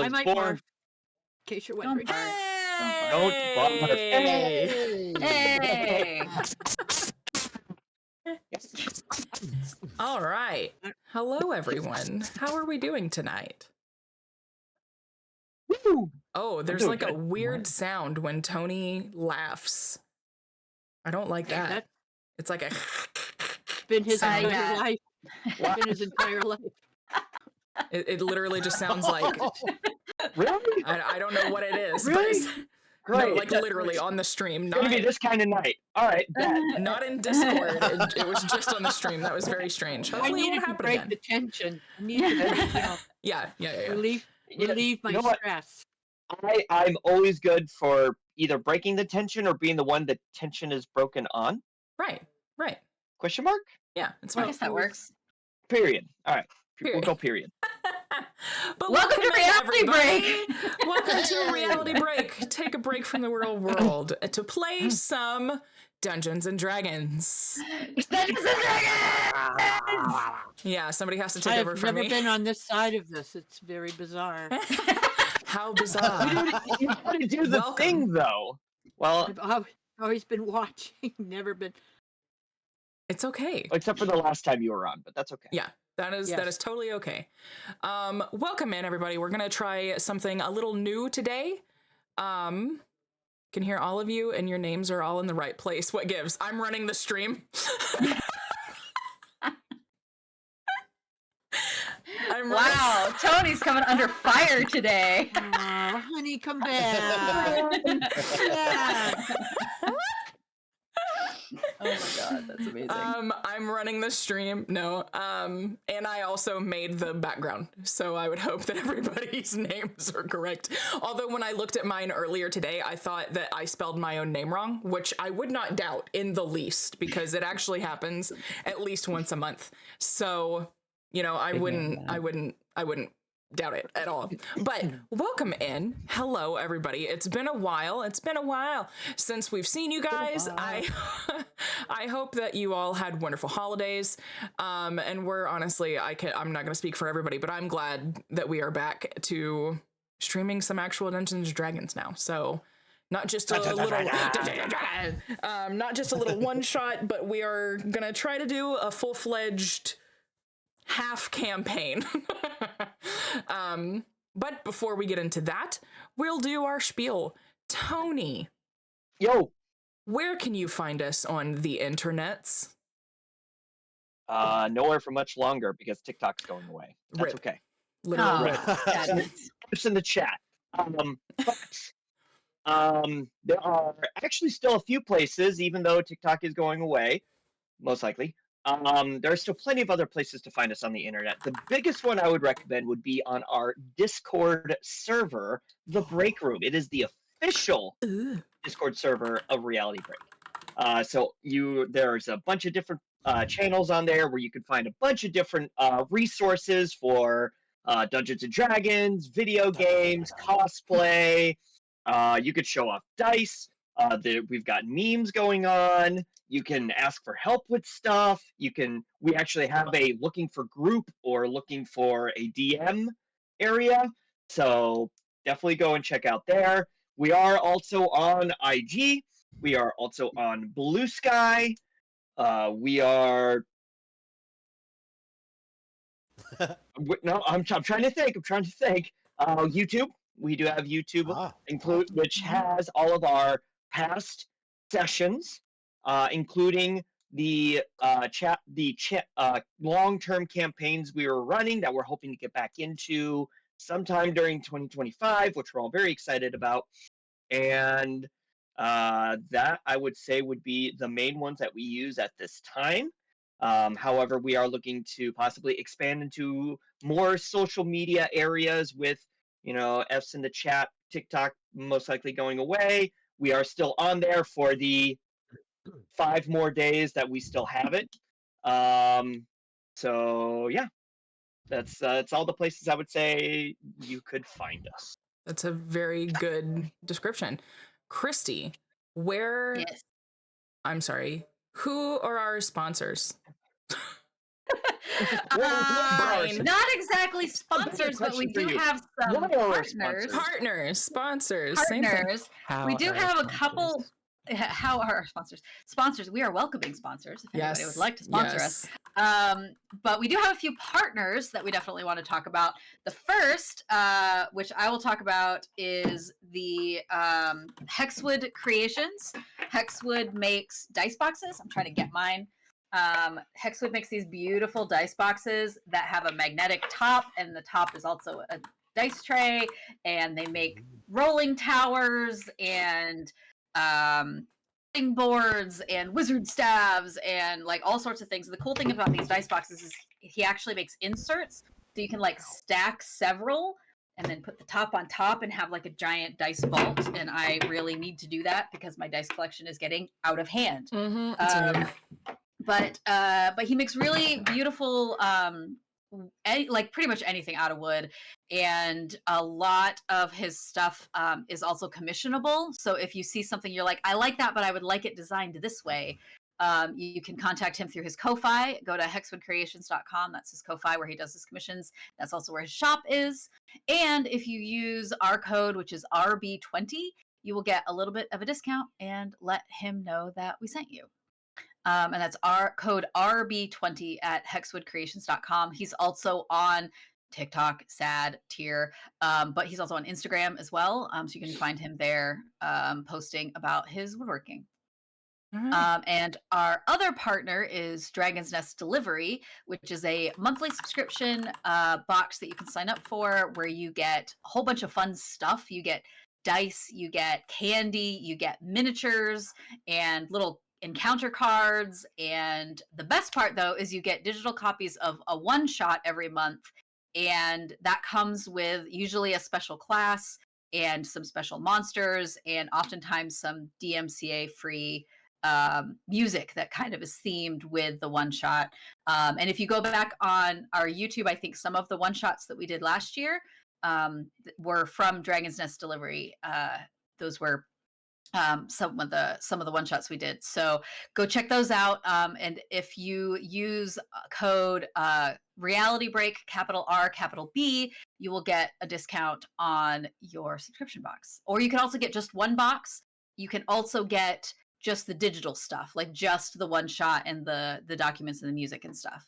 I might barf, in case you're wondering. Don't barf. Hey! All right. Hello, everyone. How are we doing tonight? Woo! Oh, there's like a weird sound when Tony laughs. I don't like that. It's like a... Been his entire life. Been his entire life. It literally just sounds like... Really? I don't know what it is. Really? But no, like literally on the stream. It's gonna be this kind of night. All right. Not in Discord. It was just on the stream. That was very strange. Hopefully it won't happen again. I needed to break the tension. I needed to Yeah. relieve my stress. I'm always good for either breaking the tension or being the one that tension is broken on. Right. Question mark? Yeah, it's fine. I guess that works. Period. All right. Period. We'll go period. But welcome to Reality Break. Welcome to Reality Break. Take a break from the real world to play some Dungeons and Dragons. Dungeons and Dragons! Yeah, somebody has to take over from me. I've never been on this side of this. It's very bizarre. How bizarre. You gotta do the thing, though. Well, I've always been watching. Never been. It's okay. Except for the last time you were on, but that's okay. Yeah. That is totally okay. Welcome in, everybody. We're gonna try something a little new today. Can hear all of you, and your names are all in the right place. What gives? I'm running the stream. Wow, Tony's coming under fire today. Oh, honey, come back. Yeah. Oh my god, that's amazing. I'm running the stream. No. And I also made the background. So I would hope that everybody's names are correct. Although when I looked at mine earlier today, I thought that I spelled my own name wrong, which I would not doubt in the least, because it actually happens at least once a month. So, you know, I wouldn't doubt it at all. But welcome in. Hello, everybody. It's been a while. Since we've seen you guys. I hope that you all had wonderful holidays. And we're honestly, I'm not going to speak for everybody, but I'm glad that we are back to streaming some actual Dungeons and Dragons now. So not just a little one shot, but we are going to try to do a full-fledged half campaign. But before we get into that, we'll do our spiel. Tony. Yo. Where can you find us on the internets? Nowhere for much longer because TikTok's going away. That's okay. Literally. It's in the chat. There are actually still a few places, even though TikTok is going away, most likely. There are still plenty of other places to find us on the internet. The biggest one I would recommend would be on our Discord server, The Break Room. It is the official Discord server of Reality Break. So there's a bunch of different channels on there where you can find a bunch of different resources for Dungeons and Dragons, video games, cosplay. You could show off dice. We've got memes going on. You can ask for help with stuff. We actually have a looking for group or looking for a DM area. So definitely go and check out there. We are also on IG. We are also on Blue Sky. We are... No, I'm trying to think. YouTube. We do have YouTube, which has all of our past sessions, including the long-term campaigns we were running that we're hoping to get back into sometime during 2025, which we're all very excited about. And that, I would say, would be the main ones that we use at this time. However, we are looking to possibly expand into more social media areas with, F's in the chat, TikTok most likely going away. We are still on there for the 5 more days that we still have it. So yeah, that's all the places I would say you could find us. That's a very good description. Christy, where... Yes. I'm sorry. Who are our sponsors? Brian. Not exactly sponsors, but we question for do you. have some What are our partners. sponsors? Sponsors, same thing. Partners. We do have a couple. How are our sponsors? Sponsors. We are welcoming sponsors if anybody would like to sponsor us. But we do have a few partners that we definitely want to talk about. The first, which I will talk about, is the Hexwood Creations. Hexwood makes dice boxes. I'm trying to get mine. Hexwood makes these beautiful dice boxes that have a magnetic top, and the top is also a dice tray, and they make rolling towers and boards and wizard staves and like all sorts of things. The cool thing about these dice boxes is he actually makes inserts, so you can like stack several and then put the top on top and have like a giant dice vault. And I really need to do that because my dice collection is getting out of hand. But he makes really beautiful like pretty much anything out of wood, and a lot of his stuff is also commissionable. So if you see something you're like, I like that, but I would like it designed this way, you can contact him through his Ko-Fi. Go to hexwoodcreations.com. That's his Ko-Fi where he does his commissions. That's also where his shop is. And if you use our code, which is RB20, you will get a little bit of a discount and let him know that we sent you. And that's our code RB20 at hexwoodcreations.com. He's also on TikTok, sad tier, but he's also on Instagram as well. So you can find him there posting about his woodworking. Right. And our other partner is Dragon's Nest Delivery, which is a monthly subscription box that you can sign up for, where you get a whole bunch of fun stuff. You get dice, you get candy, you get miniatures and little encounter cards. And the best part, though, is you get digital copies of a one-shot every month. And that comes with usually a special class and some special monsters, and oftentimes some DMCA-free music that kind of is themed with the one shot. And if you go back on our YouTube, I think some of the one shots that we did last year were from Dragon's Nest Delivery. Those were some of the one shots we did. So go check those out. And if you use code Reality Break, capital R, capital B, you will get a discount on your subscription box. Or you can also get just one box. You can also get just the digital stuff, like just the one shot and the documents and the music and stuff,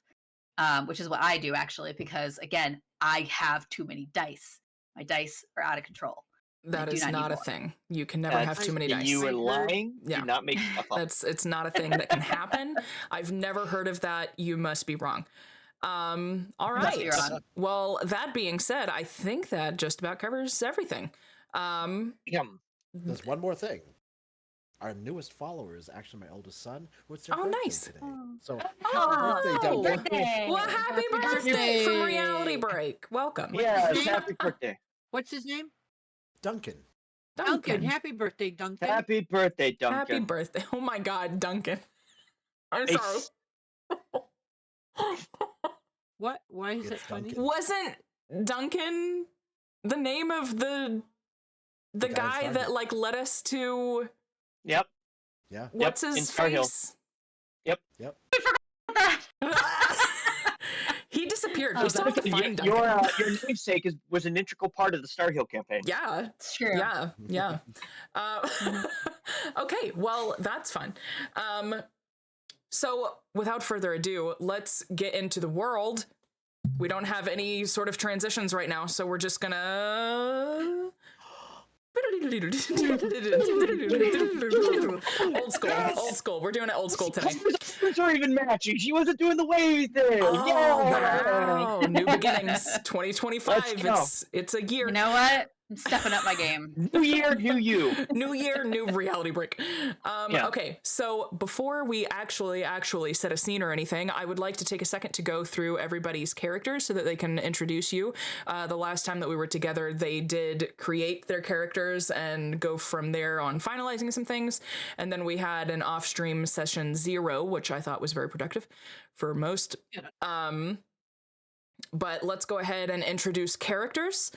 which is what I do actually, because again, I have too many dice. My dice are out of control. That is not a thing. You can never have too many dice. You are lying. Yeah. Do not make stuff up. It's not a thing that can happen. I've never heard of that. You must be wrong. All right. Well, that being said, I think that just about covers everything. There's one more thing. Our newest follower is actually my oldest son, who it's their birthday today. So happy birthday! Well, happy birthday from Reality Break. Welcome. Yeah, happy birthday. What's his name? Duncan. Happy birthday, Duncan. Happy birthday, Duncan. Happy birthday. Oh my God, Duncan. I'm sorry. What? Why is it funny? Wasn't Duncan the name of the guy that like led us to? Yep. Yeah. What's his face? Yep. He disappeared. We still have to find Duncan. Your namesake was an integral part of the Star Hill campaign. Yeah, it's true. Yeah. Okay, well, that's fun. So without further ado, let's get into the world. We don't have any sort of transitions right now, so we're just gonna... Old school. We're doing it old school today. Those are even matching. She wasn't doing the wave thing. Oh, wow. New beginnings. 2025. It's a year. You know what? I'm stepping up my game. New year, new you. New year, new Reality Break. Okay, so before we actually set a scene or anything, I would like to take a second to go through everybody's characters so that they can introduce you. The last time that we were together, they did create their characters and go from there on finalizing some things. And then we had an off-stream session 0, which I thought was very productive for most. But let's go ahead and introduce characters.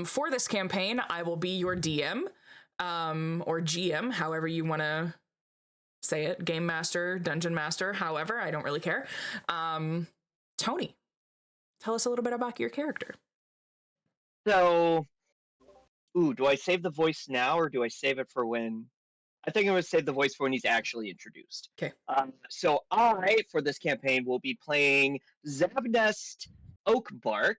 For this campaign, I will be your DM, or GM, however you want to say it. Game Master, Dungeon Master, however, I don't really care. Tony, tell us a little bit about your character. So, do I save the voice now or do I save it for when? I think I'm going to save the voice for when he's actually introduced. Okay. So I, for this campaign, will be playing Zabnest Oakbark,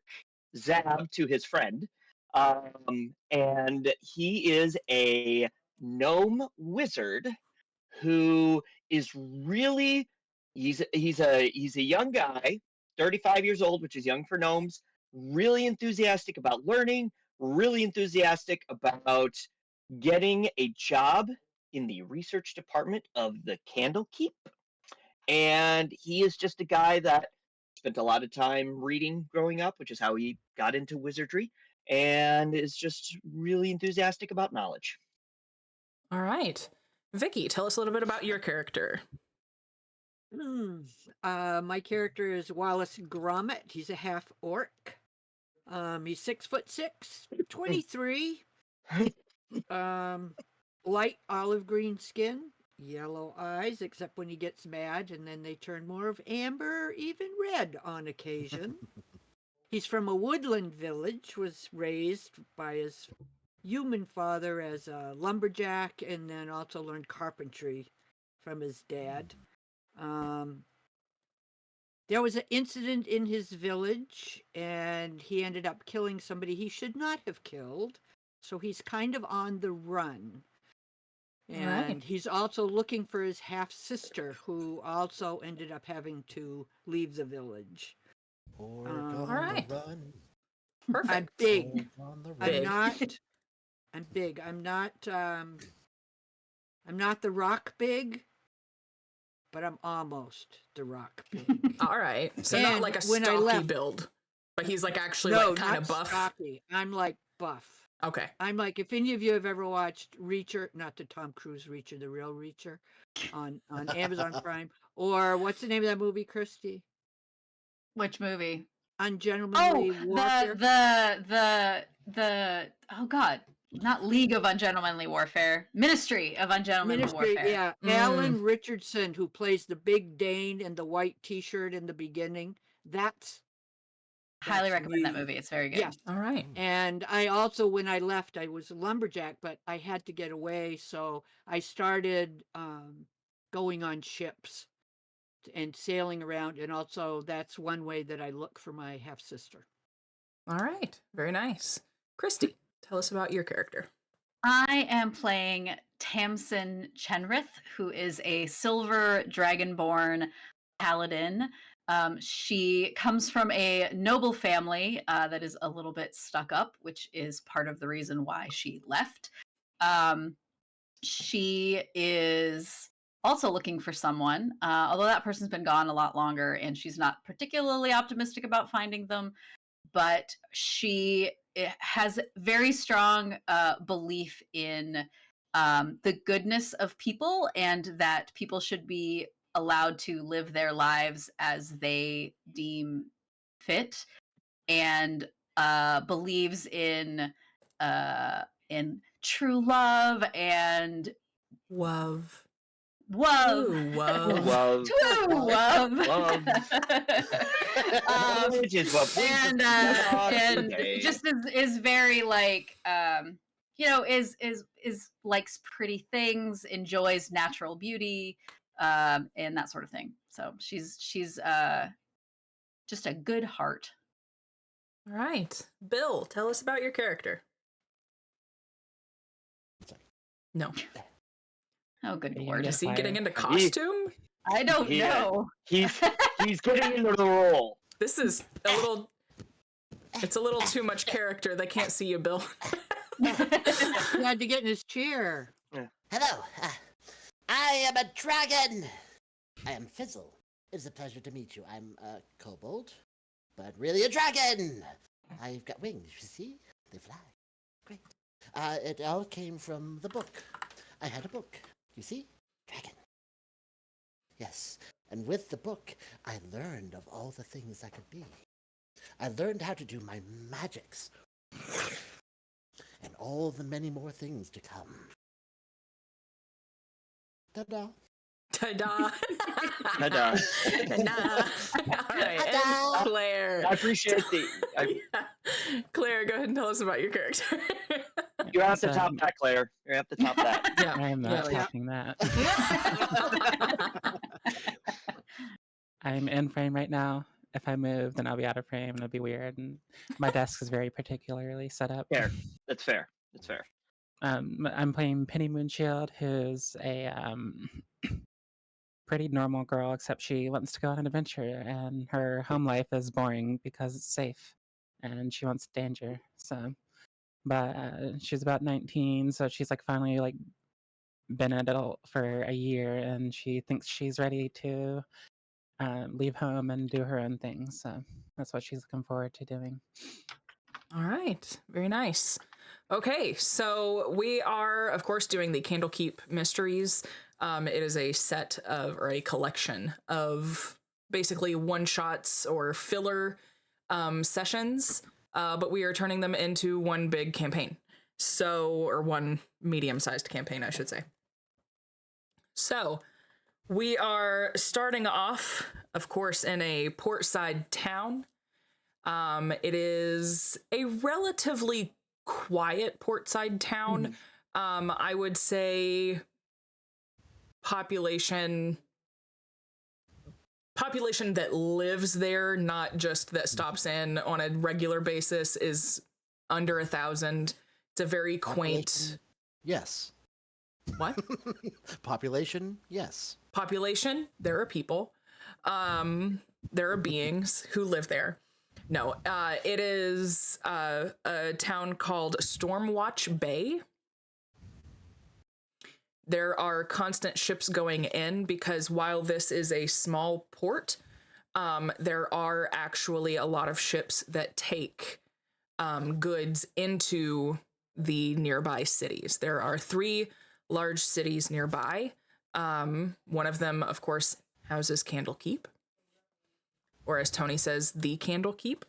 Zab to his friend. And he is a gnome wizard who is really he's a young guy, 35 years old, which is young for gnomes, really enthusiastic about learning, really enthusiastic about getting a job in the research department of the Candlekeep. And he is just a guy that spent a lot of time reading growing up, which is how he got into wizardry, and is just really enthusiastic about knowledge. All right. Vicky, tell us a little bit about your character. My character is Wallace Gromit. He's a half orc. He's 6'6", 23. Light olive green skin, yellow eyes, except when he gets mad, and then they turn more of amber, even red on occasion. He's from a woodland village, was raised by his human father as a lumberjack, and then also learned carpentry from his dad. There was an incident in his village, and he ended up killing somebody he should not have killed. So he's kind of on the run. And he's also looking for his half-sister, who also ended up having to leave the village. All right. Run. Perfect. I'm big. Big. I'm big. I'm not the Rock big, but I'm almost the Rock big. All right. So And not like a when I stocky left- build, but he's like actually No, like kind not of buff. stocky. I'm like buff. Okay. I'm like, if any of you have ever watched Reacher, not the Tom Cruise Reacher, the real Reacher, on Amazon Prime, or what's the name of that movie, Christy? Which movie? Ungentlemanly Warfare. The oh god, not League of Ungentlemanly Warfare, Ministry of Ungentlemanly Warfare. Yeah. Alan Richardson, who plays the big Dane in the white T-shirt in the beginning. That's Highly recommend that me. movie. It's very good. Yes. All right. And I also, when I left, I was a lumberjack, but I had to get away, so I started going on ships and sailing around, and also that's one way that I look for my half-sister. All right. Very nice. Christy, tell us about your character. I am playing Tamsin Chenrith, who is a silver dragonborn paladin. She comes from a noble family that is a little bit stuck up, which is part of the reason why she left. She is also looking for someone, although that person's been gone a lot longer, and she's not particularly optimistic about finding them. But she has very strong belief in the goodness of people, and that people should be allowed to live their lives as they deem fit, and believes in true love and Love. Wove. Ooh, wove. Love. Wove. Which is what brings us and today. just is very like is likes pretty things, enjoys natural beauty, and that sort of thing. So she's just a good heart. All right. Bill, tell us about your character. No. Oh, good lord. Is he getting into costume? I don't know. He's getting into the role. This is it's a little too much character. They can't see you, Bill. He had to get in his chair. Hello, I am a dragon. I am Fizzle. It's a pleasure to meet you. I'm a kobold, but really a dragon. I've got wings, you see? They fly. Great. It all came from the book. I had a book, you see? Dragon. Yes, and with the book, I learned of all the things I could be. I learned how to do my magics, and all the many more things to come. Ta-da. Ta-da! Ta-da. Ta-da! All right, and Ta-da! Claire. I appreciate the. Claire, go ahead and tell us about your character. You have to So- top that, Claire. You have to top that. Yeah. I am not Yeah. topping that. I'm in frame right now. If I move, then I'll be out of frame and it'll be weird. And my desk is very particularly set up. Fair. That's fair. That's fair. I'm playing Penny Moonshield, who's a pretty normal girl, except she wants to go on an adventure, and her home life is boring because it's safe, and she wants danger. So, but she's about 19, so she's like finally like been an adult for a year, and she thinks she's ready to leave home and do her own thing. So that's what she's looking forward to doing. All right, very nice. Okay, so we are, of course, doing the Candlekeep Mysteries. It is a set of, or a collection of basically one-shots or filler sessions, but we are turning them into one big campaign. So, or one medium-sized campaign, I should say. So, we are starting off, of course, in a portside town. It is a relatively quiet portside town. I would say population that lives there, not just that stops in on a regular basis, is under 1,000. It's a very quaint. Yes. What? Population? Yes. Population, there are people. There are beings who live there. No, it is a town called Stormwatch Bay. There are constant ships going in because while this is a small port, there are actually a lot of ships that take goods into the nearby cities. There are 3 large cities nearby. One of them, of course, houses Candlekeep, or as Tony says, the Candlekeep.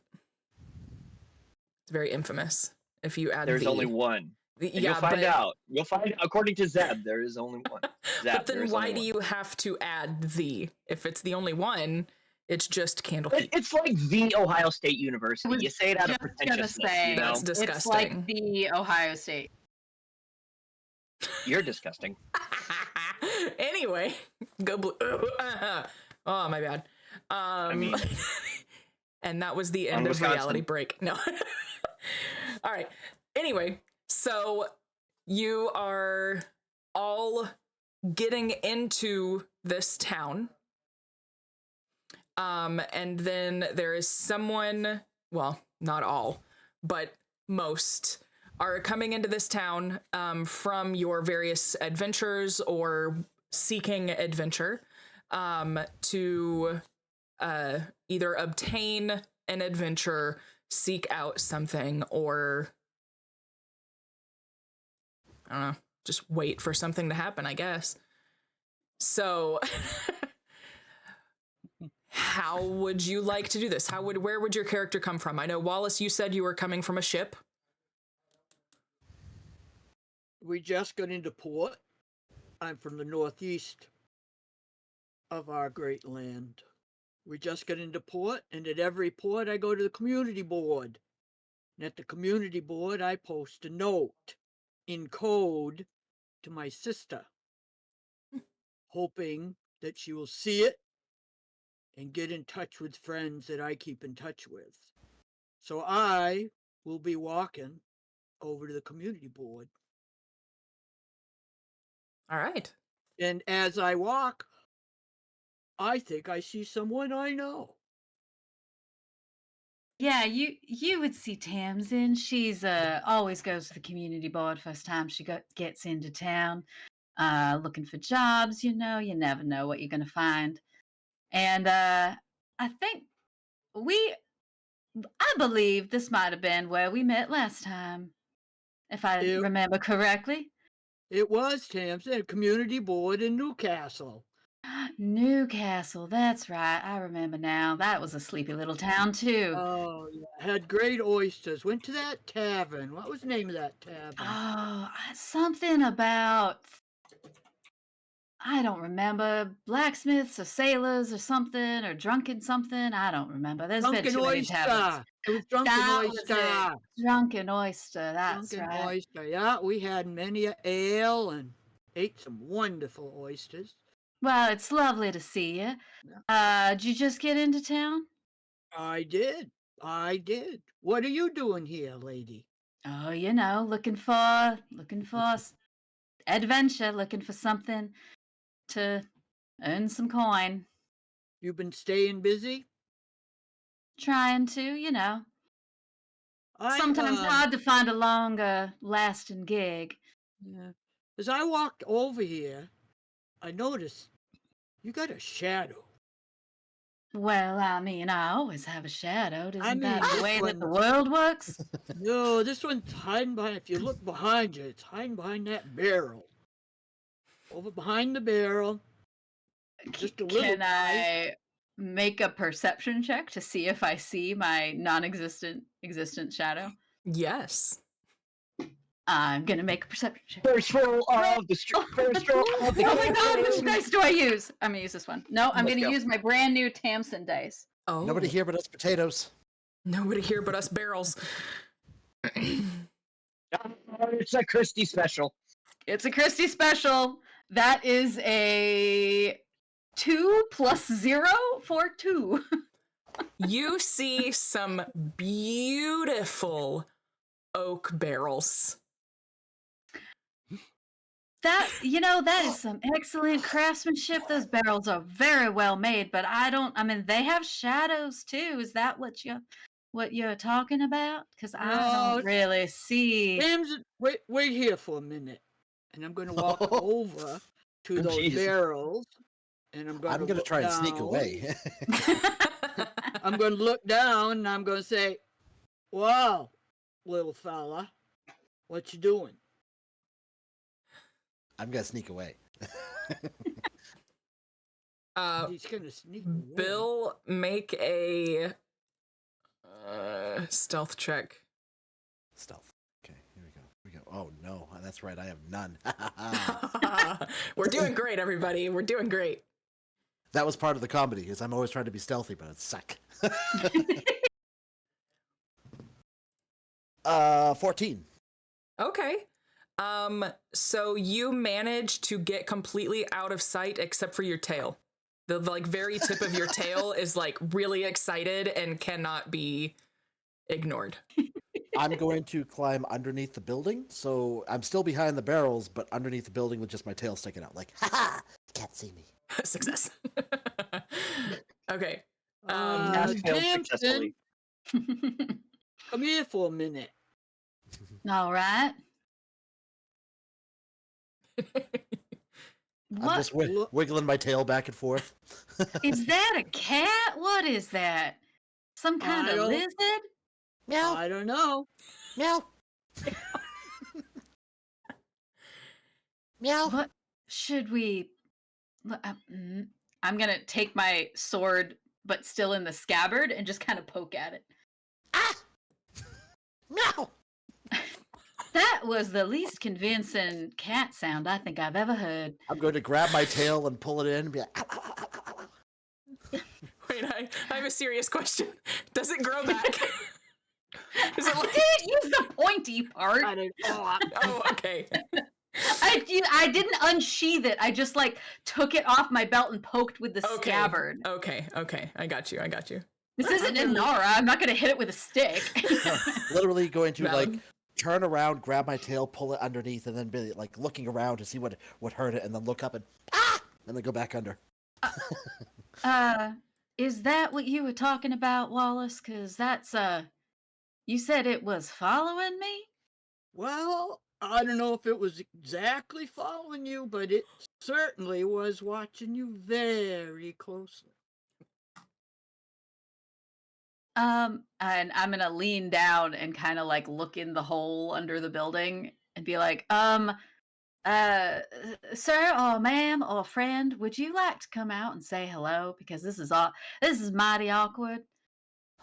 It's very infamous. If you add There's only one. And yeah, you'll find but, out. You'll find, according to Zeb, there is only one. Zeb, but then why do you have to add the? If it's the only one, it's just Candlekeep. It's like the Ohio State University. was You say it out of just gonna pretentiousness, say, you know? That's disgusting. It's like the Ohio State. You're disgusting. Anyway, go blue. Oh, my bad. mean- and that was the end On of reality Wisconsin. break. No. All right. Anyway, so you are all getting into this town. And then there is someone, well, not all, but most are coming into this town from your various adventures or seeking adventure to either obtain an adventure, seek out something, or I don't know, just wait for something to happen, I guess. So how would you like to do this? Where would your character come from? I know, Wallace, you said you were coming from a ship. We just got into port. I'm from the northeast of our great land. We just got into port, and at every port I go to the community board. And at the community board I post a note in code to my sister, hoping that she will see it and get in touch with friends that I keep in touch with. So I will be walking over to the community board. All right. And as I walk, I think I see someone I know. Yeah, you would see Tamsin. She's always goes to the community board first time she gets into town, looking for jobs. You never know what you're gonna find. And I think I believe this might have been where we met last time, if I Ew. remember correctly. It was Tamsin, community board in Newcastle. Newcastle, that's right. I remember now. That was a sleepy little town too. Oh, yeah. Had great oysters. Went to that tavern. What was the name of that tavern? Oh, something about I don't remember, blacksmiths or sailors or something, or drunken something. I don't remember. There's been Drunken too many tablets. oyster. It was drunken That was it. oyster. Drunken oyster. That's Drunken right. oyster. Yeah, we had many a ale and ate some wonderful oysters. Well, it's lovely to see you. Did you just get into town? I did. I did. What are you doing here, lady? Oh, looking for adventure, looking for something to earn some coin. You've been staying busy? Trying to. I Sometimes hard to find a longer lasting gig. Yeah. As I walked over here, I noticed you got a shadow. Well, I always have a shadow. Isn't that mean, the this way that the one- world works? No, this one's hiding behind. If you look behind you, it's hiding behind that barrel. Over behind the barrel, just a little. Can I make a perception check to see if I see my existent shadow? Yes. I'm gonna make a perception check. First roll of the first roll of the Oh my god, which campaign. dice do I use? I'm gonna use this one. No, I'm Let's gonna go. use my brand new Tamsin dice. Oh. Nobody here but us potatoes. Nobody here but us barrels. It's a Christie special. It's a Christie special. That is a 2 plus 0 for 2. You see some beautiful oak barrels. That is some excellent craftsmanship. Those barrels are very well made, but they have shadows too. Is that what you're talking about? Because I No. don't really see. James, wait here for a minute, and I'm going to walk over to those Jeez. barrels, and I'm going to try and sneak away. I'm going to look down, and I'm going to say, "Wow, little fella, what you doing?" I'm gonna sneak away. He's going to sneak away. Bill, make a stealth check. Stealth. Okay, here we go. Oh no, that's right. I have none. We're doing great, everybody. We're doing great. That was part of the comedy, because I'm always trying to be stealthy, but it suck. 14. Okay. So you manage to get completely out of sight except for your tail. The very tip of your tail is really excited and cannot be ignored. I'm going to climb underneath the building, so I'm still behind the barrels, but underneath the building with just my tail sticking out, like, ha! Can't see me. Success. Okay. Pass failed successfully. Tamsin, come here for a minute. All right. I'm just wiggling my tail back and forth. Is that a cat? What is that? Some kind of lizard? Meow, I don't know. meow. Meow. What should we? I'm gonna take my sword, but still in the scabbard, and just kind of poke at it. Ah! Meow. That was the least convincing cat sound I think I've ever heard. I'm going to grab my tail and pull it in and be like, ow, ow, ow, ow, ow, ow. Wait, I have a serious question. Does it grow back? Is it I didn't use the pointy part. I don't know. Oh, okay. I didn't unsheath it. I just took it off my belt and poked with the scabbard. Okay. I got you. This isn't Inara. I'm not gonna hit it with a stick. Literally going to Valid. turn around, grab my tail, pull it underneath, and then be looking around to see what hurt it, and then look up and and then go back under. Is that what you were talking about, Wallace? Because that's you said it was following me? Well, I don't know if it was exactly following you, but it certainly was watching you very closely. And I'm gonna lean down and kind of look in the hole under the building and be like, sir or ma'am or friend, would you like to come out and say hello? Because this is mighty awkward.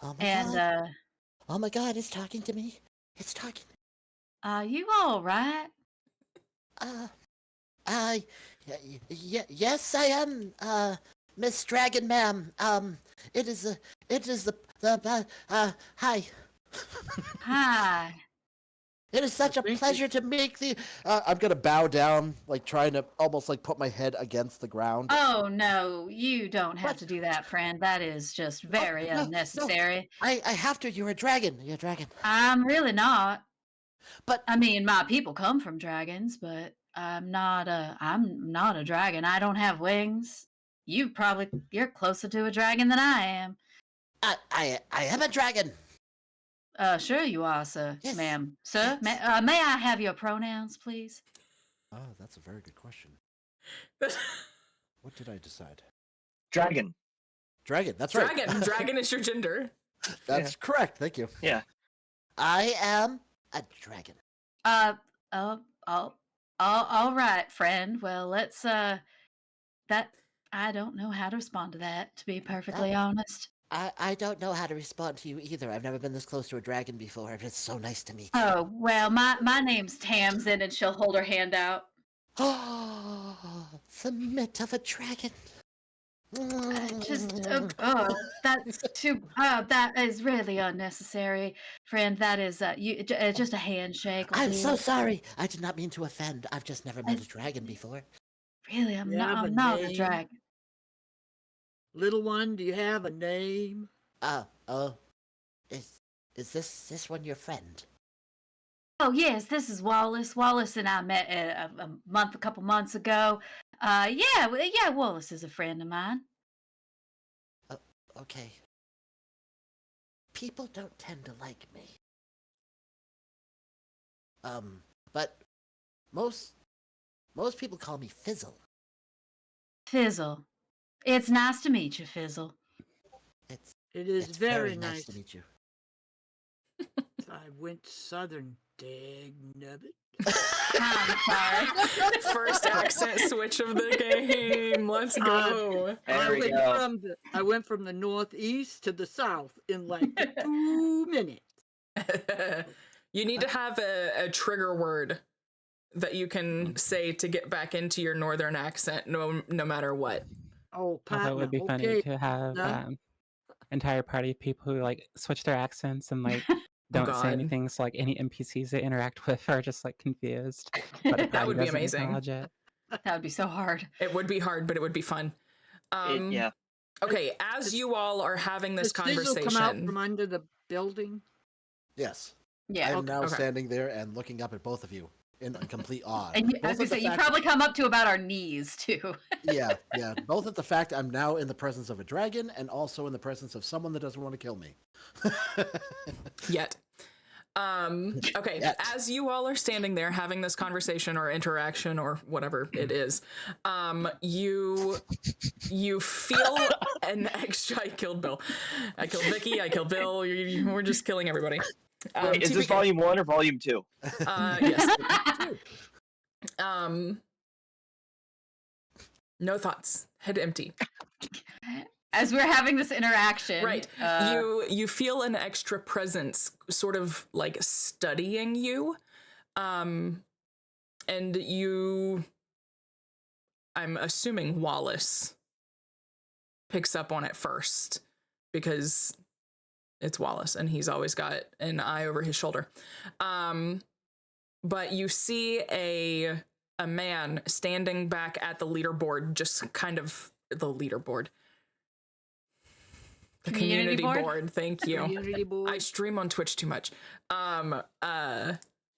Oh my And god. Oh my god, it's talking to me. It's talking. are you all right? Yes, I am, Miss Dragon, ma'am. It is hi. Hi. It is such a think pleasure to meet the. I'm gonna bow down, like trying to almost like put my head against the ground. Oh no, you don't have What? to do that, friend. That is just very No, unnecessary. I have to. You're a dragon. You're a dragon. I'm really not. But I mean, my people come from dragons, but I'm not a dragon. I don't have wings. You're closer to a dragon than I am. I am a dragon. Sure you are, sir, Yes. ma'am, sir. Yes. May I have your pronouns, please? Oh, that's a very good question. What did I decide? Dragon. Dragon. That's right. Dragon is your gender. That's correct. Thank you. Yeah. I am a dragon. Oh, all right, friend. Well, let's that I don't know how to respond to that, to be perfectly honest. I don't know how to respond to you either. I've never been this close to a dragon before, and it's so nice to meet you. Oh, well, my name's Tamsin, and she'll hold her hand out. Oh, the myth of a dragon. That's too. That is really unnecessary, friend. That is just a handshake. will I'm do. so sorry. I did not mean to offend. I've just never met a dragon before. Really, I'm You not. have a I'm not a name? dragon. Little one, do you have a name? Oh, is this one your friend? Oh yes, this is Wallace. Wallace and I met a couple months ago. Yeah, Wallace is a friend of mine. Okay. People don't tend to like me. But most people call me Fizzle. Fizzle. It's nice to meet you, Fizzle. It is It's very nice nice. to meet you. I went southern, dag nabbit. I'm sorry. First accent switch of the game. Let's go. I went from the northeast to the south in like 2 minutes. You need to have a trigger word that you can say to get back into your northern accent, no matter what. Oh, partner. Although it would be funny okay. to have No. entire party of people who like switch their accents and like don't say God. anything, so like any NPCs they interact with are just like confused. But the That party would be doesn't amazing. acknowledge it. That would be so hard. It would be hard, but it would be fun. Yeah. Okay, as you all are having this Does Fizzle conversation, come out from under the building? Yes. Yeah. I'm now Okay. standing there and looking up at both of you in complete awe. And I was Both gonna at the say, you fact- probably come up to about our knees too. Yeah. Both at the fact I'm now in the presence of a dragon and also in the presence of someone that doesn't want to kill me. yet. Okay, Yet. as you all are standing there having this conversation or interaction or whatever it is, you feel an extra. I killed Bill. I killed Vicky. I killed Bill. We're just killing everybody. Wait, is this TPK. volume 1 or volume 2? Yes. No thoughts. Head empty. As we're having this interaction, Right. You feel an extra presence sort of like studying you. And I'm assuming Wallace picks up on it first because it's Wallace and he's always got an eye over his shoulder. But you see a man standing back at the leaderboard, just kind of the leaderboard. The community board. Thank you. Community board. I stream on Twitch too much.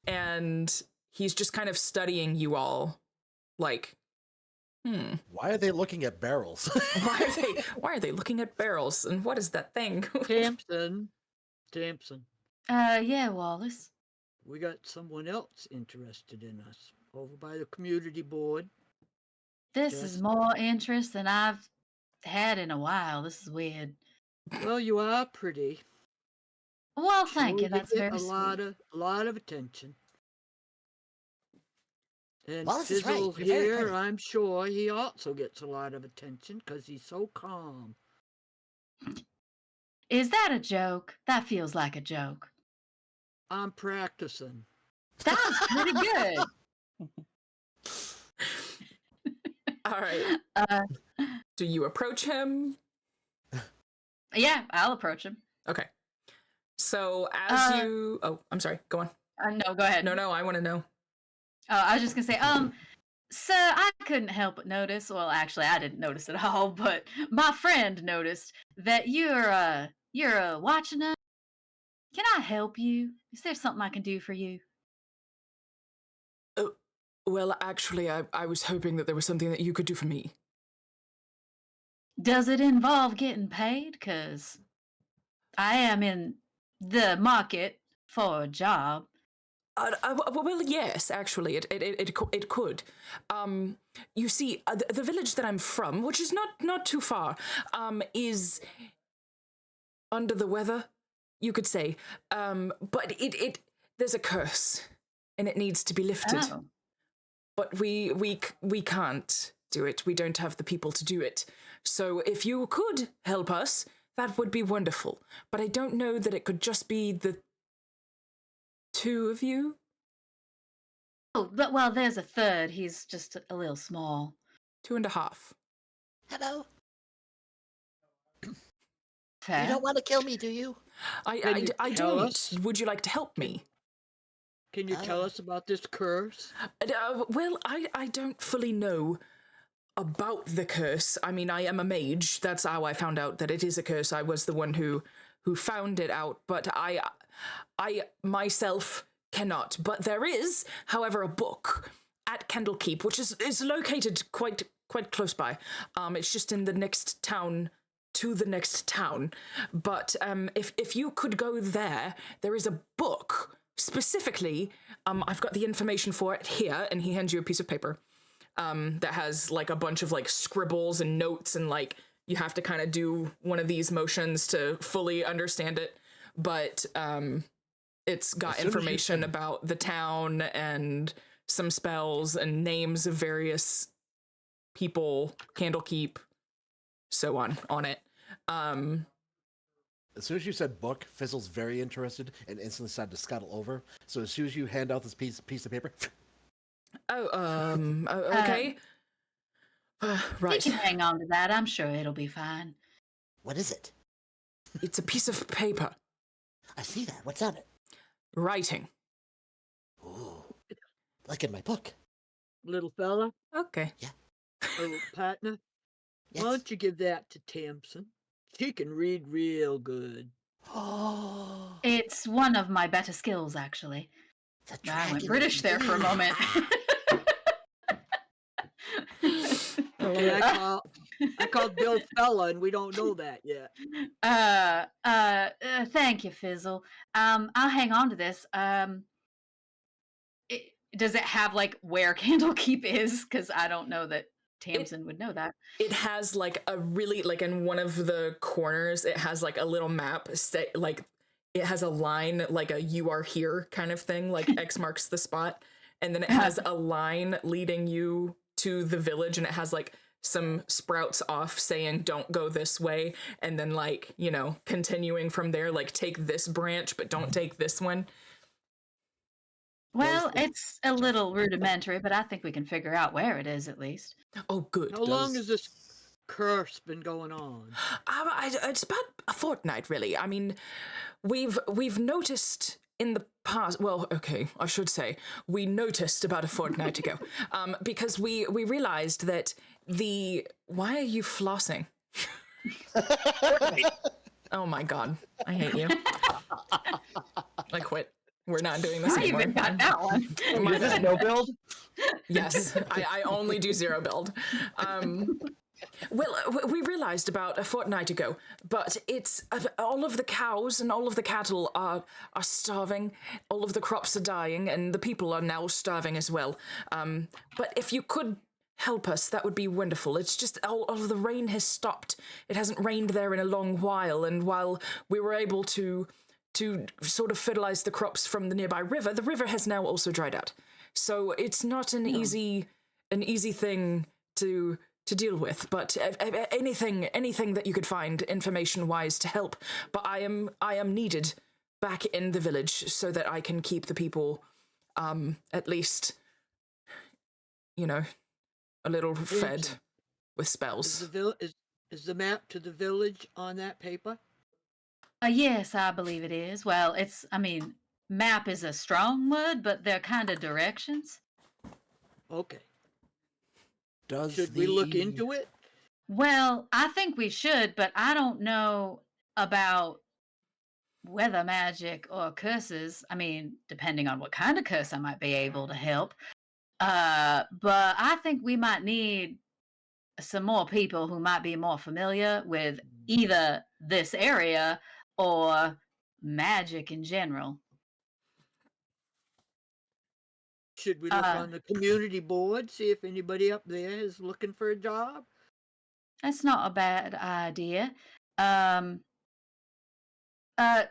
And he's just kind of studying you all like, Why are they looking at barrels? why are they looking at barrels? And what is that thing? Tamsin. yeah, Wallace. We got someone else interested in us over by the community board. This Yes. is more interest than I've had in a while. This is weird. Well, you are pretty. Well, thank you. Sure, That's get very a sweet. lot of attention. And Wallace is right. Fizzle You're very here, pretty. I'm sure he also gets a lot of attention because he's so calm. Is that a joke? That feels like a joke. I'm practicing. That was pretty good. All right. Uh, Do you approach him? yeah, I'll approach him. Okay. So as Uh, you... Oh, I'm sorry. Go on. No, go ahead. No, I want to know. I was just gonna say, sir, I couldn't help but notice. Well, actually, I didn't notice at all, but my friend noticed that you're watching us. Can I help you? Is there something I can do for you? Well, actually, I was hoping that there was something that you could do for me. Does it involve getting paid? 'Cause I am in the market for a job. Well, yes, actually, it could. You see, the village that I'm from, which is not too far, is under the weather, you could say. But it there's a curse, and it needs to be lifted. Oh. But we can't do it. We don't have the people to do it. So if you could help us, that would be wonderful. But I don't know that it could just be the two of you. Oh, but well, there's a third. He's just a little small. 2.5. Hello? Fair. You don't want to kill me, do you? Can you I tell don't. us? Would you like to help me? Can you tell us about this curse? Well, I don't fully know about the curse. I mean, I am a mage. That's how I found out that it is a curse. I was the one who found it out, but I myself cannot. But there is, however, a book at Candlekeep, which is located quite close by. It's just in the next town to the next town. But if you could go there, there is a book specifically. I've got the information for it here, and he hands you a piece of paper that has like a bunch of like scribbles and notes, and like you have to kind of do one of these motions to fully understand it. But it's got information about the town and some spells and names of various people, Candlekeep, so on it. As soon as you said book, Fizzle's very interested and instantly decided to scuttle over. So as soon as you hand out this piece of paper, Okay. Right. You can hang on to that. I'm sure it'll be fine. What is it? It's a piece of paper. I see that. What's on it? Writing. Ooh, like in my book. Little fella, Okay. little partner, Yes. why don't you give that to Tamsin? She can read real good. Oh, It's one of my better skills, actually. the I dragon. went British there for a moment. Okay, I called Bill fella, and we don't know that yet. Thank you, Fizzle. I'll hang on to this. Does it have like where Candlekeep is? Because I don't know that Tamsin would know that. It has like a really, like in one of the corners, it has like a little map, like it has a line, like a "you are here" kind of thing, like X marks the spot. And then it has a line leading you to the village, and it has like some sprouts off saying "don't go this way," and then like, you know, continuing from there, like take this branch, but don't take this one. Well, it's a little rudimentary, but I think we can figure out where it is at least. Oh, good. How long has this curse been going on? It's about a fortnight, really. I mean, we've noticed in the past. Well, okay, I should say we noticed about a fortnight ago, because we realized that the. Why are you flossing? Oh my god, I hate you. I quit. We're not doing this I anymore. even got that one. Is this no build? Yes, I only do zero build. Well, we realized about a fortnight ago, but it's all of the cows and all of the cattle are starving, all of the crops are dying, and the people are now starving as well. But if you could help us, that would be wonderful. It's just all of the rain has stopped. It hasn't rained there in a long while, and while we were able to sort of fertilize the crops from the nearby river, the river has now also dried out. So it's not an easy thing to deal with, but anything that you could find information wise to help. But I am needed back in the village so that I can keep the people at least, you know, a little fed. with Is spells. is the map to the village on that paper? Yes, I believe it is. Well, I mean, map is a strong word, but they're kind of directions. Okay. Does Should we look into it? Well, I think we should, but I don't know about weather magic or curses. I mean, depending on what kind of curse I might be able to help. But I think we might need some more people who might be more familiar with either this area or magic in general. Should we look on the community board, see if anybody up there is looking for a job? That's not a bad idea. Um, I'm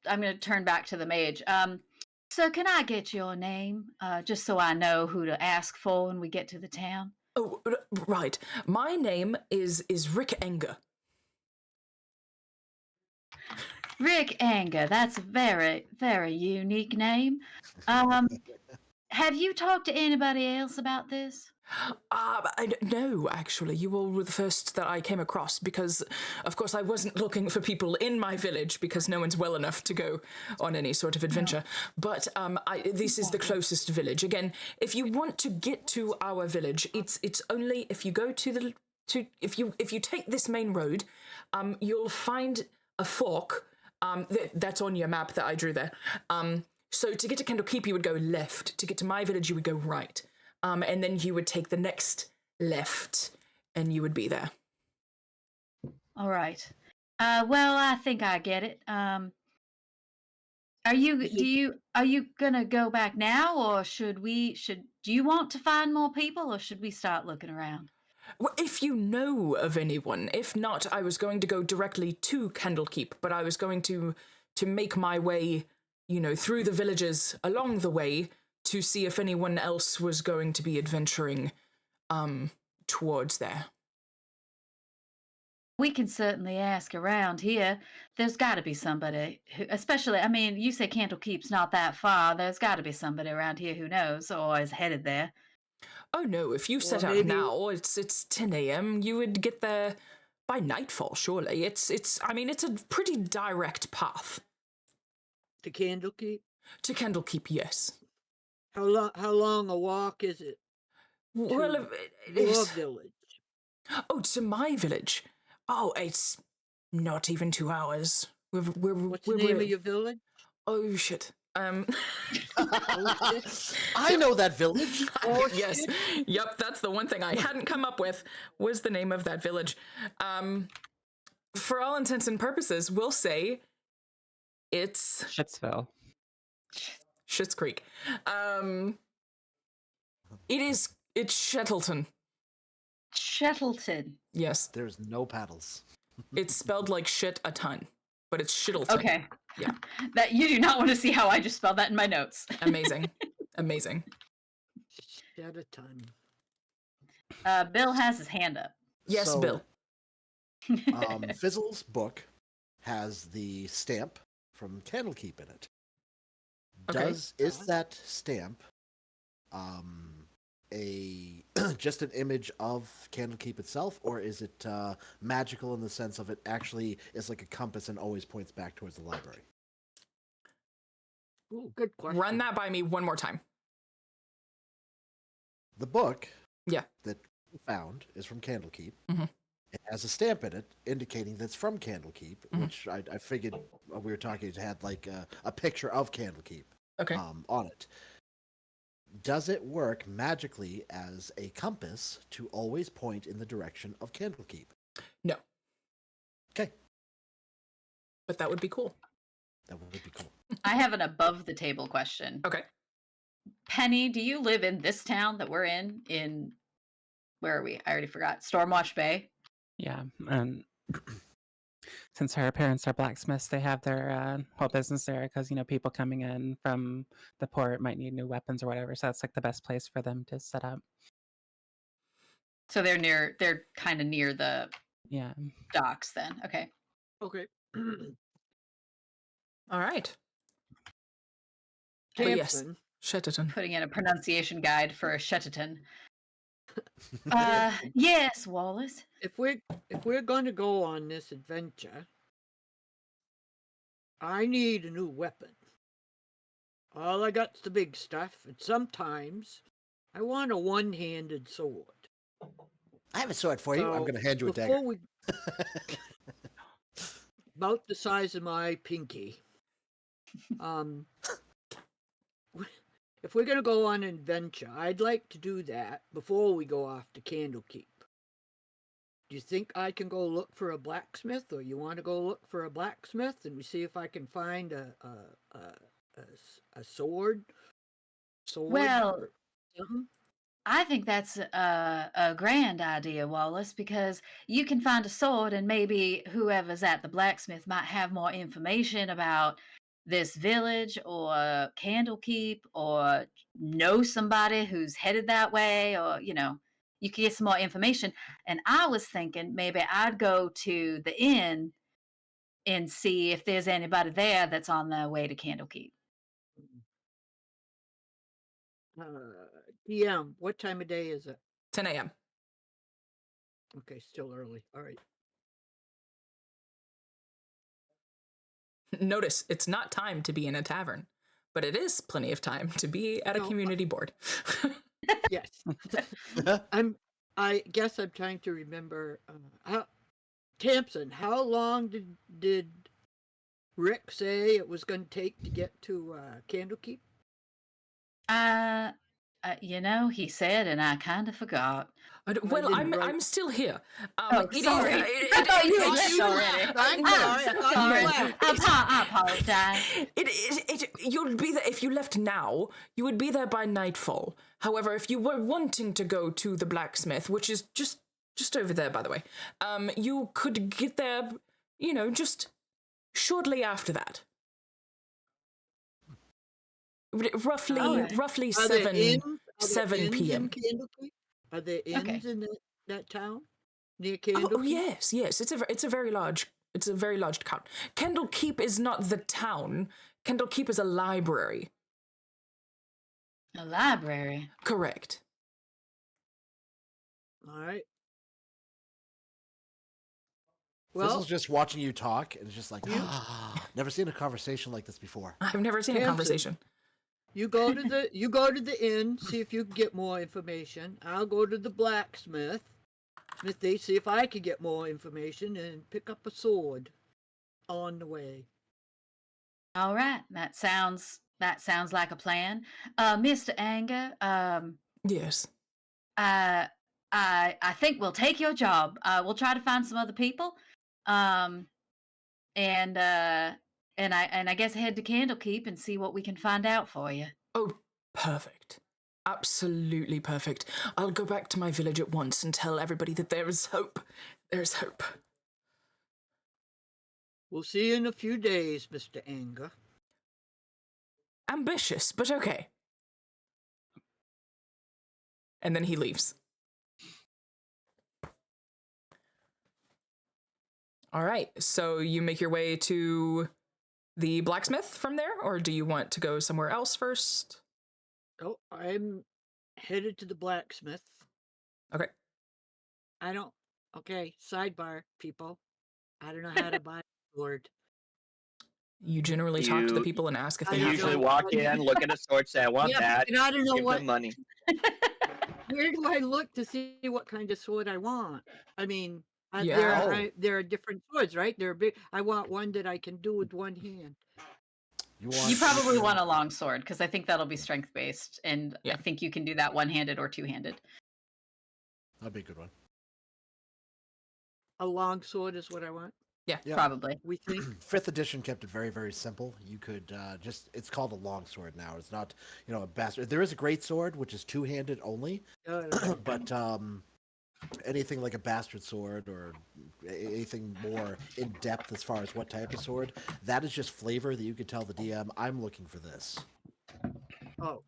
going to turn back to the mage. So can I get your name, just so I know who to ask for when we get to the town? Oh, right. My name is Rick Enger. Rick Anger. That's a very, very unique name. Have you talked to anybody else about this? No, actually, you all were the first that I came across because, of course, I wasn't looking for people in my village because no one's well enough to go on any sort of adventure. But this is the closest village. Again, if you want to get to our village, it's only if you go if you take this main road, you'll find a fork. That's on your map that I drew there. So to get to Candlekeep, you would go left. To get to my village, you would go right. And then you would take the next left, and you would be there. All right. Well, I think I get it. Are you gonna go back now, or do you want to find more people, or should we start looking around? Well, if you know of anyone. If not, I was going to go directly to Candlekeep, but I was going to make my way, through the villages along the way to see if anyone else was going to be adventuring towards there. We can certainly ask around here. There's got to be somebody who, especially, I mean, you say Candlekeep's not that far. There's got to be somebody around here who knows or is headed there. Oh no, if you set out now, it's 10 a.m., you would get there by nightfall, surely. It's a pretty direct path. To Candlekeep? To Candlekeep, yes. How long a walk is it? Well, Your village. Oh, to my village. Oh, it's not even 2 hours. What's the name of your village? Oh shit. Oh, shit. I know that village. Oh, yes. shit. Yep, that's the one thing I hadn't come up with was the name of that village. For all intents and purposes, we'll say it's Shitsville. Schitt's Creek. It's Shettleton. Shettleton. Yes. There's no paddles. It's spelled like shit a ton, but it's Shittleton. Okay. Yeah. That you do not want to see how I just spelled that in my notes. Amazing. Amazing. At a time. Bill has his hand up. Yes, So, Bill. Fizzle's book has the stamp from Candlekeep in it. Okay. Is that stamp just an image of Candlekeep itself, or is it magical in the sense of it actually is like a compass and always points back towards the library? Ooh, good question. Run that by me one more time. The book Yeah. that we found is from Candlekeep. Mhm. It has a stamp in it indicating that's from Candlekeep, Mhm. which I figured we were talking, it had like a picture of Candlekeep Okay. on it. Does it work magically as a compass to always point in the direction of Candlekeep? No. Okay. But that would be cool. That would be cool. I have an above the table question. Okay. Penny, do you live in this town that we're in where are we? I already forgot. Stormwatch Bay? Yeah, and since her parents are blacksmiths, they have their whole business there because people coming in from the port might need new weapons or whatever. So that's like the best place for them to set up. So they're kind of near the Yeah. docks then. Okay. Okay. All right. Tamsin. Yes. Shetterton. Putting in a pronunciation guide for Shettleton. Yes, Wallace. If we're going to go on this adventure, I need a new weapon. All I got's the big stuff, and sometimes I want a one-handed sword. I have a sword for you. I'm So going to hand you a dagger. before we, about the size of my pinky. Um, if we're gonna go on an adventure, I'd like to do that before we go off to Candlekeep. Do you think I can go look for a blacksmith, or you want to go look for a blacksmith and we see if I can find a sword? Well, or something? I think that's a grand idea, Wallace, because you can find a sword, and maybe whoever's at the blacksmith might have more information about this village or Candlekeep, or know somebody who's headed that way, or you could get some more information. And I was thinking maybe I'd go to the inn and see if there's anybody there that's on their way to Candlekeep. DM, what time of day is it? 10 a.m. Okay, still early. All right. Notice it's not time to be in a tavern, but it is plenty of time to be at a No, community board. Yes. I guess I'm trying to remember Tamsin, how long did Rick say it was going to take to get to Candlekeep? He said, and I kind of forgot. Well, didn't write- I'm still here. Oh, sorry. I thought you had left already. I'm no, sorry. I thought you Sorry. left. I apologize. You'll be there if you left now. You would be there by nightfall. However, if you were wanting to go to the blacksmith, which is just over there, by the way, you could get there, just shortly after that. Roughly, Alright. roughly Are there 7 inns? Are there 7 inns p.m. in Candlekeep? Are there inns Okay. in that town near Oh, Candlekeep? yes. It's a very large town. Candlekeep is not the town. Candlekeep is a library. A library. Correct. All right. Fizzle's Well, just watching you talk, and it's just like, never seen a conversation like this before. I've never seen a Tamsin. conversation. you go to the inn, see if you can get more information. I'll go to the blacksmith, see if I can get more information and pick up a sword on the way. All right. That sounds like a plan. Mr. Anger, Yes. I think we'll take your job. We'll try to find some other people. And I guess head to Candlekeep and see what we can find out for you. Oh, perfect. Absolutely perfect. I'll go back to my village at once and tell everybody that there is hope. There's hope. We'll see you in a few days, Mr. Anger. Ambitious, but okay. And then he leaves. All right, so you make your way to the blacksmith from there, or do you want to go somewhere else first? Oh, I'm headed to the blacksmith. Okay. Okay, sidebar, people. I don't know how to buy a sword. You generally talk to the You- people and ask if I they You have usually don't- walk in, look at a sword, say, I want Yeah, that, and I don't know give what. them money. Where do I look to see what kind of sword I want? I mean, Yeah. there are different swords, right? They're big. I want one that I can do with one hand. You probably want a long sword, because I think that'll be strength based, and Yeah. I think you can do that one-handed or two-handed. That'd be a good one. A long sword is what I want. Yeah. Probably. We think. 5th edition kept it very, very simple. You could it's called a longsword now. It's not, a bastard. There is a great sword, which is two-handed only, but anything like a bastard sword or anything more in depth as far as what type of sword, that is just flavor that you could tell the DM, I'm looking for this. Oh.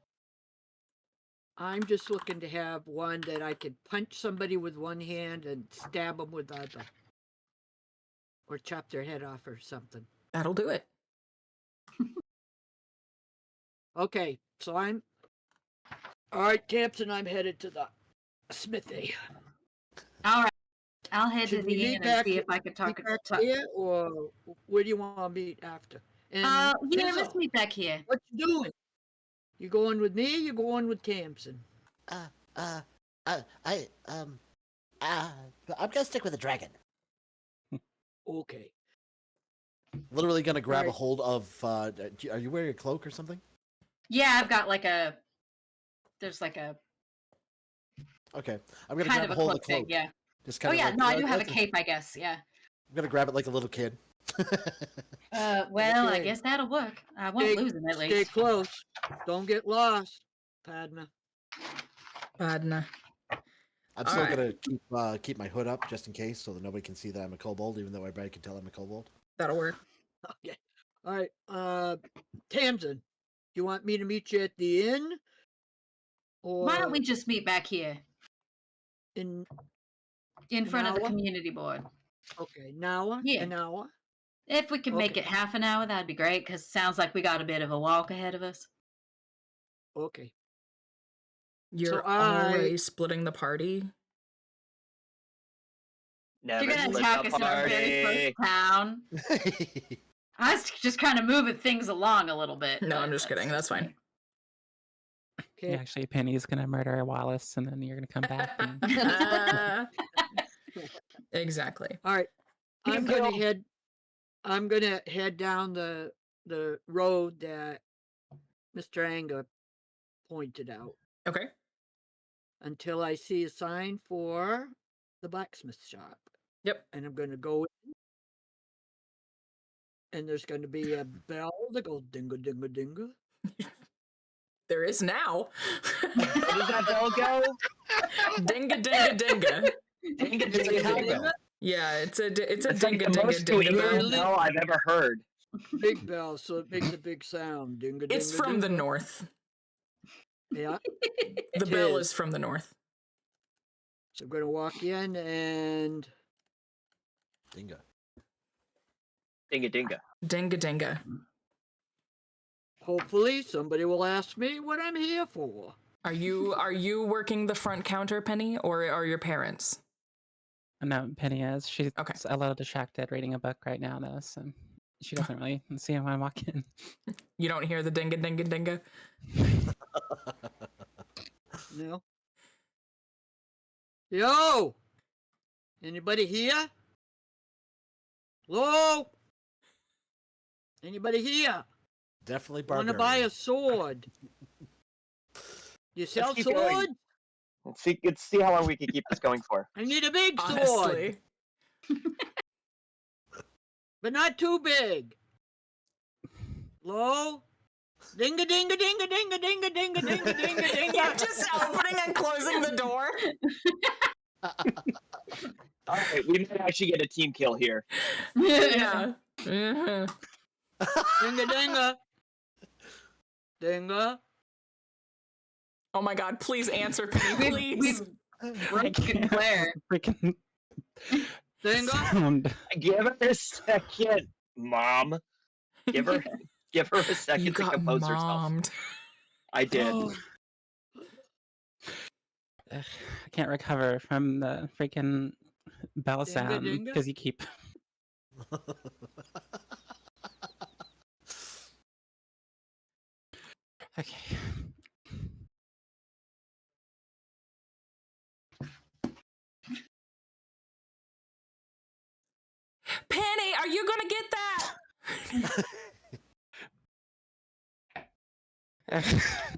I'm just looking to have one that I could punch somebody with one hand and stab them with the other. Or chop their head off or something. That'll do it. Okay, so all right, Tamsin, I'm headed to smithy. All right. I'll head Should to we the meet inn and back see he- if I can talk. meet back here, or where do you want to meet after? And Yeah, let's Fizzle, meet back here. what you doing? You going with me? Or you going with Tamsin? Uh, uh, I, I'm gonna stick with the dragon. Okay. Literally gonna grab a Right. hold of. Are you wearing a cloak or something? Yeah, I've got like a. There's like a Okay, I'm gonna kind grab of a a hold of cloak the thing. cloak. Yeah. Just Oh kind of yeah, like, no, I do have a that's cape, I guess. Yeah. I'm gonna grab it like a little kid. Well, I Okay. guess that'll work. I won't lose him at Stay least. close. Don't get lost, Padma. Padna. I'm still Alright. gonna keep my hood up just in case, so that nobody can see that I'm a kobold, even though everybody can tell I'm a kobold. That'll work. Okay. All right. Tamsin, you want me to meet you at the inn, Why don't or we just meet back here in in an front of the hour? community board? Okay, an hour. Yeah. An hour. If we can make Okay. it half an hour, that'd be great. Because sounds like we got a bit of a walk ahead of us. Okay. You're I- already splitting the party. Never You're gonna split attack the us in our very party. first town. I was just kind of moving things along a little bit. No, but I'm just kidding. That's fine. me. Okay. Yeah, actually, Penny's gonna murder Wallace, and then you're gonna come back. And... Exactly. All right. I'm Team gonna kill. head. I'm gonna head down the road that Mr. Anga pointed out Okay. until I see a sign for the blacksmith shop, Yep. and I'm gonna go in, and there's gonna be a bell that goes dinga dinga dinga. There is now. Where does that bell go? Dinga dinga dinga. Dinga It's a dinga cow dinga. bell. Yeah, it's a It's dinga like the dinga most dinga New bell. England bell I've ever heard. Big bell, so it makes a big sound. Dinga dinga. It's from the dinga. north. Yeah. The It bell is. is from the north. So I'm gonna walk in, and Dingo. Dinga dinga. Dinga dinga. hopefully somebody will ask me what I'm here for. Are you working the front counter, Penny, or are your parents? No, Penny is. She's Okay. a little distracted reading a book right now, though, so she doesn't really see him when I walk in. You don't hear the dinga dinga dinga? No. Yo! Anybody here? Hello? Anybody here? Definitely Want to barbarian. buy a sword? You sell keep going. swords? Let's see how long we can keep this going for. I need a big sword, Honestly. but not too big. Hello? Dinga dinga dinga dinga dinga dinga dinga dinga You're dinga. just opening and closing the door. All right, we might actually get a team kill here. Yeah. Mhm. Dinga dinga. Dinga. Oh my god, please answer, Penny, please. I can't Claire. freaking Dinga. sound. Give her a second, Mom. Give her a second You to got compose herself. mommed. I did. Oh, Ugh, I can't recover from the freaking bell Dinga sound dinga. because you keep. Okay. Penny, are you gonna get that?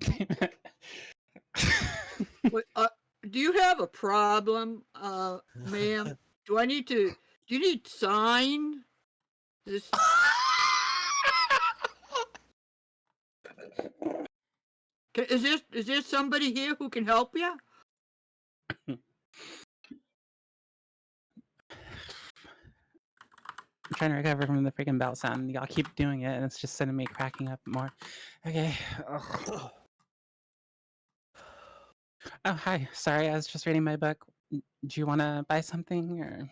Damn it. wait, do you have a problem, ma'am? Do you need sign? This, is there somebody here who can help you? I'm trying to recover from the freaking bell sound. Y'all keep doing it, and it's just sending me cracking up more. Okay. Ugh. Oh, hi. Sorry, I was just reading my book. Do you want to buy something, or?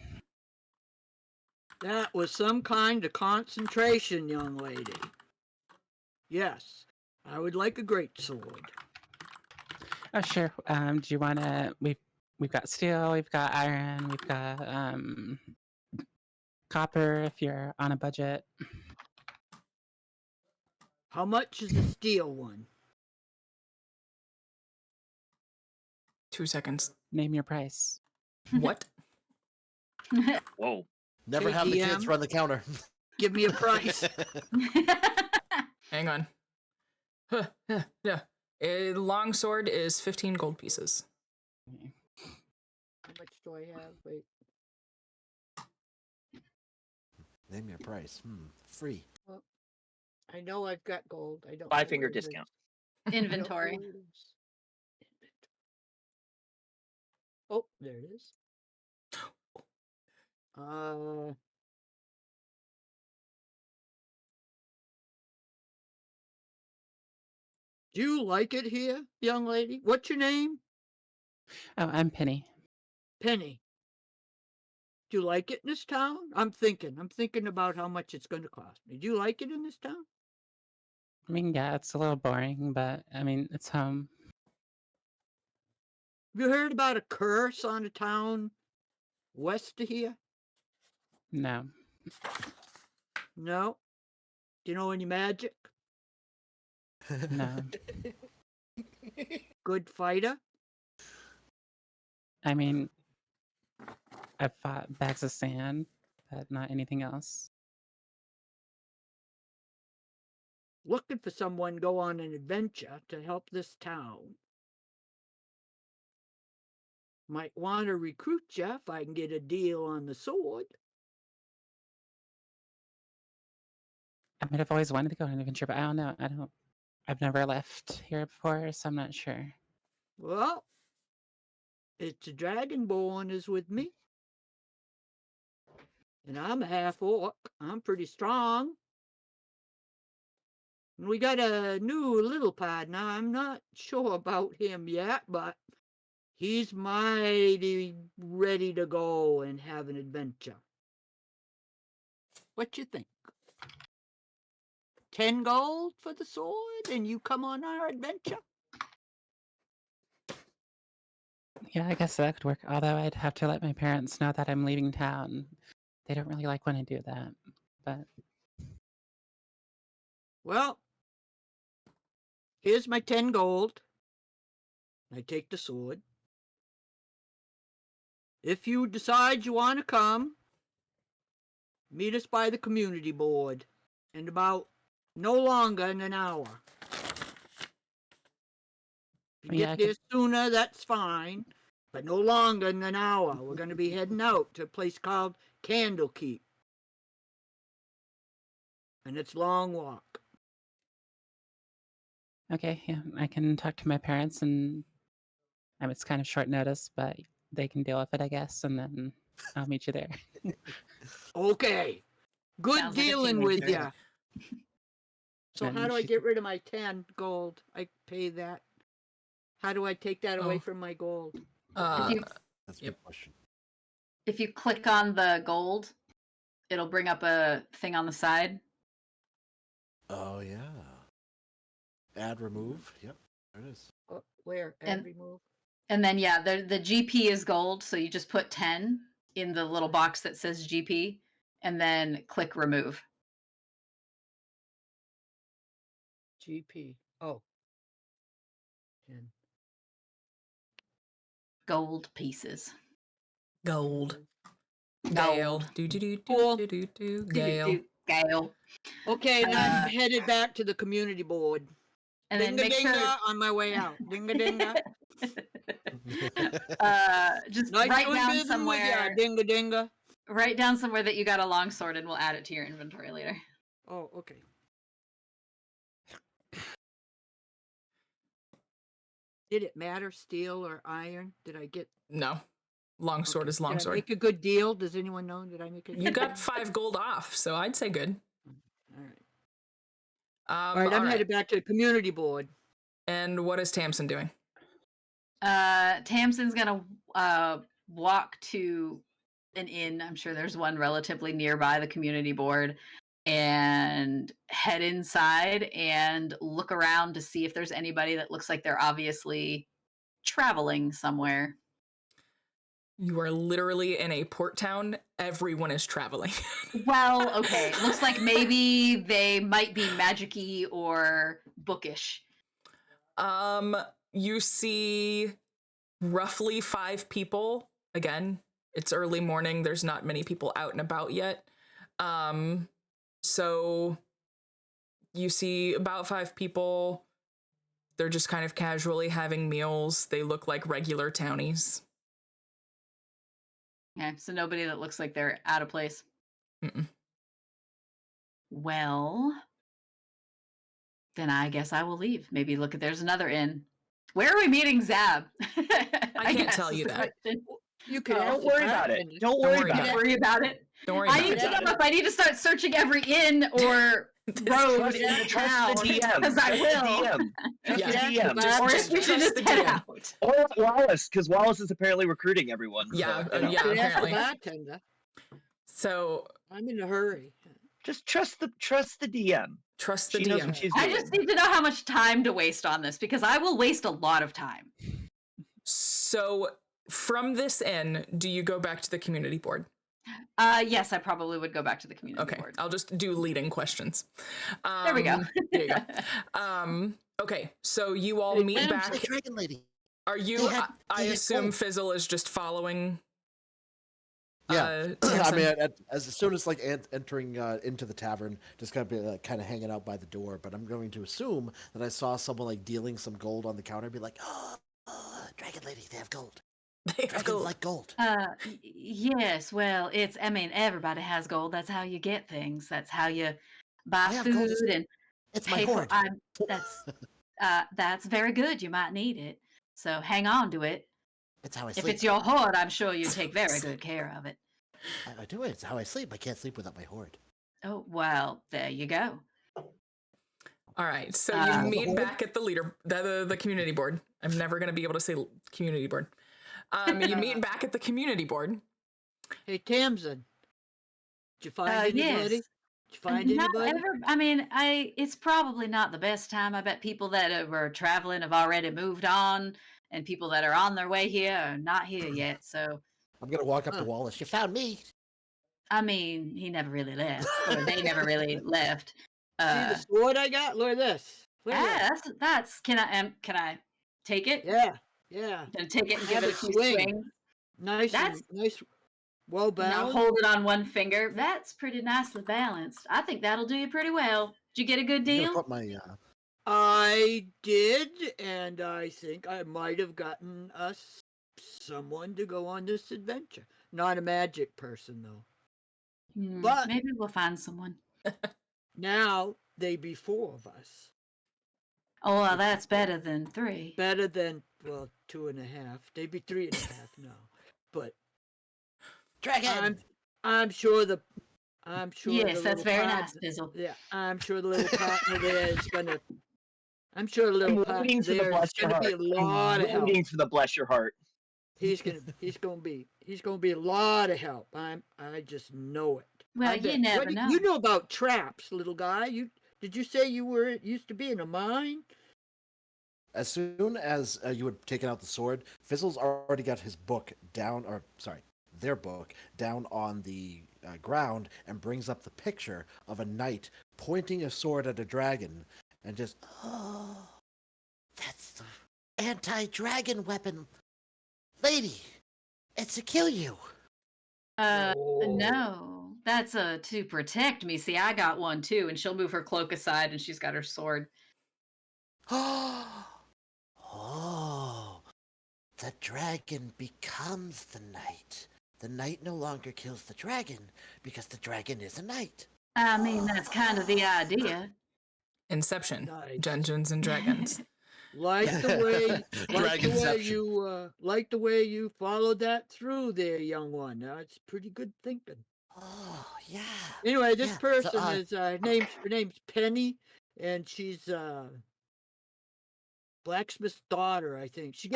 That was some kind of concentration, young lady. Yes, I would like a great sword. Oh, sure. Do you want to? we've got steel, we've got iron, we've got copper if you're on a budget. How much is the steel one? 2 seconds. Name your price. What? Whoa. Never Okay, have the kids DM. run the counter. Give me a price. Hang on. Yeah. A longsword is 15 gold pieces. How much do I have? Wait. Name your price. Free. Well, I know I've got gold. I don't. Five-finger discount. Inventory. Oh, there it is. Uh. Do you like it here, young lady? What's your name? Oh, I'm Penny. Penny. Do you like it in this town? I'm thinking about how much it's going to cost me. Do you like it in this town? I mean, yeah, it's a little boring, but I mean, it's home. Have you heard about a curse on a town west of here? No. No? Do you know any magic? No. Good fighter? I mean, I've fought bags of sand, but not anything else. Looking for someone to go on an adventure to help this town. Might want to recruit you if I can get a deal on the sword. I mean, I've always wanted to go on an adventure, but I don't know. I've never left here before, so I'm not sure. Well, it's a dragonborn is with me. And I'm a half orc. I'm pretty strong. And we got a new little partner. I'm not sure about him yet, but he's mighty ready to go and have an adventure. What you think? 10 gold for the sword and you come on our adventure? Yeah, I guess that could work. Although I'd have to let my parents know that I'm leaving town. They don't really like when I do that. But Well, here's my 10 gold. I take the sword. If you decide you want to come, meet us by the community board in about no longer than an hour. If you Yeah, I get there sooner, that's fine, but no longer than an hour. We're going to be heading out to a place called Candlekeep. And it's a long walk. okay, yeah, I can talk to my parents, and it's kind of short notice, but they can deal with it, I guess, and then I'll meet you there. Okay. Good Sounds like a dealing team with racer. ya. So And how do I she- get rid of my 10 gold? I pay that. How do I take that away Oh. from my gold? If you That's a Yep. good question. if you click on the gold, it'll bring up a thing on the side. Oh yeah. Add remove. Yep. There it is. Oh, where? Add And- remove? And then yeah, the GP is gold, so you just put 10 in the little box that says GP and then click remove. GP. Oh. 10. Gold pieces. Gold. Gold. Gale. Do do do Cool. do do do. Do, Gale. do, Gale. Okay, then I'm headed back to the community board. And then Dinga make dinga sure on my way out. Dinga dinga. just Nice write doing down business with ya. somewhere. Dinga dinga. Write down somewhere that you got a longsword, and we'll add it to your inventory later. Oh, okay. Did it matter, steel or iron? Did I get No. Longsword okay. is Did I longsword. make a good deal? Does anyone know? Did I make a good You deal? got 5 gold off, so I'd say good. All right. All All right, I'm right. headed back to the community board. And what is Tamsin doing? Tamsin's gonna walk to an inn. I'm sure there's one relatively nearby the community board, and head inside and look around to see if there's anybody that looks like they're obviously traveling somewhere. You are literally in a port town. Everyone is traveling. Well, okay. Looks like maybe they might be magic-y or bookish. You see roughly 5 people. Again, it's early morning. There's not many people out and about yet. So you see about 5 people. They're just kind of casually having meals. They look like regular townies. Okay, so nobody that looks like they're out of place. Mm-mm. Well, then I guess I will leave. Maybe look at there's another inn. Where are we meeting Zab? I can't tell you is the that. question. You could Oh. ask Don't the worry about it. bartender. Don't Don't worry worry about about it. Worry about it. Don't worry I about need it. to know if I need to start searching every inn or road in Trust town the DM. because I Trust will. the DM. Trust Yeah. the Ask the DM. bartender. Or if we should Trust just the head DM. out. Or Wallace, because Wallace is apparently recruiting everyone. Yeah, So, you know. yeah, You could ask the apparently. bartender. So I'm in a hurry. Just trust the DM. trust the She knows what DM. she's I doing. just need to know how much time to waste on this because I will waste a lot of time. So from this inn, do you go back to the community board? Yes, I probably would go back to the community Okay, board. I'll just do leading questions. There we go. There you go. Okay, so you all Hey, meet Lance, back. The dragon lady. Are you? They had- I they had assume gold. Fizzle is just following. Yeah, I Tamsin? mean, as soon as like entering into the tavern, just gonna be kind of hanging out by the door. But I'm going to assume that I saw someone like dealing some gold on the counter, be like, "Oh, Dragon lady, they have gold. They have Dragons gold. like gold. Yes, well, I mean, everybody has gold. That's how you get things. That's how you buy I have gold. food and It's my pay for. hoard. That's very good. You might need it. So hang on to it. It's how I If sleep. it's your hoard, I'm sure you take very good care of it. I do it. It's how I sleep. I can't sleep without my hoard. Oh, well, there you go. All right, so Uh, you meet back at the community board. I'm never gonna be able to say community board. You meet back at the community board. Hey, Tamsin. Did you find anybody? yes. Did you find Not anybody? I mean, it's probably not the best time. I bet people that were traveling have already moved on, and people that are on their way here are not here yet. So, I'm gonna walk up Huh. to Wallace. You found me. I mean, he never really left, or they never really left. See the sword I got? Look at this. Look at that. That's can I take it? Yeah, yeah. Gonna take it and Have give it a a few swing. swings. Nice, That's- nice. Well Now balanced. hold it on one finger. That's pretty nicely balanced. I think that'll do you pretty well. Did you get a good I'm gonna deal? put my I did, and I think I might have gotten us someone to go on this adventure. Not a magic person though. But- Maybe we'll find someone. Now they be 4 of us. Oh, well, that's better than 3. Better than 2.5. They'd be 3.5 now. But Dragon. I'm sure the Yes, the that's little very pod- nice, Fizzle. Yeah, I'm sure the little partner there is gonna. I'm sure the little I'm partner rooting for the there is bless your gonna heart. be a lot of I'm help. rooting for the bless your heart. He's gonna be a lot of help. I just know it. Well, I you bet. never What do know. You know about traps, little guy. Did you say you were used to be in a mine? As soon as you had taken out the sword, Fizzle's already got his book down, or sorry, their book down on the ground, and brings up the picture of a knight pointing a sword at a dragon, and just, Oh, that's the anti-dragon weapon. Lady, it's to kill you. No, that's to protect me. See, I got one too, and she'll move her cloak aside, and she's got her sword. Oh, the dragon becomes the knight. The knight no longer kills the dragon because the dragon is a knight. I mean, that's kind of the idea. Inception, Nice. Dungeons and Dragons. Like the way, Dragonception. like the way you followed that through there, young one. That's pretty good thinking. Oh, yeah. Anyway, this Yeah, so, person is her name's Penny, and she's blacksmith's daughter, I think. She's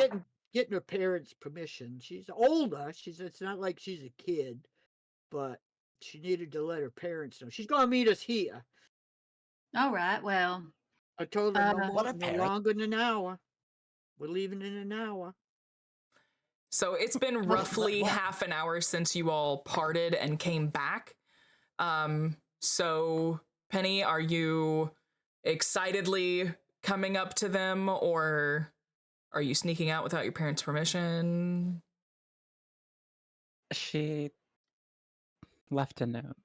getting her parents' permission. She's older. It's not like she's a kid, but she needed to let her parents know. She's gonna meet us here. All right, well, I told her what no longer than an hour. We're leaving in an hour. So it's been roughly what? half an hour since you all parted and came back. So Penny, are you excitedly coming up to them, or are you sneaking out without your parents' permission? She left a note.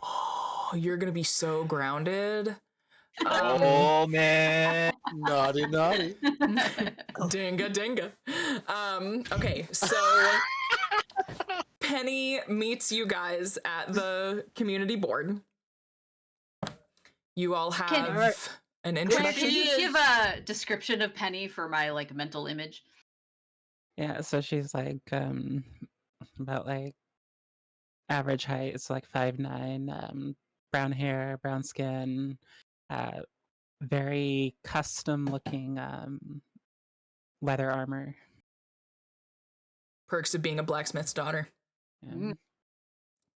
Oh, you're gonna be so grounded. Oh man. Naughty, naughty. Dinga dinga. Okay, so Penny meets you guys at the community board. You all have Alright. an Can introduction. you give a description of Penny for my like mental image? Yeah, so she's like about like average height. It's like 5'9", brown hair, brown skin, very custom looking leather armor. Perks of being a blacksmith's daughter. Um,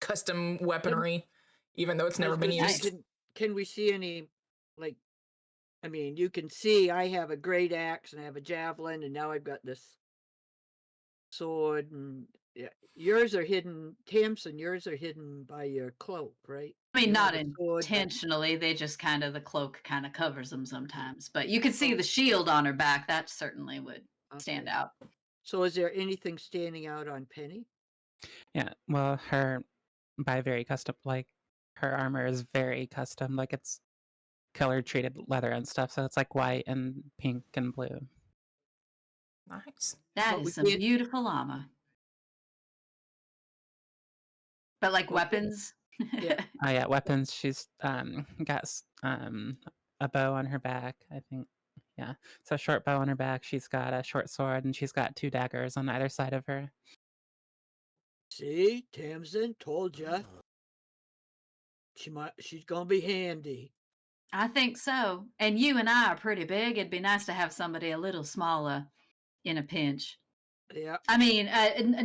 Custom weaponry, even though it's I never was been gonna say, used. can we see any, like, I mean, you can see I have a great axe and I have a javelin, and now I've got this sword, and yeah, yours are hidden, Tamsin, yours are hidden by your cloak, right? I mean, You not have a sword, but intentionally. They just kind of the cloak kind of covers them sometimes. But you can see Oh. the shield on her back. That certainly would stand okay. out. So is there anything standing out on Penny? yeah, well, her by very custom, like her armor is very custom. Like it's color treated leather and stuff. So it's like white and pink and blue. Nice. That But we is some can't- beautiful armor. But like Okay. weapons. Yeah. Oh yeah, weapons. She's got a bow on her back. I think. Yeah, so short bow on her back. She's got a short sword, and she's got 2 daggers on either side of her. See, Tamsin told ya. She's gonna be handy. I think so. And you and I are pretty big. It'd be nice to have somebody a little smaller in a pinch. Yeah. I mean,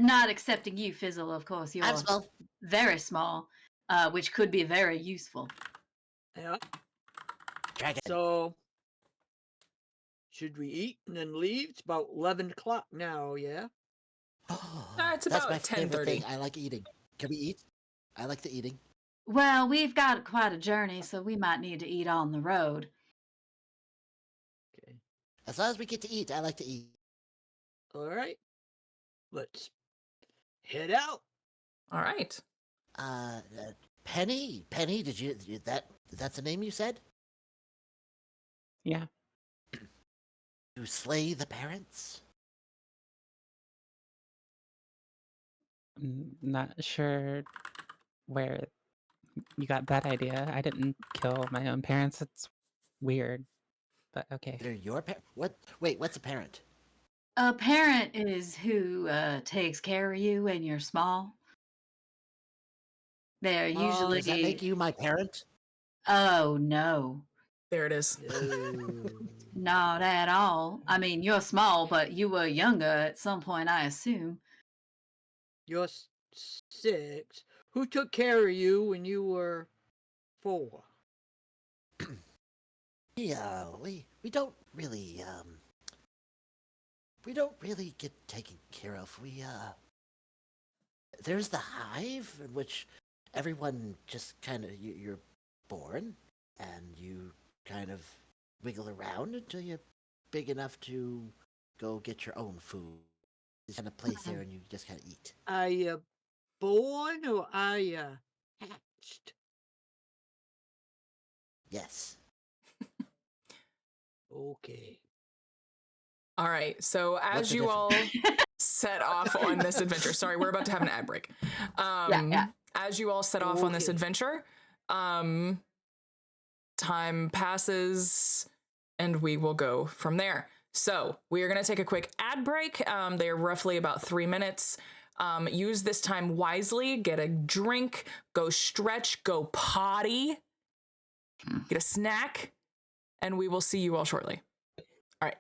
not accepting you, Fizzle, of course. I'm You're small. very small, which could be very useful. Yeah. Dragon. So should we eat and then leave? It's about 11 o'clock now, yeah? It's That's about my favorite 10:30. thing. I like eating. Can we eat? I like the eating. Well, we've got quite a journey, so we might need to eat on the road. Okay. As long as we get to eat, I like to eat. All right. Let's head out. All right. Penny, that's the name you said? Yeah. To slay the parents? Not sure where you got that idea. I didn't kill my own parents. It's weird, but okay. They're your parent? What? Wait, what's a parent? A parent is who takes care of you when you're small. They're usually. Does that make you my parent? Oh, no. There it is. No. Not at all. I mean, you're small, but you were younger at some point, I assume. You're 6. Who took care of you when you were 4? We don't really get taken care of. There's the hive in which everyone just kind of you're born and you kind of wiggle around until you're big enough to go get your own food. There's kind of place there and you just kind of eat. Are you born or are you hatched? Yes. Okay. All right. So What's as the you all set off on this adventure, sorry, we're about to have an ad break. Yeah. As you all set off on this Okay. adventure, time passes and we will go from there. So we are going to take a quick ad break. They're roughly about 3 minutes. Use this time wisely. Get a drink, go stretch, go potty, get a snack, and we will see you all shortly. All right.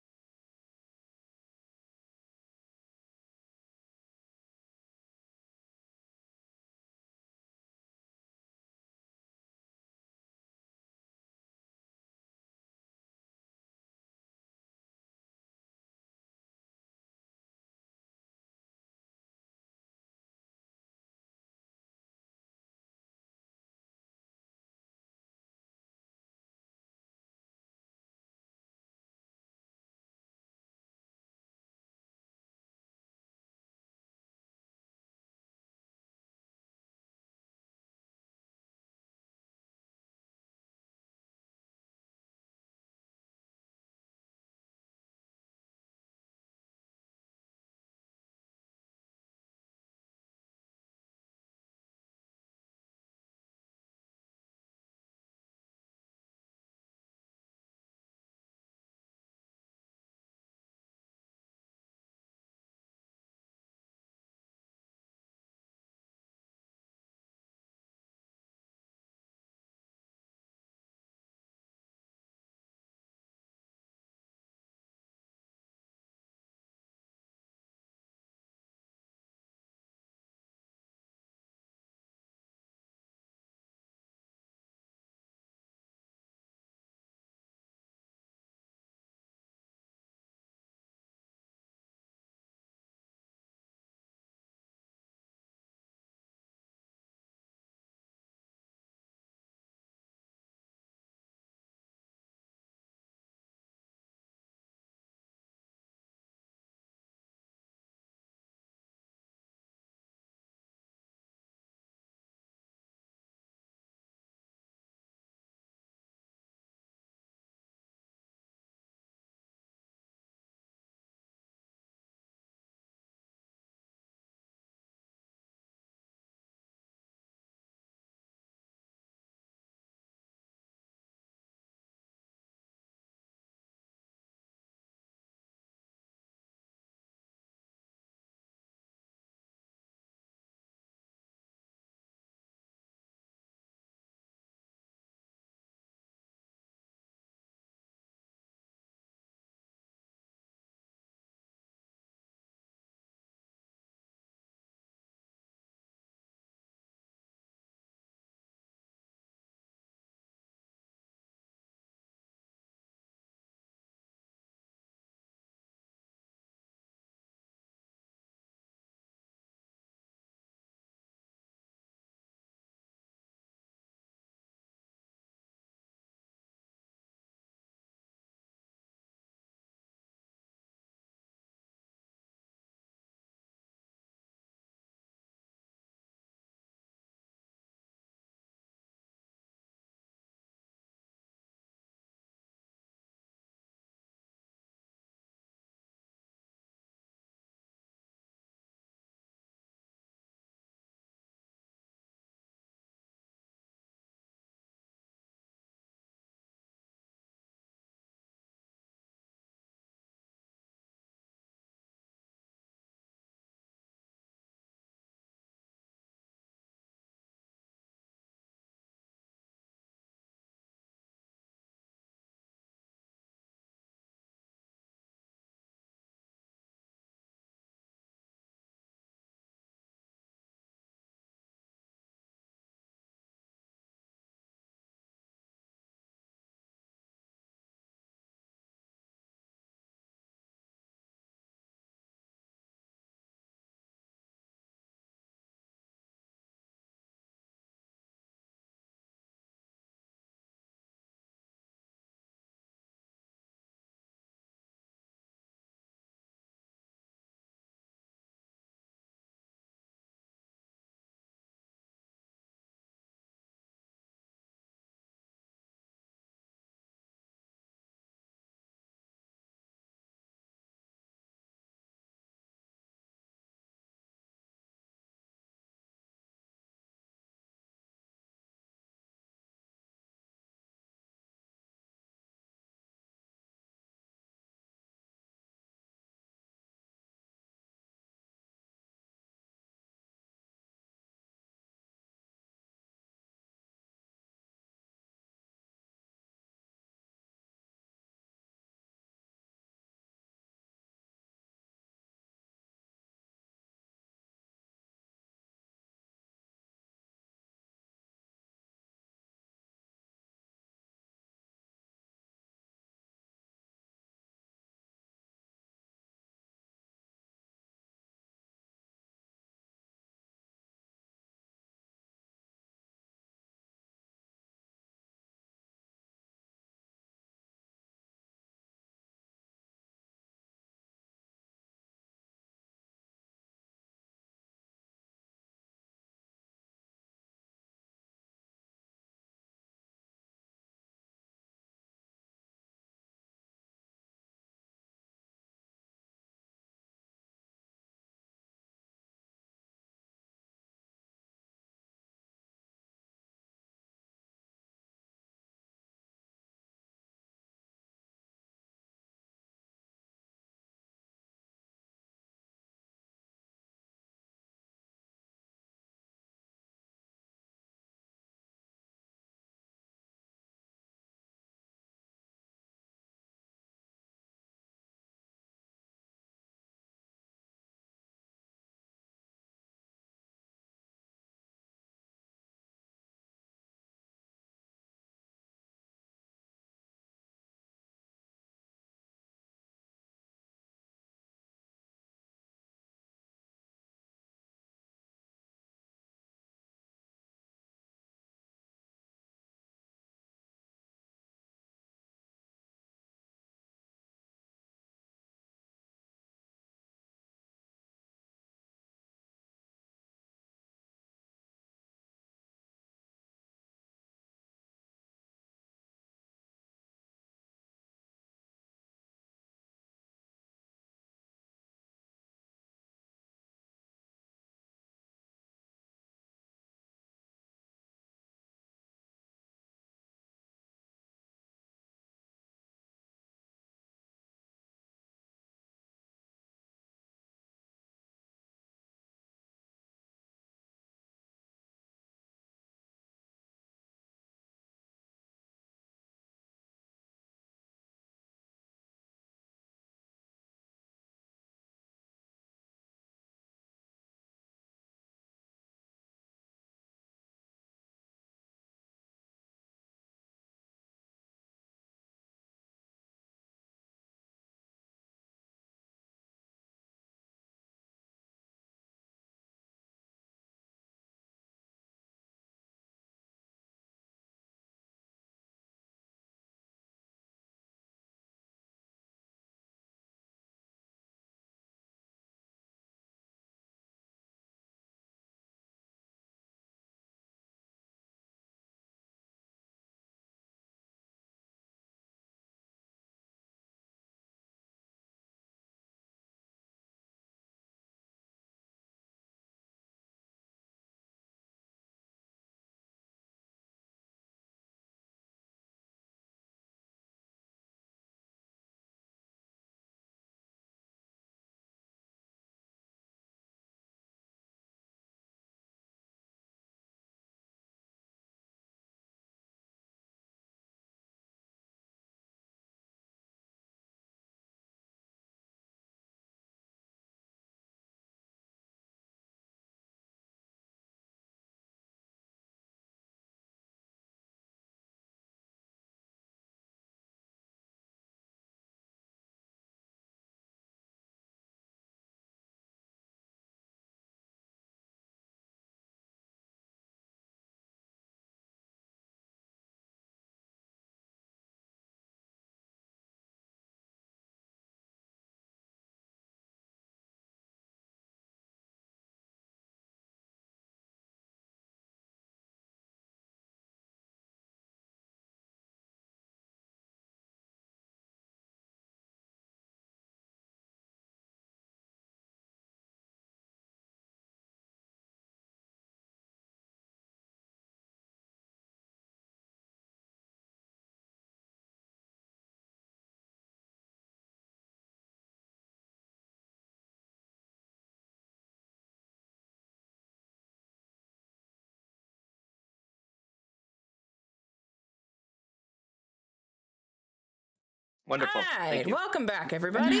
Wonderful. Hi, Thank you. welcome back, everybody.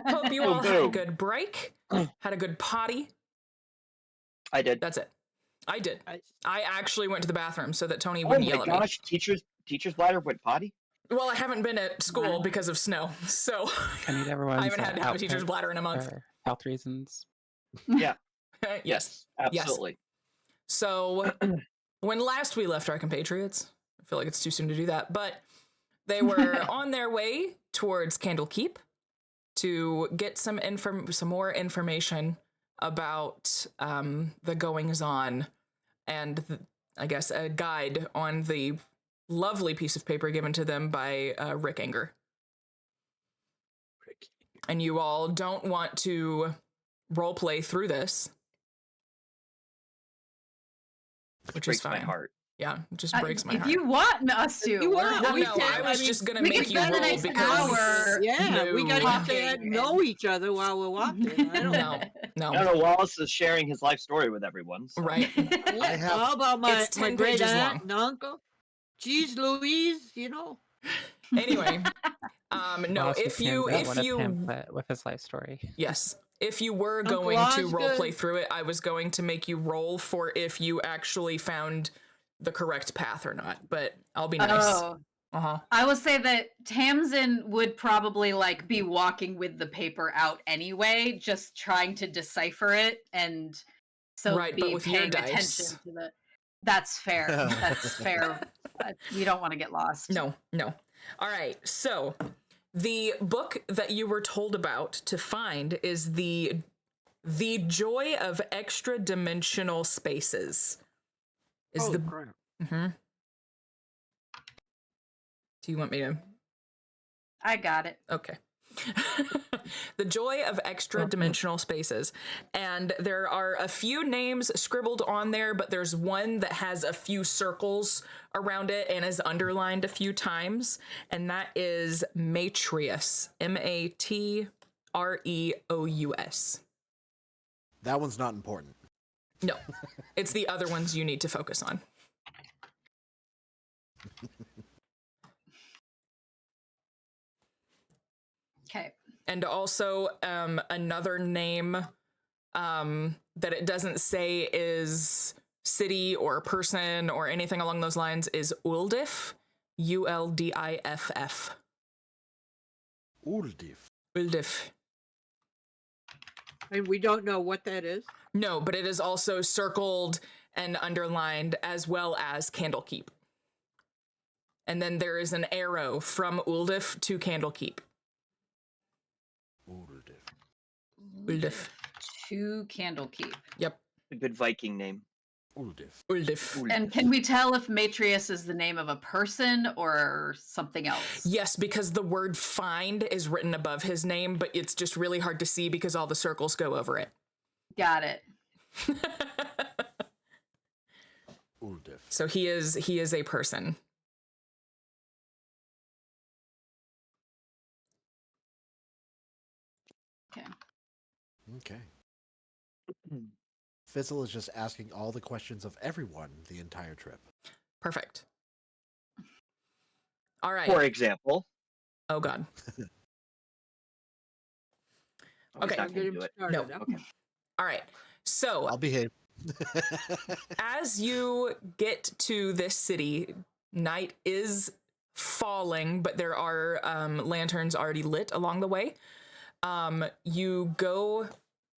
Hope you all had a good break, had a good potty. I did. That's it. I did. I- I actually went to the bathroom so that Tony Oh wouldn't my yell at gosh, teacher's bladder went potty? me. Well, I haven't been at school Wow. because of snow, so I need everyone's I haven't had to have a teacher's outfit bladder in a month. for health reasons. Yeah. Yes. Absolutely. So when last we left our compatriots, I feel like it's too soon to do that, but they were on their way towards Candlekeep to get some more information about the goings on, and I guess a guide on the lovely piece of paper given to them by Rick Anger. And you all don't want to role play through this, which Breaks is fine. my heart. Yeah, it just breaks my if heart. you want us to, you want, Well, we no, can. I was I mean, just gonna we make could you spend the roll next because hour Yeah, we gotta talking get to and- know each other while we're walking. I don't no, I no, don't know. Wallace is sharing his life story with everyone. So. right? Yeah, have- how about my, It's my 10 great pages aunt long. and uncle? Jeez Louise, you know. Anyway, no, Ross if just you handed out if a you pamphlet with his life story. yes, if you were Uncle going to Osgood. role play through it, I was going to make you roll for if you actually found the correct path or not. But I'll be nice. Oh, Uh-huh. I will say that Tamsin would probably like be walking with the paper out anyway, just trying to decipher it, and so Right, be but with your paying attention dice. to the. That's fair. That's fair. We don't want to get lost. No. All right. So the book that you were told about to find is the Joy of Extra Dimensional Spaces. Is Holy the crap. Do you want me to? I got it. Okay. The Joy of Extra Dimensional Spaces. And there are a few names scribbled on there, but there's one that has a few circles around it and is underlined a few times. And that is Matreus. Matreous. That one's not important. No, it's the other ones you need to focus on. Okay. And also another name that it doesn't say is city or person or anything along those lines is Uldiff. Uldiff. Uldif. Uldiff. And we don't know what that is. No, but it is also circled and underlined as well as Candlekeep. And then there is an arrow from Uldiff to Candlekeep. Uldif. Uldiff. To Candlekeep. Yep. A good Viking name. Uldif. Uldiff. And can we tell if Matreus is the name of a person or something else? Yes, because the word find is written above his name, but it's just really hard to see because all the circles go over it. Got it. Uldif. So he is a person. Okay. Okay. Fizzle is just asking all the questions of everyone the entire trip. Perfect. All right. For example. Oh God. Oh, he's Okay. not Get gonna him do it. started. No. huh? Okay. All right. So I'll behave. as you get to this city, night is falling, but there are lanterns already lit along the way. You go,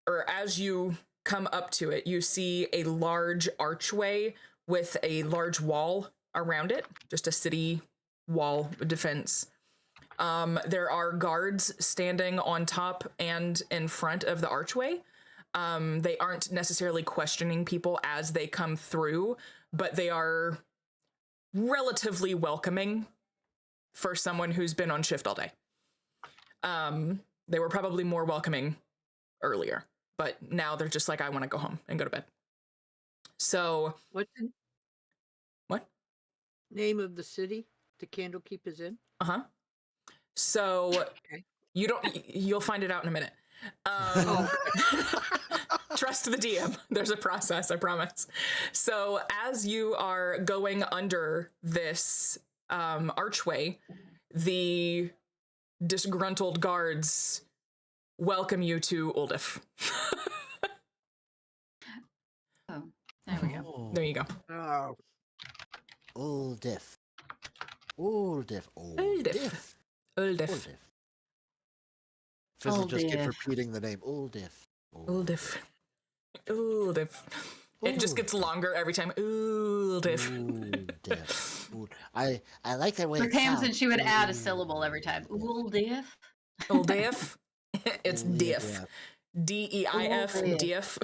or as you come up to it, you see a large archway with a large wall around it, just a city wall defense. There are guards standing on top and in front of the archway. They aren't necessarily questioning people as they come through, but they are relatively welcoming for someone who's been on shift all day. They were probably more welcoming earlier, but now they're just like, I want to go home and go to bed. So What's the what? name of the city the Candlekeep is in? Uh-huh. So Okay. you'll find it out in a minute. Trust the DM. There's a process, I promise. So as you are going under this archway, the disgruntled guards welcome you to Uldif. Oh, there we go. Oh. There you go. Oh, Uldif. Uldif. Uldif. Uldif. Uldif. Uldif. Fizzle just keeps Uldif. repeating the name. Uldif. Uldif. Uldif. It just gets longer every time. Uldif. Uldif. I like that way For it sounds. Tamsin, she would add a syllable every time. Uldif. Uldif. Uldif. It's diff. Uldif. DEIF. Uldif. Diff.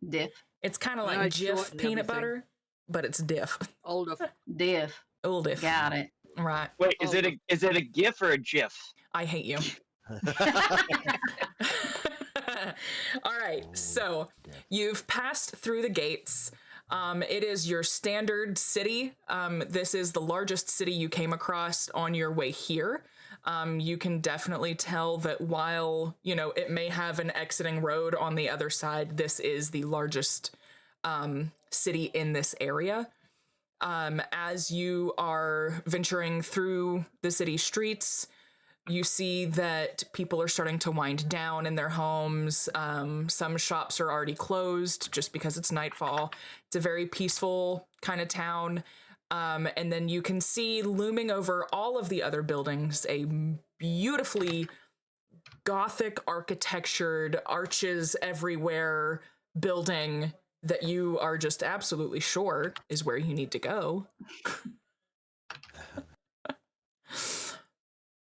Diff. It's kind of And like I'd Jif shorten peanut everything. butter, but it's diff. old of Diff. Uldif. Got it. Right. Wait, is it a GIF or a GIF? I hate you. All right, so you've passed through the gates. It is your standard city. This is the largest city you came across on your way here. You can definitely tell that while, it may have an exiting road on the other side, this is the largest city in this area. As you are venturing through the city streets, you see that people are starting to wind down in their homes. Some shops are already closed just because it's nightfall. It's a very peaceful kind of town. And then you can see looming over all of the other buildings a beautifully Gothic architectured, arches everywhere building that you are just absolutely sure is where you need to go.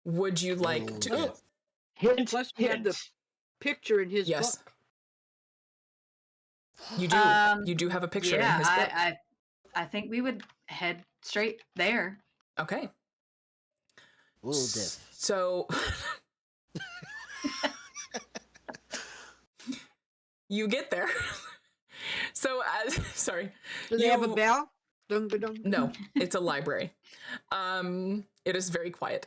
Would you like to? Uldif. Hint, Plus, we had the hint. picture in his Yes. book. You do. You do have a picture in his book. I think we would head straight there. Okay. Uldif. So you get there. So sorry. Do they have a You- bell? Dung, ba, dung. No, it's a library. It is very quiet.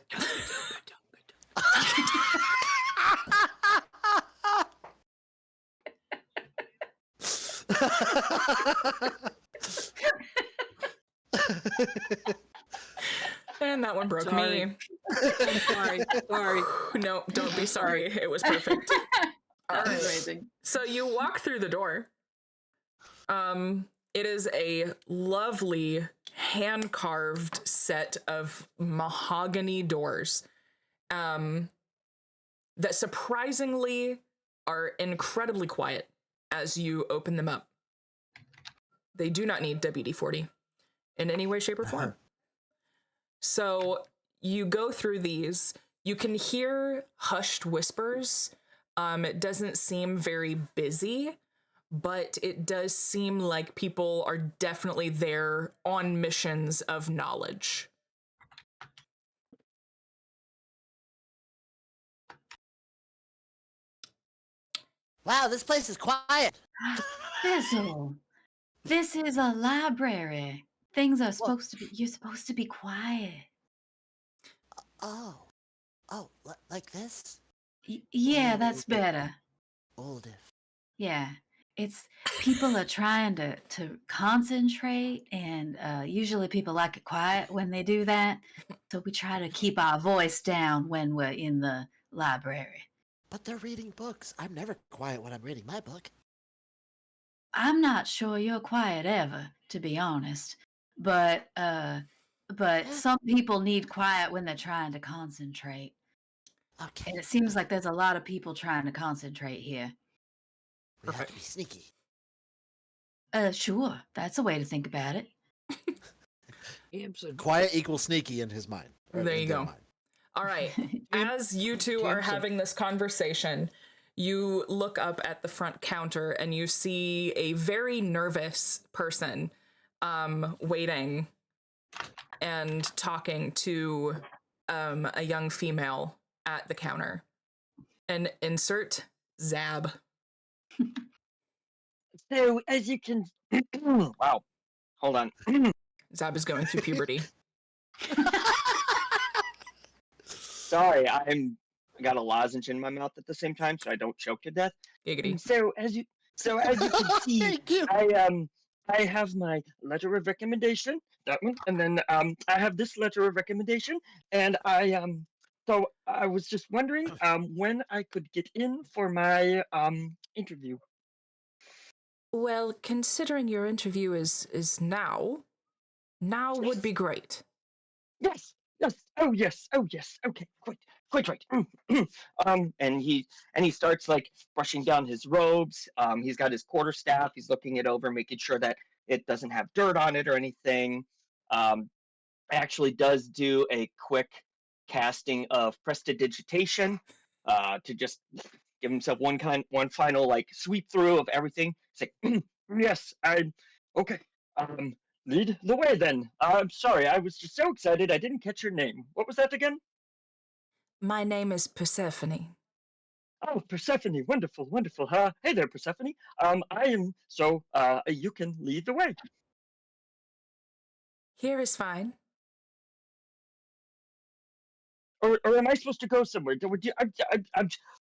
And that one broke Sorry. me. I'm sorry. Sorry. No, don't be sorry. It was perfect. That was Alright. amazing. So you walk through the door. It is a lovely hand-carved set of mahogany doors that surprisingly are incredibly quiet as you open them up. They do not need WD-40 in any way, shape, or form. So you go through these. You can hear hushed whispers. It doesn't seem very busy, but it does seem like people are definitely there on missions of knowledge. Wow, this place is quiet. Fizzle. This is a library. Things are supposed to be. You're supposed to be quiet. Oh. Oh, like this? Yeah, that's better. Uldif. Yeah, it's people are trying to concentrate, and usually people like it quiet when they do that. So we try to keep our voice down when we're in the library. But they're reading books. I'm never quiet when I'm reading my book. I'm not sure you're quiet ever, to be honest. But some people need quiet when they're trying to concentrate. Okay. And it seems like there's a lot of people trying to concentrate here. We have to be sneaky. Sure, that's a way to think about it. Tamsin. Quiet equals sneaky in his mind. or There in you their go. mind. All right. As you two are Tamsin. having this conversation, you look up at the front counter and you see a very nervous person waiting and talking to a young female at the counter. And insert Zab. So as you can, wow, hold on. Zab is going through puberty. Sorry, I got a lozenge in my mouth at the same time, so I don't choke to death. Giggity. So as you can see, Thank you. I have my letter of recommendation, that one, and then I have this letter of recommendation, and I So I was just wondering when I could get in for my interview. Well, considering your interview is now would be great. Yes, yes, oh yes, oh yes. Okay, quite right. And he starts like brushing down his robes. He's got his quarterstaff. He's looking it over, making sure that it doesn't have dirt on it or anything. Um, Actually does do a quick casting of prestidigitation to just give himself one final like sweep through of everything. It's like, yes, I okay. Um, Lead the way then. I'm sorry, I was just so excited I didn't catch your name. What was that again? My name is Persephone. Oh, Persephone, wonderful, wonderful. Hey there, Persephone. I am so. You can lead the way. Here is fine. Or am I supposed to go somewhere? Would you? I'm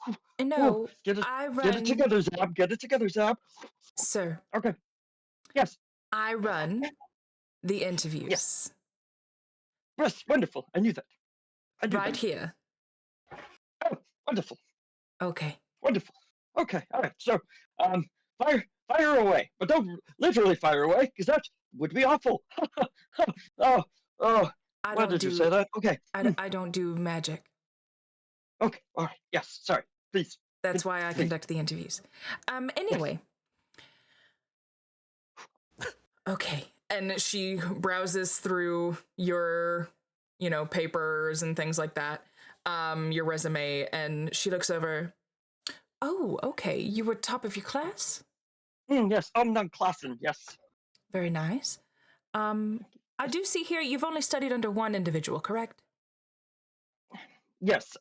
Ooh, No, I get it run, together, Zab. Get it together, Zab. sir. Okay. Yes. I run the Yes. interviews Yes. Wonderful. I knew that. I knew right that. here. Oh, wonderful. Okay. Wonderful. Okay. All right. So, fire away, but don't literally fire away, because that would be awful. Oh, oh. I Why don't did you do say that? Okay. I don't do magic. Okay. All right. Yes. Sorry. Please. That's why I Please. conduct the interviews. Anyway. Okay. And she browses through your, papers and things like that, your resume, and she looks over. Oh, okay. You were top of your class? Yes. Omnunklassen. Yes. Very nice. I do see here you've only studied under one individual, correct? Yes.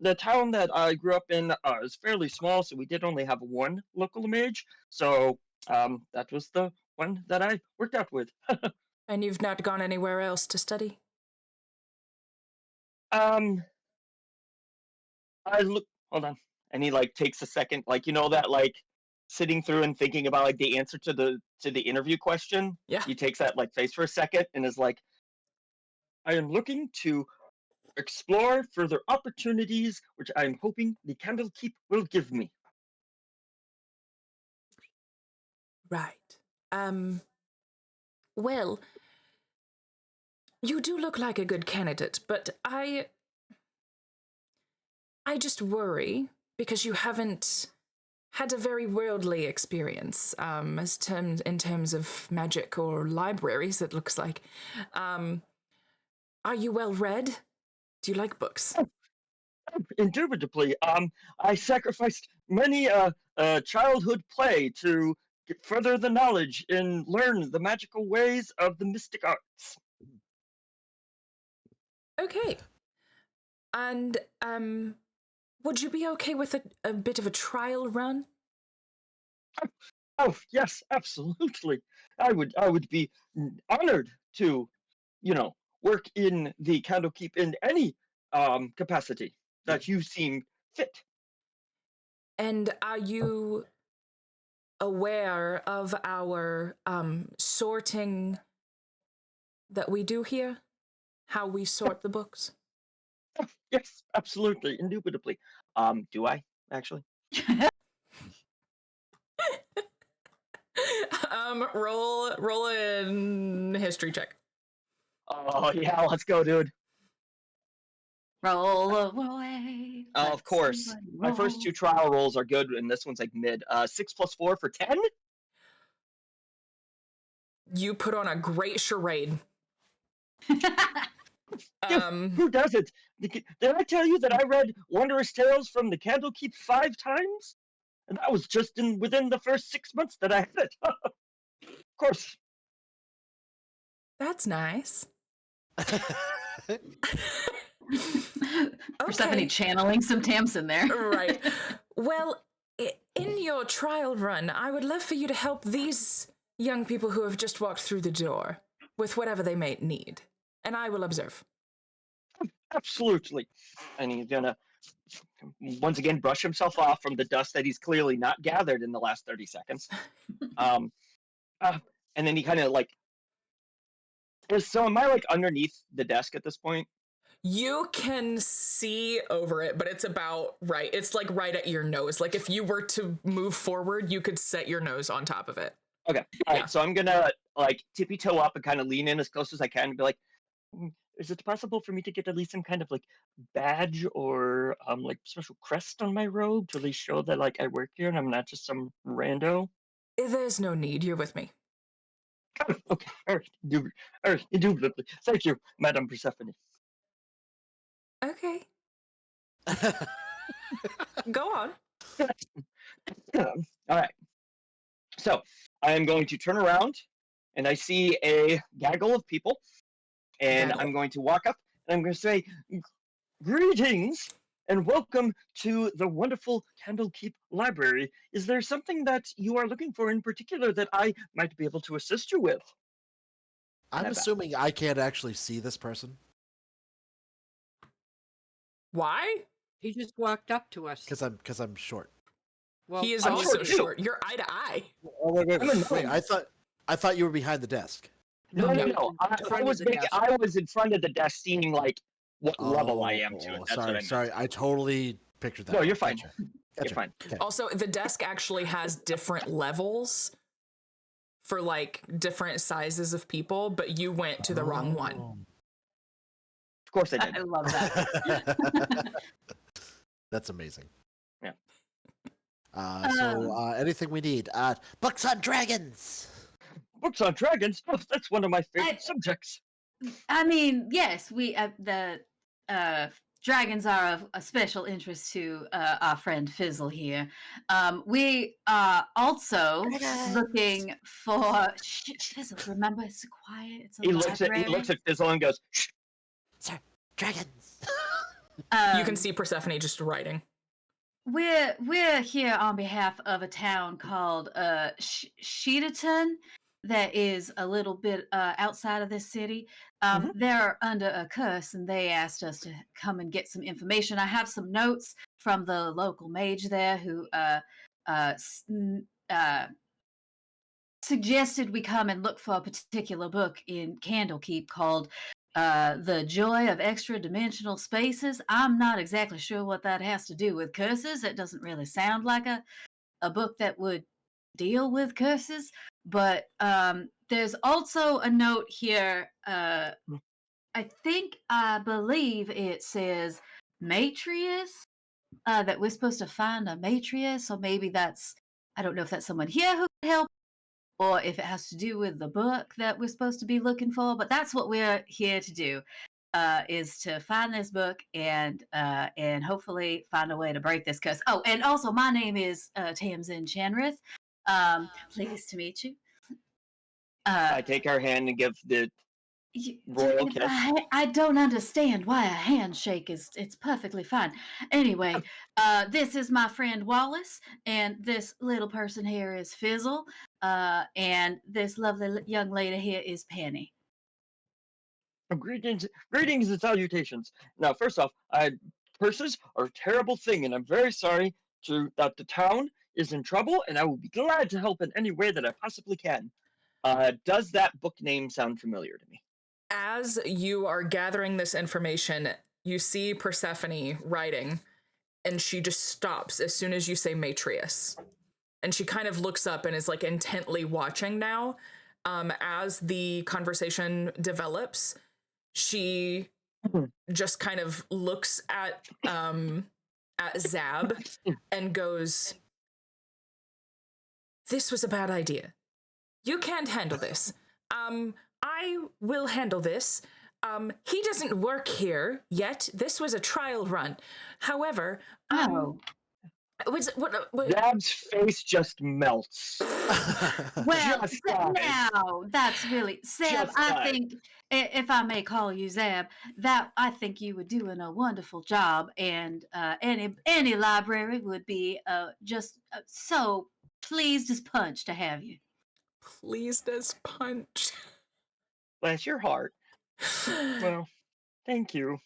The town that I grew up in is fairly small, so we did only have one local mage. So, that was the one that I worked out with. And you've not gone anywhere else to study? Um, I look. Hold on. And he like takes a second, like that like sitting through and thinking about like the answer to the interview question. Yeah. He takes that like face for a second and is like, I am looking to explore further opportunities, which I am hoping the Candlekeep will give me. Right. Well, you do look like a good candidate, but I just worry because you haven't had a very worldly experience, in terms of magic or libraries, it looks like. Are you well read? Do you like books? Indubitably. I sacrificed many childhood play to further the knowledge and learn the magical ways of the mystic arts. Okay. And would you be okay with a bit of a trial run? Oh yes, absolutely. I would be honored to, work in the Candlekeep in any capacity that you seem fit. And are you aware of our sorting that we do here? How we sort the books? Yes, absolutely, indubitably. Do I actually? Roll a history check. Oh yeah, let's go, dude. Roll away. Oh, of course. My first two trial rolls are good, and this one's like mid. 6 + 4 for 10. You put on a great charade. Who does it? Did I tell you that I read Wondrous Tales from the Candlekeep 5 times? And that was just within the first 6 months that I had it. Of course. That's nice. Persephone channeling some Tamsin there. Right. Well, in your trial run, I would love for you to help these young people who have just walked through the door with whatever they may need. And I will observe. Absolutely. And he's gonna once again brush himself off from the dust that he's clearly not gathered in the last 30 seconds. And then he kind of like, so am I like underneath the desk at this point? You can see over it, but it's about right. It's like right at your nose. Like if you were to move forward, you could set your nose on top of it. Okay. All right. Yeah. So I'm gonna like tippy toe up and kind of lean in as close as I can and be like, is it possible for me to get at least some kind of like badge or like special crest on my robe to at least show that like I work here and I'm not just some rando? There's no need. You're with me. Okay. All right. Indubitably. Thank you, Madame Persephone. Okay. Go on. All right. So I am going to turn around and I see a gaggle of people, and Gaggle. I'm going to walk up and I'm going to say, greetings and welcome to the wonderful Candlekeep Library. Is there something that you are looking for in particular that I might be able to assist you with? I'm assuming I can't actually see this person Why? He just walked up to us. because I'm short. Well, He is I'm also short, too. short. You're eye to eye. Oh, wait. I'm a Wait, gnome. I thought you were behind the desk. No. he was in I front of was the making, desk. I was in front of the desk, seeing like what level I am to it. That's what I meant. Sorry. I totally pictured that. No, wrong. you're fine. Gotcha. You're fine. Okay. Also, the desk actually has different levels for like different sizes of people, but you went to the wrong one. Of course I I did. love that. That's amazing. Yeah. So anything we need? Books on dragons. Books on dragons. Oh, that's one of my favorite subjects. I mean, yes, we the dragons are of a special interest to our friend Fizzle here. We are also looking for Fizzle. Remember, it's quiet. It's a He library. looks at Fizzle and goes, shh. Sir, dragons. You can see Persephone just writing. We're here on behalf of a town called Sheetaton that is a little bit outside of this city. They're under a curse, and they asked us to come and get some information. I have some notes from the local mage there who suggested we come and look for a particular book in Candlekeep called The Joy of Extra Dimensional Spaces. I'm not exactly sure what that has to do with curses. It doesn't really sound like a book that would deal with curses. But there's also a note here. I believe it says Matrius, that we're supposed to find a Matrius, or maybe I don't know if that's someone here who could help, or if it has to do with the book that we're supposed to be looking for. But that's what we're here to do, is to find this book and hopefully find a way to break this curse. Oh, and also my name is Tamsin Chanrith. Pleased to meet you. I take her hand and give the royal kiss. I don't understand why a handshake it's perfectly fine. Anyway, this is my friend Wallace, and this little person here is Fizzle, and this lovely young lady here is Penny. Greetings and salutations. Now, first off, curses are a terrible thing, and I'm very sorry that the town is in trouble, and I will be glad to help in any way that I possibly can. Does that book name sound familiar to me? As you are gathering this information, you see Persephone writing, and she just stops as soon as you say Matrius. And she kind of looks up and is like intently watching now. As the conversation develops, she just kind of looks at Zab and goes, "This was a bad idea. You can't handle this. I will handle this. He doesn't work here yet. This was a trial run. However, Zab's face just melts. Well, Just now that's really Zab. I think, if I may call you Zab, that I think you were doing a wonderful job, and any library would be just so pleased as punch to have you. Pleased as punch. Bless your heart. Well, thank you.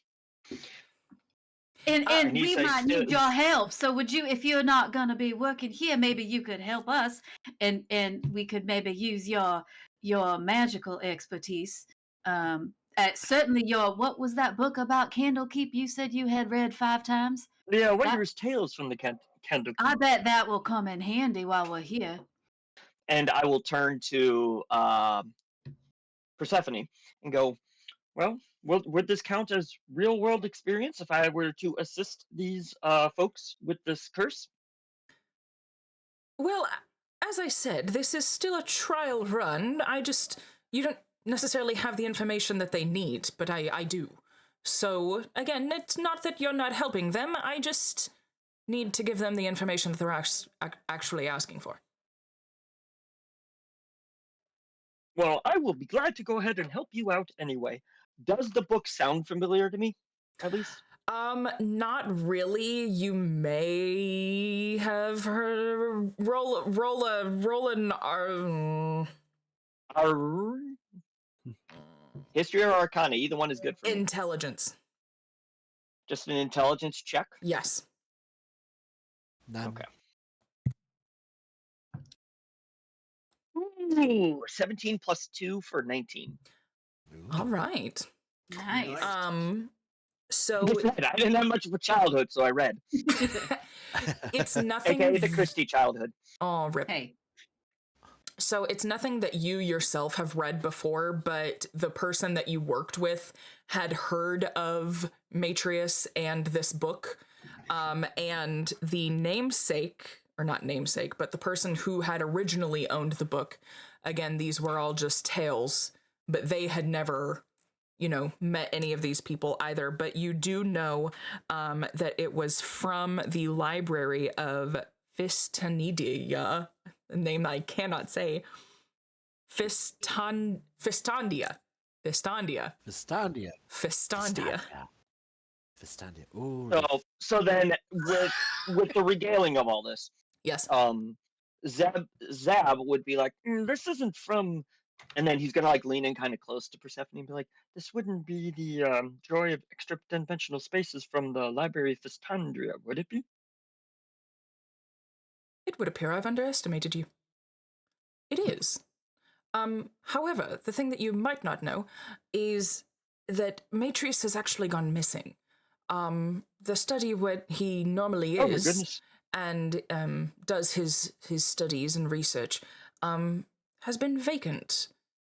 And we might need still- your help. So would you, if you're not going to be working here, maybe you could help us, and we could maybe use your magical expertise Certainly your, what was that book about Candlekeep you said you had read 5 times? Yeah, Wondrous Tales from the Candlekeep. I bet that will come in handy while we're here. And I will turn to Persephone and go, well, would this count as real world experience if I were to assist these folks with this curse? Well, as I said, this is still a trial run. You don't necessarily have the information that they need, but I do. So, again, it's not that you're not helping them, I just need to give them the information that they're actually asking for. Well, I will be glad to go ahead and help you out anyway. Does the book sound familiar to me, at least? Not really. You may have heard Roland Our history or Arcana, either one is good for me. Intelligence. Just an intelligence check? Yes. None. Okay. Ooh, 17 plus 2 for 19. All right. Nice. So I didn't have much of a childhood, so I read. it's nothing. AKA the Christie childhood. Oh, rip. Hey. So it's nothing that you yourself have read before, but the person that you worked with had heard of Matrius and this book. And the namesake, or not namesake, but the person who had originally owned the book, again, these were all just tales, but they had never, met any of these people either. But you do know that it was from the library of Fistanidia, a name I cannot say. Fistandia. Fistandia. Fistandia. Ooh. So then, with the regaling of all this, Yes. Zab would be like, this isn't from, and then he's gonna lean in kind of close to Persephone and be like, this wouldn't be the joy of extra-dimensional spaces from the library of Fistandria, would it be? It would appear I've underestimated you. It is. However, the thing that you might not know is that Matrius has actually gone missing. The study where he normally Oh my is goodness. and does his studies and research has been vacant.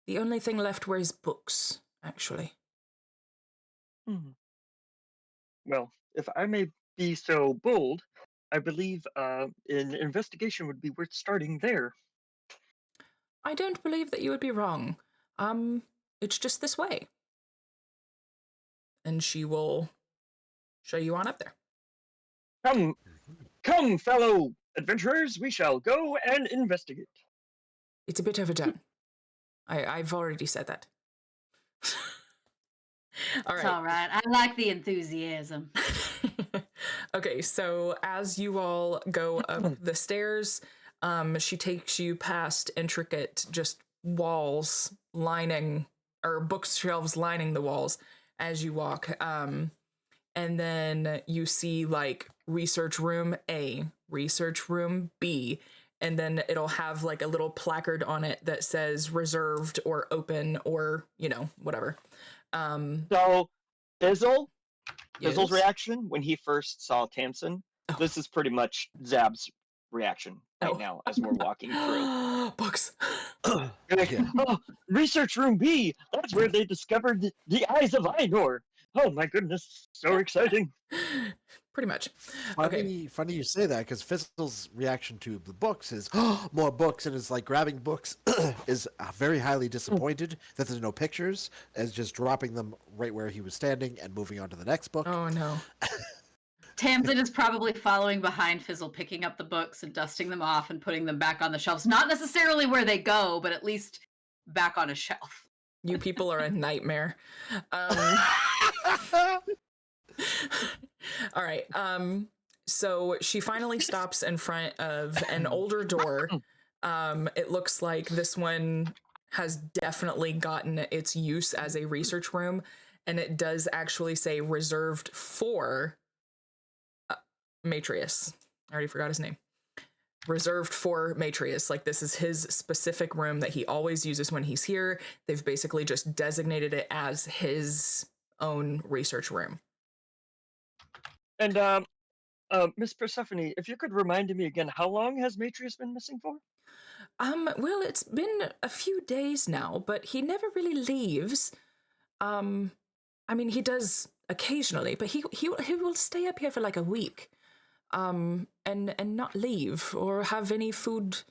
The only thing left were his books, actually. Well, if I may be so bold, I believe an investigation would be worth starting there. I don't believe that you would be wrong. It's just this way. And she will show you on up there. Come, fellow adventurers, we shall go and investigate. It's a bit overdone. I've already said that. All right. It's all right. I like the enthusiasm. Okay, so as you all go up the stairs, she takes you past intricate just walls lining, or bookshelves lining the walls as you walk. And then you see research room A, research room B, and then it'll have a little placard on it that says reserved or open or, whatever. So, Fizzle's Yes. reaction when he first saw Tamsin, this is pretty much Zab's reaction right now as we're walking through. Books. Research room B, that's where they discovered the eyes of Ainur. Oh my goodness, so exciting. Pretty much. Funny you say that, because Fizzle's reaction to the books is more books, and is grabbing books is very highly disappointed that there's no pictures, as just dropping them right where he was standing and moving on to the next book. Oh no. Tamsin is probably following behind Fizzle, picking up the books and dusting them off and putting them back on the shelves. Not necessarily where they go, but at least back on a shelf. You people are a nightmare. All right. So she finally stops in front of an older door. It looks like this one has definitely gotten its use as a research room, and it does actually say reserved for Matrius. I already forgot his name. reserved for Matrius. Like, this is his specific room that he always uses when he's here. They've basically just designated it as his own research room. And Miss Persephone, if you could remind me again, how long has Matrius been missing for? Well, it's been a few days now, but he never really leaves. I mean, he does occasionally, but he will stay up here for like a week, and not leave or have any food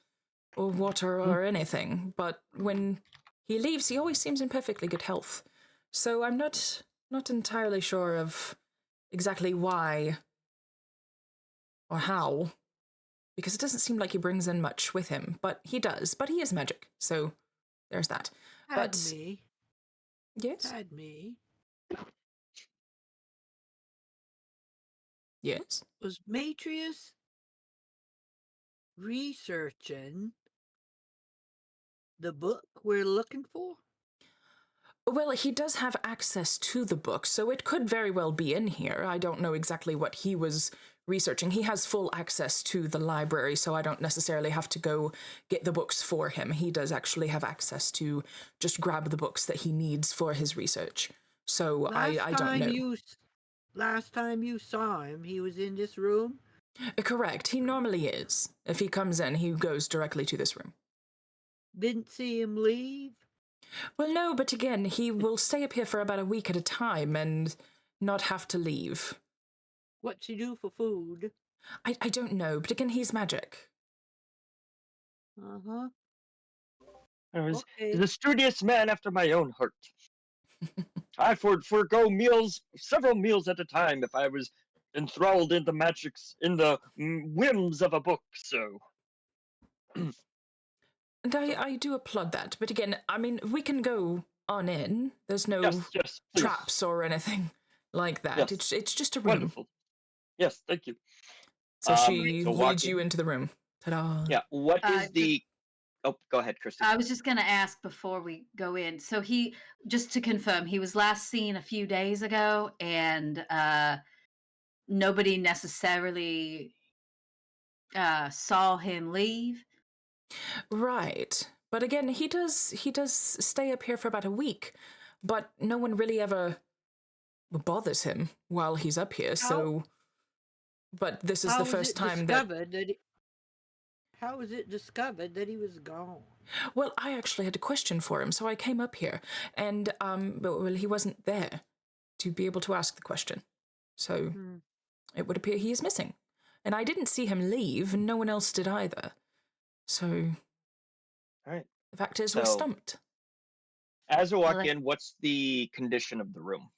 or water or anything. But when he leaves, he always seems in perfectly good health. So I'm not entirely sure of exactly why or how, because it doesn't seem like he brings in much with him. But he does. But he is magic, so there's that. But Me. yes, Had me. yes. Was Matrius researching the book we're looking for? Well, he does have access to the book, so it could very well be in here. I don't know exactly what he was researching. He has full access to the library, so I don't necessarily have to go get the books for him. He does actually have access to just grab the books that he needs for his research. So I don't know. Last time you saw him, he was in this room? Correct. He normally is. If he comes in, he goes directly to this room. Didn't see him leave? Well, no, but again, he will stay up here for about a week at a time and not have to leave. What's he do for food? I don't know, but again, he's magic. Uh-huh. He's Okay. a studious man after my own heart. I would forego meals, several meals at a time, if I was enthralled in the magics, in the whims of a book. So, And I do applaud that, but again, I mean, we can go on in. There's no yes, please. traps or anything like that. Yes. It's just a room. Wonderful. Yes, thank you. So she so leads you into the room. Ta-da. Yeah. What is the? Oh, go ahead, Christy. I was just going to ask before we go in. So just to confirm, he was last seen a few days ago, and nobody necessarily saw him leave. Right. But again, he does stay up here for about a week, but no one really ever bothers him while he's up here. So, but this is the first time that. How was it discovered that he was gone? Well, I actually had a question for him, so I came up here, and well, he wasn't there to be able to ask the question. So it would appear he is missing, and I didn't see him leave, and no one else did either. So, all right. The fact is, we're stumped. As we walk in, what's the condition of the room?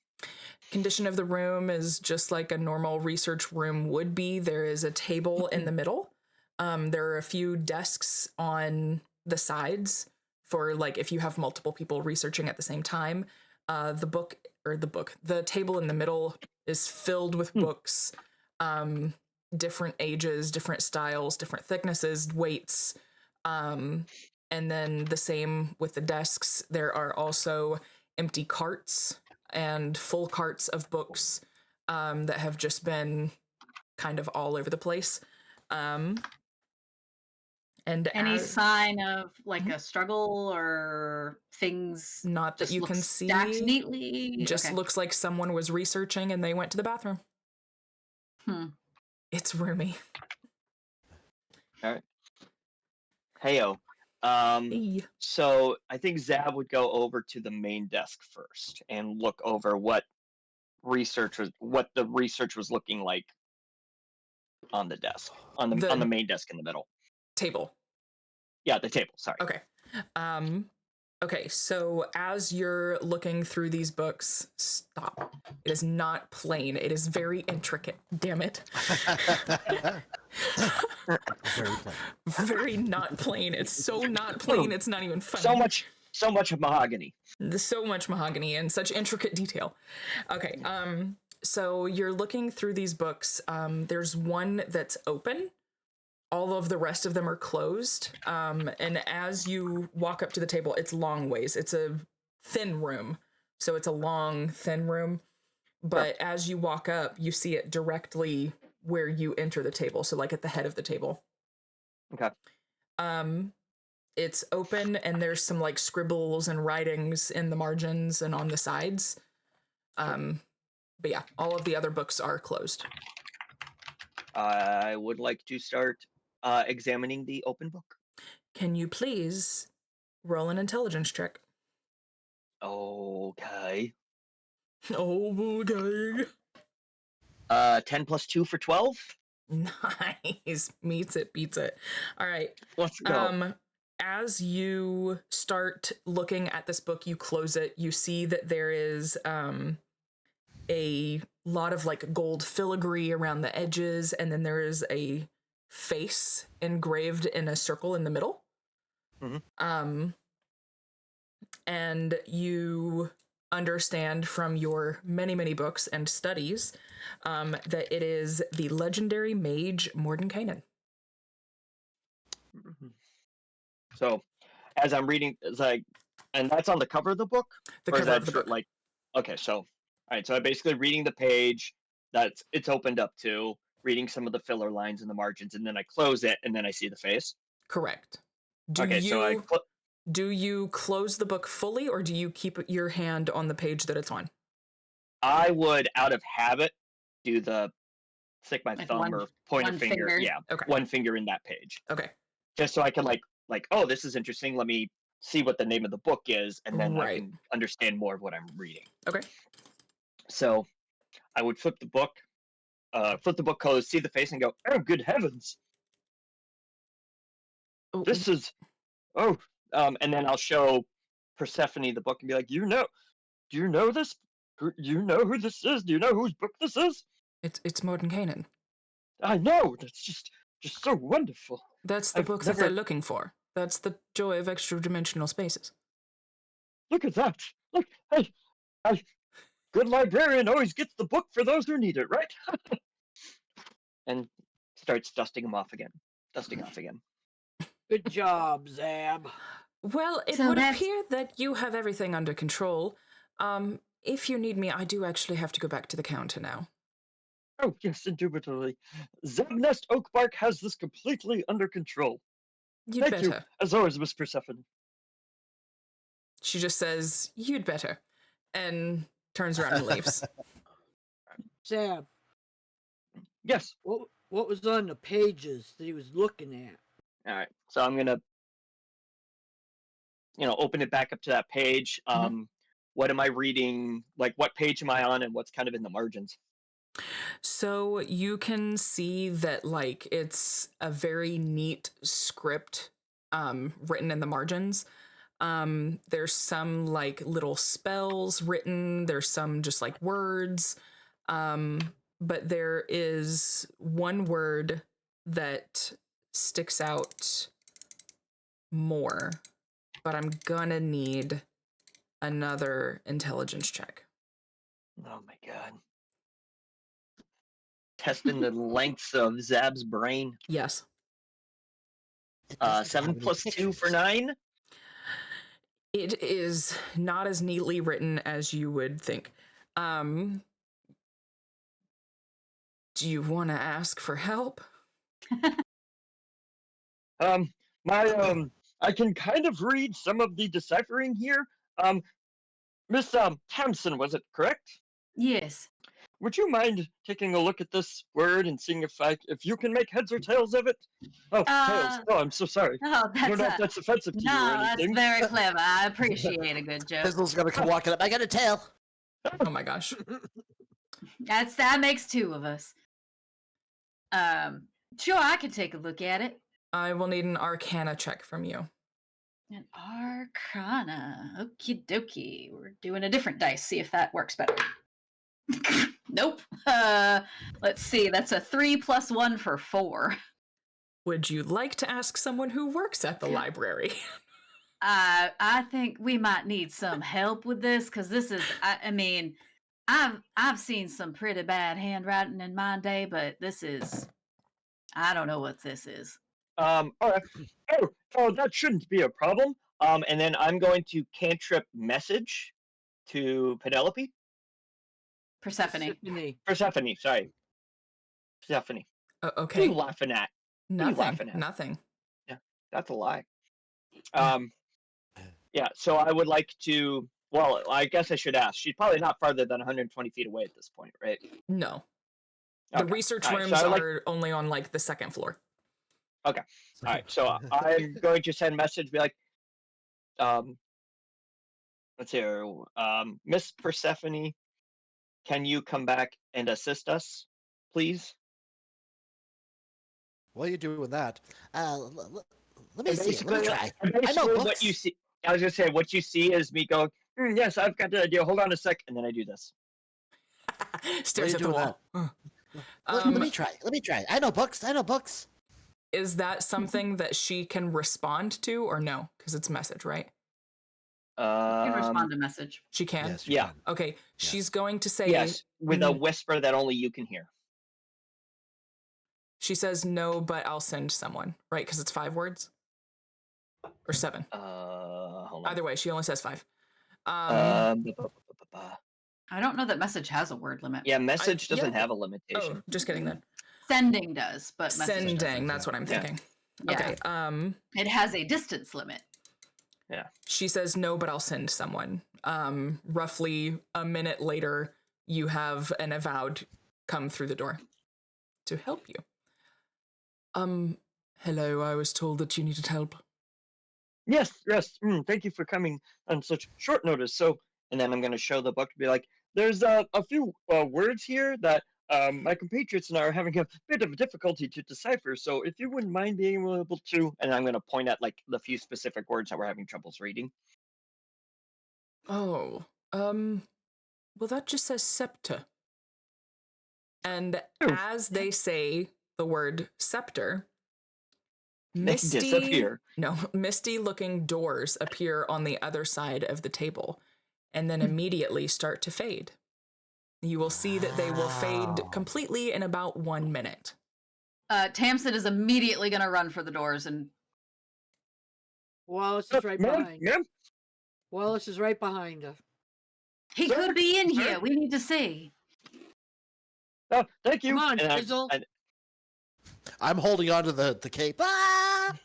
Condition of the room is just like a normal research room would be. There is a table in the middle. There are a few desks on the sides for like if you have multiple people researching at the same time. The table in the middle is filled with books, different ages, different styles, different thicknesses, weights. And then the same with the desks. There are also empty carts and full carts of books that have just been kind of all over the place. And any sign of like a struggle or things not that you can see stacked neatly? Just looks like someone was researching and they went to the bathroom. It's roomy. All right. Heyo. So I think Zab would go over to the main desk first and look over what the research was looking like on the desk, on the main desk in the middle. Table. Yeah, the table. Sorry. Okay. Okay, so as you're looking through these books, stop. It is not plain. It is very intricate. Damn it. Very plain. Very not plain. It's so not plain. It's not even funny. So much mahogany. So much mahogany and such intricate detail. Okay. So you're looking through these books. There's one that's open. All of the rest of them are closed. And as you walk up to the table, it's long ways. It's a thin room. So it's a long, thin room. But as you walk up, you see it directly where you enter the table. So like at the head of the table. Okay. It's open and there's some like scribbles and writings in the margins and on the sides. But yeah, all of the other books are closed. I would like to start examining the open book. Can you please roll an intelligence check? Okay. Okay. 10 plus 2 for 12. Nice. Meets it, beats it. All right. Let's go. As you start looking at this book, you close it. You see that there is a lot of like gold filigree around the edges, and then there is a face engraved in a circle in the middle. Mhm. And you understand from your many, many books and studies that it is the legendary mage Mordenkainen. So, as I'm reading, it's like, and that's on the cover of the book, The or is cover that of the book. like, okay, so, all right, so I'm basically reading the page that's it's opened up to, reading some of the filler lines in the margins, and then I close it, and then I see the face. Correct. Okay, so Do you close the book fully, or do you keep your hand on the page that it's on? I would, out of habit, do the stick my Like thumb or pointer one finger, finger. yeah, Okay. one finger in that page, Okay. just so I can like, oh, this is interesting. Let me see what the name of the book is, and then I Right. can understand more of what I'm reading. Okay. So I would flip the book closed, see the face, and go, oh, good heavens, Oh, this is, and then I'll show Persephone the book and be like, do you know this? Do you know who this is? Do you know whose book this is? it's Mordenkainen. I know, that's just so wonderful. That's the book that they're looking for. That's the joy of extra-dimensional spaces. Look at that. Look, hey, good librarian always gets the book for those who need it, right? And starts dusting off again. Good job, Zab. Well, it So would that's- appear that you have everything under control. If you need me, I do actually have to go back to the counter now. Oh, yes, indubitably. Zabnest Oakbark has this completely under control. You'd Thank better. you, as always, Miss Persephone. She just says, you'd better, and turns around and leaves. Zab, Yes. what was on the pages that he was looking at? All right. So I'm gonna, open it back up to that page. What am I reading? Like, what page am I on, and what's kind of in the margins? So you can see that like it's a very neat script written in the margins. There's some like little spells written, there's some just like words. But there is one word that sticks out more, but I'm gonna need another intelligence check. Oh my god. Testing the lengths of Zab's brain. Yes. 7 plus 2 for 9. It is not as neatly written as you would think. Do you want to ask for help? I can kind of read some of the deciphering here. Miss Tamsin, was it correct? Yes. Would you mind taking a look at this word and seeing if you can make heads or tails of it? Oh, tails. Oh, I'm so sorry. Oh, I don't know if that's that's offensive to you or no, that's anything. very clever. I appreciate a good joke. Fizzle's gonna come walking up. I got a tail. Oh my gosh. That makes two of us. Sure, I can take a look at it. I will need an Arcana check from you. An Arcana. Okie dokie. We're doing a different dice. See if that works better. Nope. Let's see. That's a 3 plus 1 for 4. Would you like to ask someone who works at the library? I think we might need some help with this because this is. I mean, I've seen some pretty bad handwriting in my day, but this is. I don't know what this is. All right. Oh, that shouldn't be a problem. And then I'm going to cantrip message to Penelope. Persephone. Persephone, sorry. Persephone. Okay. What are you laughing at? Nothing. laughing at? Nothing. That's a lie. Yeah, so I would like to. Well, I guess I should ask. She's probably not farther than 120 feet away at this point, right? No. The Okay. research All right. So rooms I would like. are only on like the second floor. Okay. All right. So I'm going to send a message, be like, um, let's see, Miss Persephone, can you come back and assist us, please? While you're doing that, Let me And see. Let me try. and I know basically, books. what you see, I was gonna say, what you see is me going, yes, I've got the idea. Hold on a sec, and then I do this. Stares you at the doing wall. Let me try. Let me try. I know books. I know books. Is that something that she can respond to or no? Because it's a message, right? You can respond to message. She can? Yes, you Yeah. can. Okay. She's going to say, Yes, with a "Mm," whisper that only you can hear. she says, no, but I'll send someone, right? Because it's 5 words? Or 7. Hold on. Either way, she only says 5. I don't know that message has a word limit. Yeah, message yeah. doesn't have a Oh, limitation. just kidding then. Sending does, but message doesn't. Sending, that's what I'm Yeah. thinking. Yeah. Okay. It has a distance limit. Yeah. She says, no, but I'll send someone. Roughly a minute later, you have an avowed come through the door to help you. Hello, I was told that you needed help. Yes, yes. Thank you for coming on such short notice. So, and then I'm going to show the book to be like, there's a few words here that my compatriots and I are having a bit of difficulty to decipher. So, if you wouldn't mind being able to, and I'm going to point at like the few specific words that we're having troubles reading. Oh, well, that just says scepter. And Oh. as they say the word scepter, They disappear. misty looking doors appear on the other side of the table and then immediately start to fade. You will see that they will fade completely in about 1 minute. Tamsin is immediately going to run for the doors and Wallace is right behind. Ma'am? Wallace is right behind her. he Sir? could be in Sir? here. We need to see. Oh, thank you. Come on, And Fizzle. I'm holding on to the cape. Ah!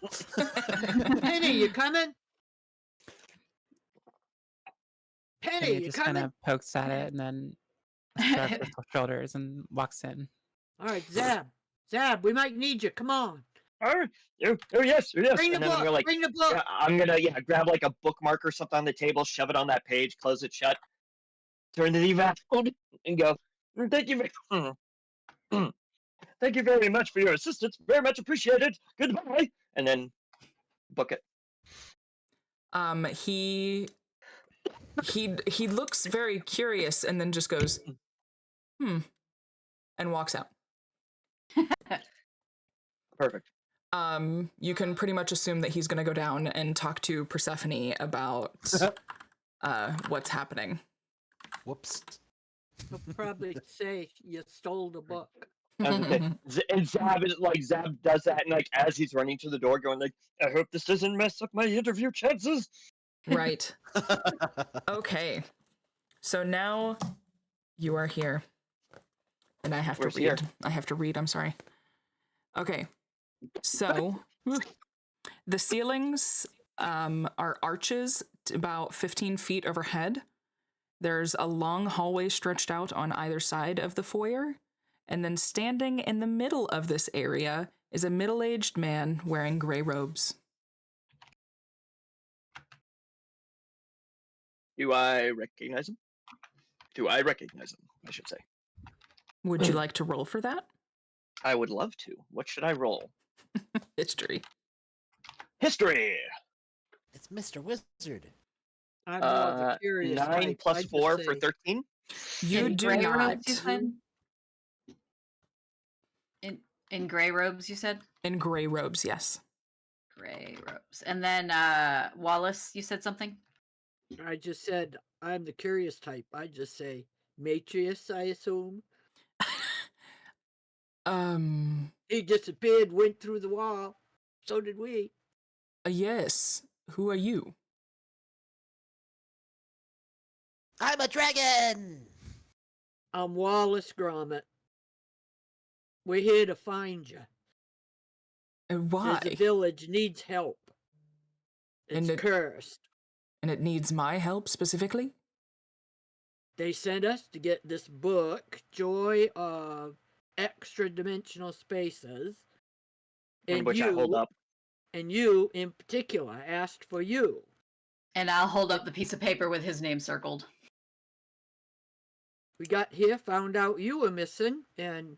Penny, you coming? Penny, Penny you just kind coming? of pokes at it and then shrugs her shoulders and walks in. All right, Zab. Zab, we might need you. Come on. Oh, yes. Bring the And then I'm book. gonna like, Bring the book. yeah, I'm gonna grab like a bookmark or something on the table, shove it on that page, close it shut, turn the eval and go. Thank you, thank you very much for your assistance. Very much appreciated. Goodbye. And then book it. He looks very curious and then just goes, and walks out. Perfect. You can pretty much assume that he's going to go down and talk to Persephone about what's happening. Whoops. He'll probably say you stole the book. And Zab does that, and like as he's running to the door, going like, "I hope this doesn't mess up my interview chances." Right. Okay. So now you are here, and I have Where's to read. here? I have to read. I'm sorry. Okay. So the ceilings are arches about 15 feet overhead. There's a long hallway stretched out on either side of the foyer. And then standing in the middle of this area is a middle-aged man wearing gray robes. Do I recognize him? I should say. Would you like to roll for that? I would love to. What should I roll? History. History. It's Mr. Wizard. I'm more of a curious 9 type. plus I just 4 say, for 13. You In do gray not. robes, you said? In gray robes, you said? In gray robes, yes. Gray robes. And then Wallace, you said something? I just said I'm the curious type. I just say Matrius, I assume. He disappeared, went through the wall. So did we. Yes. Who are you? I'm a dragon. I'm Wallace Gromit. We're here to find you. Why? The village needs help. It's And cursed. it needs my help specifically? They sent us to get this book, Joy of Extra Dimensional Spaces. And which I hold up. And you, in particular, asked for you. And I'll hold up the piece of paper with his name circled. We got here, found out you were missing, and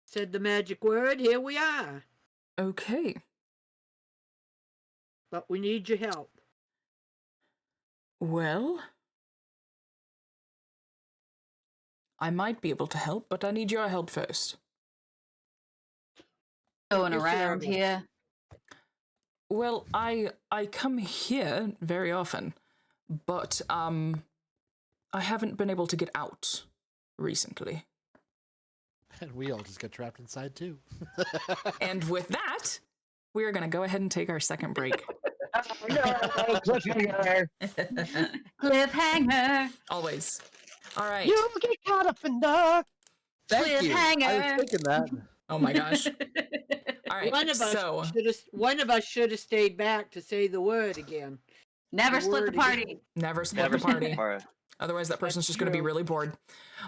said the magic word. Here we are. Okay. But we need your help. Well, I might be able to help, but I need your help first. Going Your around service. here. Well, I come here very often, but I haven't been able to get out recently. And we all just get trapped inside too. And with that, we are going to go ahead and take our second break. No, cliffhanger. Cliffhanger. Always. All right. You get caught up in the. Thank you. I was Cliffhanger. thinking that. Oh my gosh. All right. One of us should have stayed back to say the word again. Never split the party. Never split the party. Part. Otherwise, that person's That's just going to be true. really bored.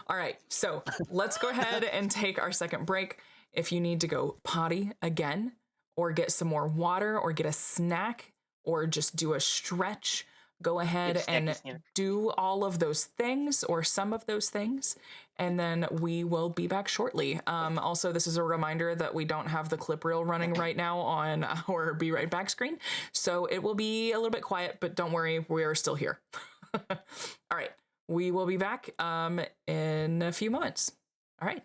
All right, so let's go ahead and take our second break. If you need to go potty again, or get some more water, or get a snack, or just do a stretch, go ahead and do all of those things, or some of those things, and then we will be back shortly. Also, this is a reminder that we don't have the clip reel running right now on our Be Right Back screen, so it will be a little bit quiet, but don't worry, we are still here. All right. We will be back in a few moments. All right.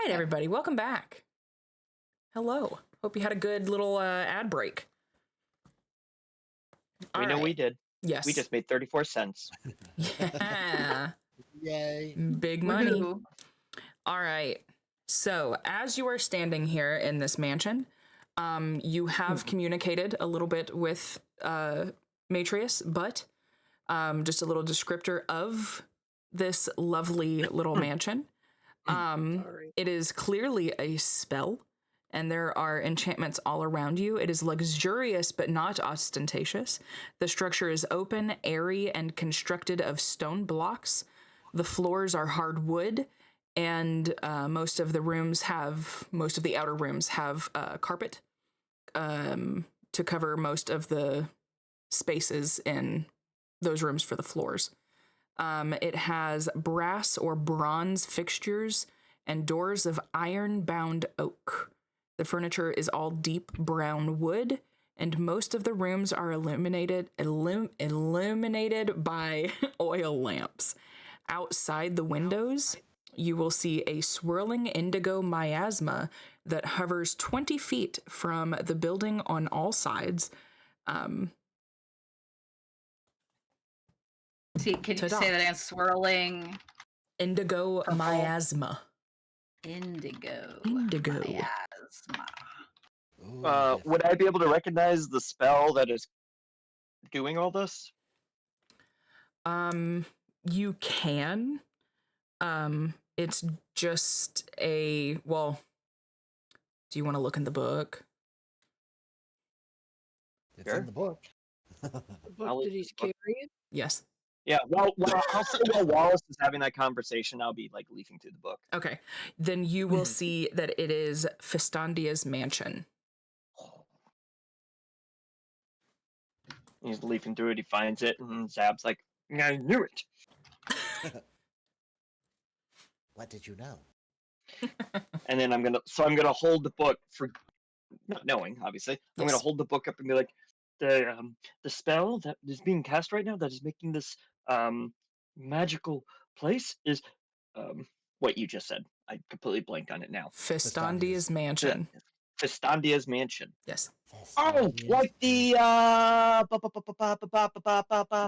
right, everybody, welcome back. Hello. Hope you had a good little ad break. We know we did. Yes. We just made 34 cents. Yeah. Yay. Big money. Woohoo. All right. So, as you are standing here in this mansion, you have communicated a little bit with Matrius, but just a little descriptor of this lovely little mansion. Sorry. It is clearly a spell, and there are enchantments all around you. It is luxurious but not ostentatious. The structure is open, airy, and constructed of stone blocks. The floors are hard wood, and most of the outer rooms have carpet to cover most of the spaces in those rooms for the floors. It has brass or bronze fixtures and doors of iron-bound oak. The furniture is all deep brown wood, and most of the rooms are illuminated by oil lamps. Outside the windows, you will see a swirling indigo miasma that hovers 20 feet from the building on all sides. See, can you Ta-da. say that again? Swirling Indigo Purple. miasma. indigo. Indigo. Miasma. Ooh, Would I be able to recognize the spell that is doing all this? You can. It's just do you want to look in the book? It's Sure. in the book. The I'll book that leave he's the book. carrying. Yes. Yeah, well, I'll say while Wallace is having that conversation, I'll be like leafing through the book. Okay. Then you will see that it is Fistandia's mansion. He's leafing through it, he finds it, and Zab's like, I knew it. What did you know? And then I'm gonna hold the book for not knowing, obviously. I'm Yes. gonna hold the book up and be like, the spell that is being cast right now that is making this magical place is what you just said. I completely blanked on it now. Fistandia's mansion. Fistandia's mansion. Yes. Oh, Thessalians. like the Like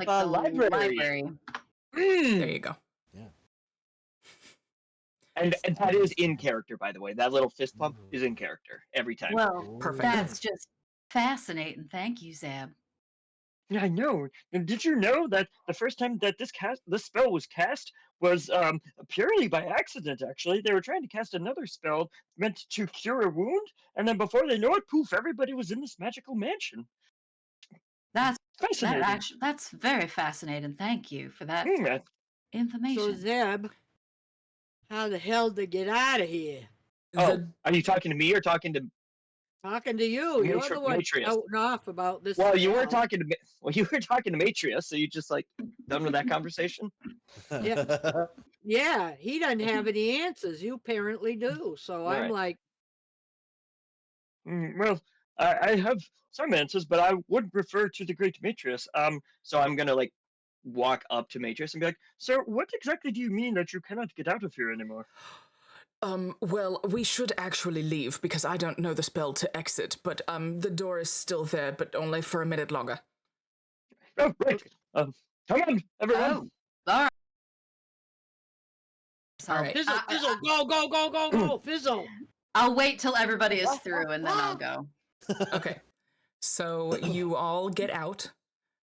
the library. There you go. And that is in character, by the way. That little fist pump is in character every time. Well, Perfect. that's just fascinating. Thank you, Zab. Yeah, I know. And did you know that the first time that this spell was cast was purely by accident? Actually, they were trying to cast another spell meant to cure a wound, and then before they know it, poof! Everybody was in this magical mansion. That's Fascinating. that's very fascinating. Thank you for that Mm, information. So Zeb, how the hell to get out of here? Oh, are you talking to me or talking to? Talking to you. You're the one Matrius. out and off about this. Well, you were spell. talking to me. Well, you were talking to Matrius, so you just like done with that conversation. Yeah, he doesn't have any answers. You apparently do. So I'm Right. like, Well, I have some answers, but I would refer to the great Matrius. So I'm gonna like walk up to Matrius and be like, "Sir, what exactly do you mean that you cannot get out of here anymore?" Well, we should actually leave because I don't know the spell to exit, but the door is still there, but only for a minute longer. Oh, right. Come on, everyone. Oh, all right. So All right. fizzle, fizzle, go, go, go, go, go, fizzle. I'll wait till everybody is through and then I'll go. Okay. So you all get out.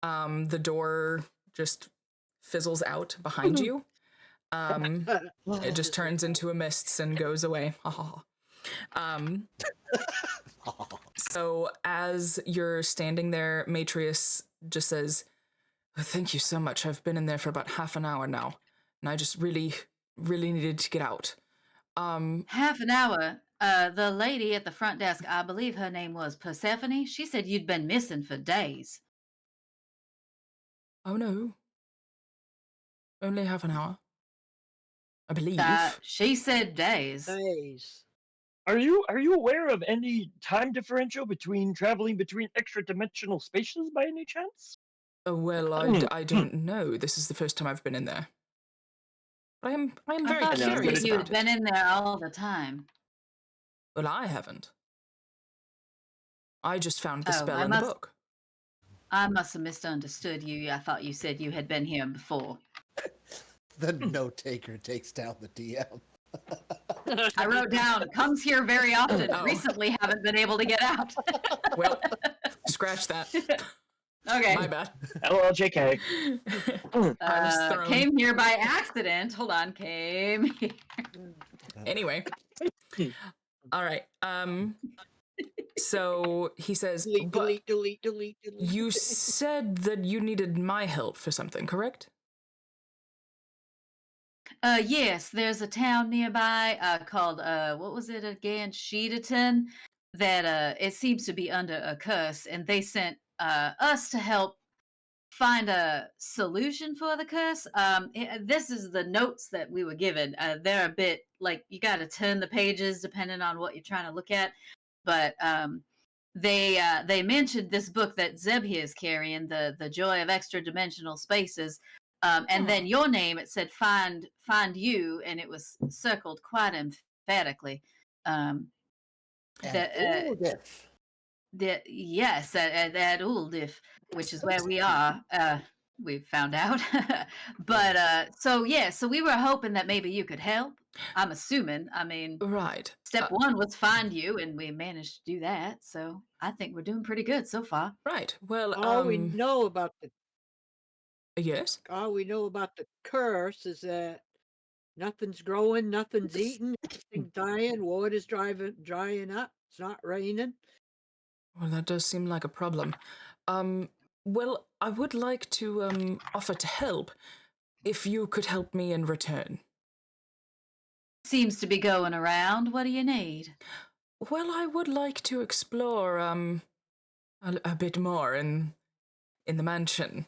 The door just fizzles out behind you. It just turns into a mist and goes away. So as you're standing there, Matrius just says, "Thank you so much. I've been in there for about half an hour now, and I just really needed to get out." Half an hour. The lady at the front desk, I believe her name was Persephone. She said you'd been missing for days. Oh no. Only half an hour. I believe. She said days. Days. Are you aware of any time differential between traveling between extra-dimensional spaces by any chance? Well, I don't know. This is the first time I've been in there. I'm I very thought you curious said you had about been it. in there all the time. Well, I haven't. I just found the Oh, spell in the book. I must have misunderstood you. I thought you said you had been here before. The note taker takes down the DM. I wrote down, comes here very often. Oh. Recently haven't been able to get out. Well, scratch that. Okay. My bad. LLJK. I was thrown. Came here by accident. Hold on, came here. Anyway. All right. So he says, delete. You said that you needed my help for something, correct? Yes, there's a town nearby called what was it again? Sheeterton. That it seems to be under a curse, and they sent us to help find a solution for the curse. This is the notes that we were given. They're a bit like you got to turn the pages depending on what you're trying to look at. But they mentioned this book that Zeb here is carrying, the Joy of Extra Dimensional Spaces. And then your name, it said find you, and it was circled quite emphatically. Yes, at Uldif, which is where we are. We found out. But so we were hoping that maybe you could help. I'm assuming. I mean, right. Step one was find you, and we managed to do that. So I think we're doing pretty good so far. Right. Well, all we know about the yes. All we know about the curse is that nothing's growing, nothing's eating, everything's dying, water's drying up. It's not raining. Well, that does seem like a problem. Well, I would like to offer to help if you could help me in return. Seems to be going around. What do you need? Well, I would like to explore a bit more in the mansion.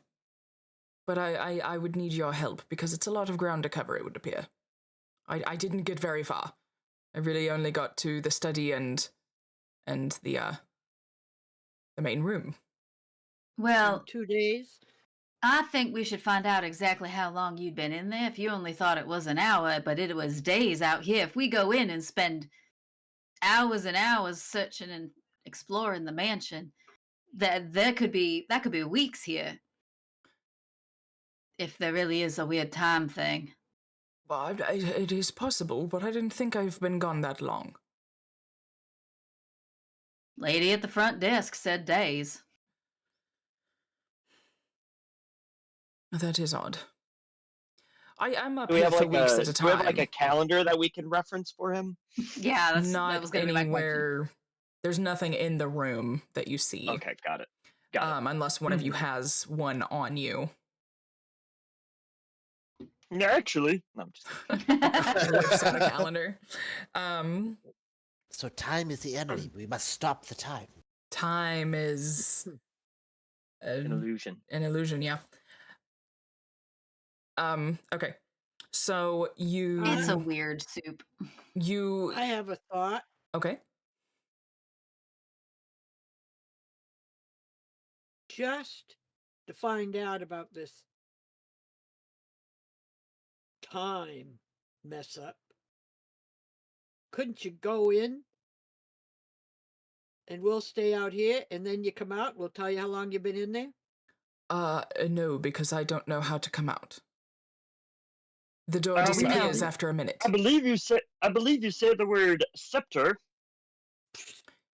But I would need your help because it's a lot of ground to cover, it would appear. I didn't get very far. I really only got to the study and the main room. Well, In 2 days. I think we should find out exactly how long you'd been in there. If you only thought it was an hour, but it was days out here. If we go in and spend hours and hours searching and exploring the mansion, that could be weeks here. If there really is a weird time thing. Well, it is possible, but I didn't think I've been gone that long. Lady at the front desk said days. That is odd. I am up Do we here have for like weeks at a do we have like time. a calendar that we can reference for him? Yeah, that Not was going to be my question. anywhere. There's nothing in the room that you see. Okay, got it. Got it. Unless one of you has one on you. Yeah, actually, no, I'm just Whips out a calendar. So time is the enemy. We must stop the time. Time is an illusion. An illusion, yeah. Okay. So you It's a weird soup. I have a thought. Okay. Just to find out about this time mess up, couldn't you go in and we'll stay out here and then you come out? We'll tell you how long you've been in there? No, because I don't know how to come out. The door disappears after a minute. I believe you said the word scepter.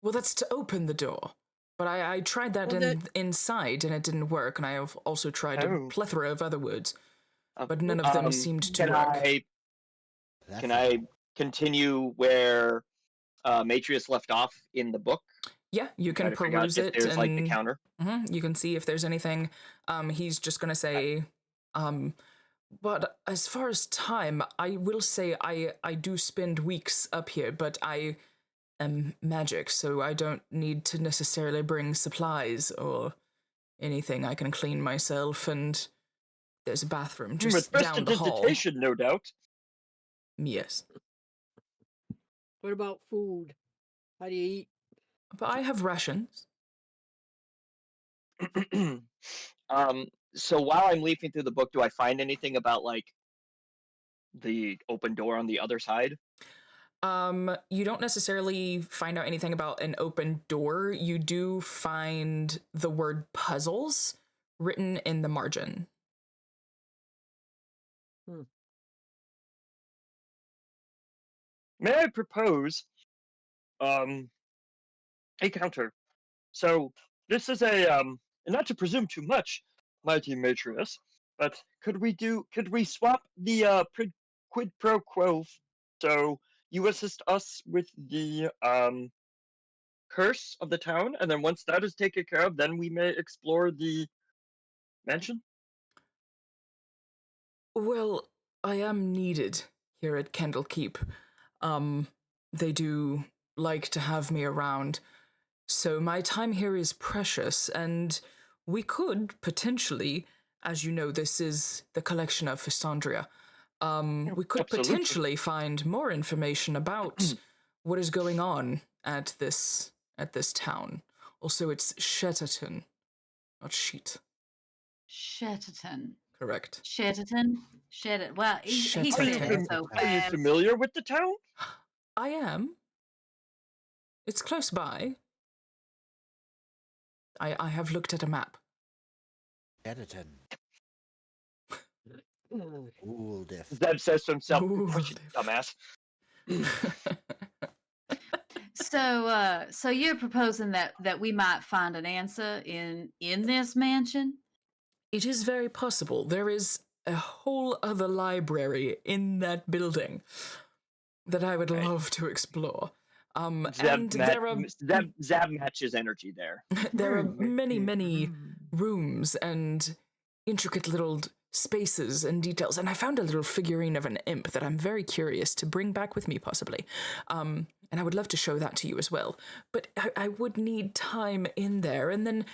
Well, that's to open the door. But I tried that inside and it didn't work, and I have also tried a plethora of other words. But none of them seemed to work. Can I continue where Matrius left off in the book? Yeah, you can peruse it. There's like the counter. You can see if there's anything. He's just gonna say, but as far as time, I will say I do spend weeks up here, but I am magic, so I don't need to necessarily bring supplies or anything. I can clean myself, and there's a bathroom just down the hall. No doubt. Yes. What about food? How do you eat? But I have rations. So while I'm leafing through the book, do I find anything about like the open door on the other side? You don't necessarily find out anything about an open door. You do find the word puzzles written in the margin. May I propose a counter? So this is a and not to presume too much, mighty Matrius, but could we swap the quid pro quo? So you assist us with the curse of the town, and then once that is taken care of, then we may explore the mansion. Well, I am needed here at Candlekeep. They do like to have me around, so my time here is precious, and we could potentially, as you know, this is the collection of Fistandria. We could Absolutely. potentially find more information about what is going on at this town. Also, it's Shetterton, not Sheet. Shetterton. Correct. Shetterton? Shetterton. Well, he said it Shetterton. so Are you fast. familiar with the town? I am. It's close by. I have looked at a map. Editon. Ooh, diff. Zeb says to himself, Ooh, "Push it, dumbass." So you're proposing that we might find an answer in this mansion? It is very possible. There is a whole other library in that building that I would Right. love to explore. Zeb, And there are Zeb matches energy there. there are many rooms and intricate little spaces and details. And I found a little figurine of an imp that I'm very curious to bring back with me, possibly. And I would love to show that to you as well. But I would need time in there, and then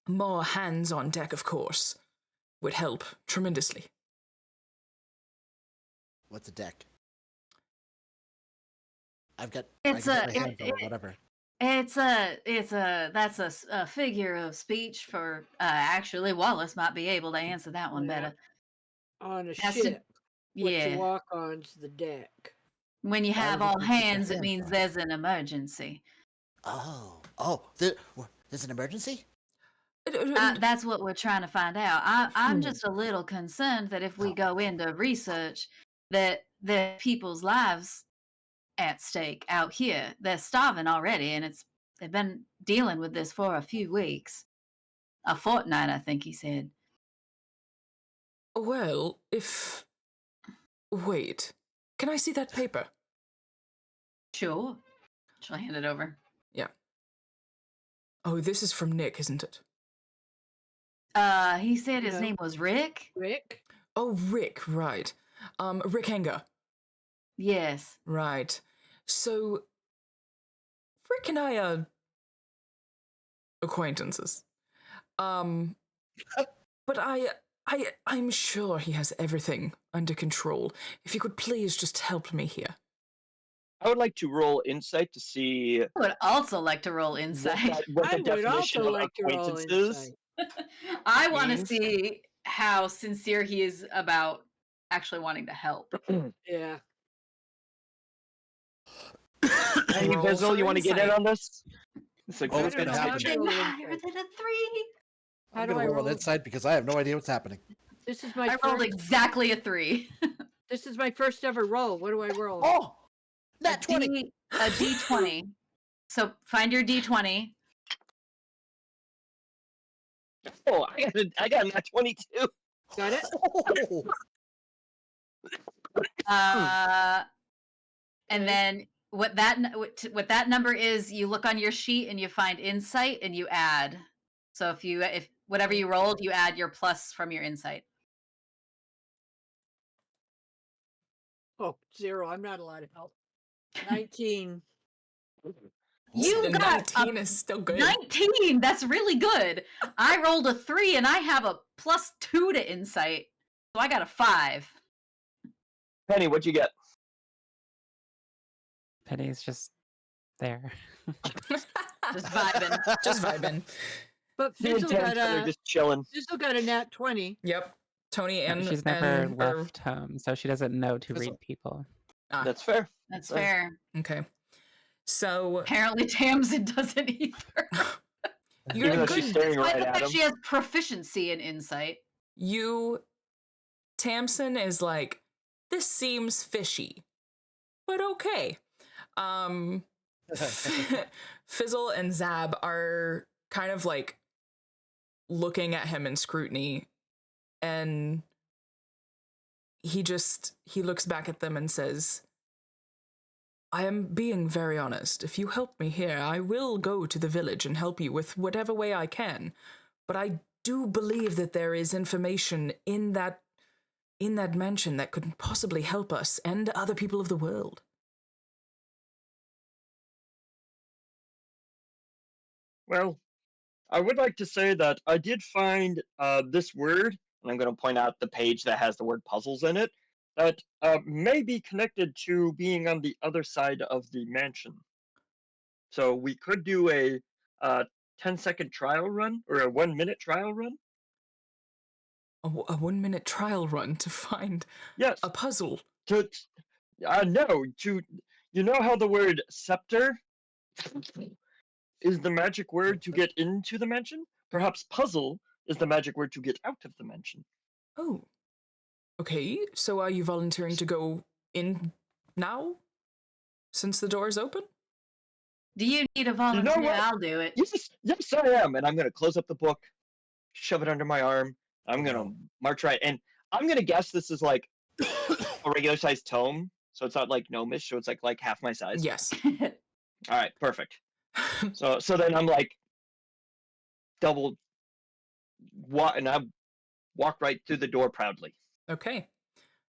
more hands on deck, of course, would help tremendously. What's a deck? I've got. It's I can a- get my hands on it, whatever. That's a figure of speech for actually Wallace might be able to answer that one Yeah. better. On a That's to- ship, what Yeah. you walk on's the deck. When you Why have would you all put your hands, it hands means on? there's an emergency. There's an emergency? That's what we're trying to find out. I'm Hmm. just a little concerned that if we go into research, that there are people's lives at stake out here. They're starving already, and they've been dealing with this for a few weeks, a fortnight, I think he said. Well, Wait. Can I see that paper? Sure. Shall I hand it over? Yeah. Oh, this is from Nick, isn't it? He said his No. name was Rick. Rick? Oh, Rick, right. Rick Hanger. Yes. Right. So, Rick and I are acquaintances. But I'm sure he has everything under control. If you could please just help me here. I would like to roll insight to see I would also like to roll insight. what the I would definition also of like to roll acquaintances. insight. I want to means- see how sincere he is about actually wanting to help. Yeah. Hey, Roll Vizzle, for you want to get in insight. on this? It's a Oh, good it's gonna know how happen. to roll Higher insight. than a 3. How I'm do gonna I roll roll? an insight because I have no idea what's happening. This is my I rolled first. exactly a 3. This is my first ever roll. What do I roll? Oh, nat 20. A D20. So find your D20. Oh, I got a 22. Got it? And Okay. then what that number is, you look on your sheet and you find insight and you add. So if whatever you rolled, you add your plus from your insight. Oh, 0. I'm not allowed to help. 19. You The got 19 a is still good. 19. That's really good. I rolled a 3 and I have a +2 to insight. So I got a 5. Penny, what'd you get? Penny's just there. Just vibing. Just vibing. But Me and Fizzle Terrence got are a just chilling. Fizzle got a nat 20. Yep. Tony No, and she's never and or left home, so she doesn't know to Fizzle. read people. That's fair. That's fair. Okay. So Apparently, Tamsin doesn't either. you're Even a though she's good staring Despite right the at fact him. she has proficiency in insight. Tamsin is like, this seems fishy, but okay. Fizzle and Zab are kind of like looking at him in scrutiny, and he looks back at them and says, I am being very honest. If you help me here, I will go to the village and help you with whatever way I can. But I do believe that there is information in that mansion that could possibly help us and other people of the world. Well, I would like to say that I did find this word, and I'm going to point out the page that has the word puzzles in it, that may be connected to being on the other side of the mansion. So we could do a 10-second trial run, or a 1-minute trial run. A 1-minute trial run to find Yes. a puzzle. No, you know how the word scepter is the magic word to get into the mansion? Perhaps puzzle is the magic word to get out of the mansion. Oh. Okay, so are you volunteering to go in now? Since the door is open? Do you need a You volunteer? know what? I'll do it. Yes, I am. And I'm going to close up the book, shove it under my arm. I'm going to march right. And I'm going to guess this is like a regular sized tome. So it's not like gnomish. So it's like half my size. Yes. All right, perfect. So then I'm like double and I walk right through the door proudly. Okay.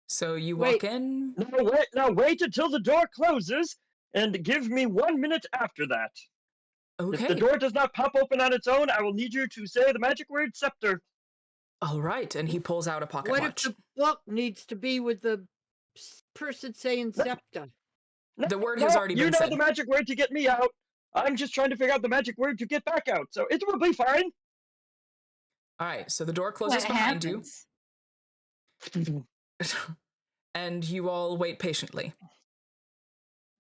So you walk in. Wait until the door closes and give me 1 minute after that. Okay. If the door does not pop open on its own, I will need you to say the magic word scepter. All right, and he pulls out a pocket What watch. if the book needs to be with the person saying scepter? The word has already been said. You know the magic word to get me out. I'm just trying to figure out the magic word to get back out, so it will be fine. All right, so the door closes behind you. And you all wait patiently.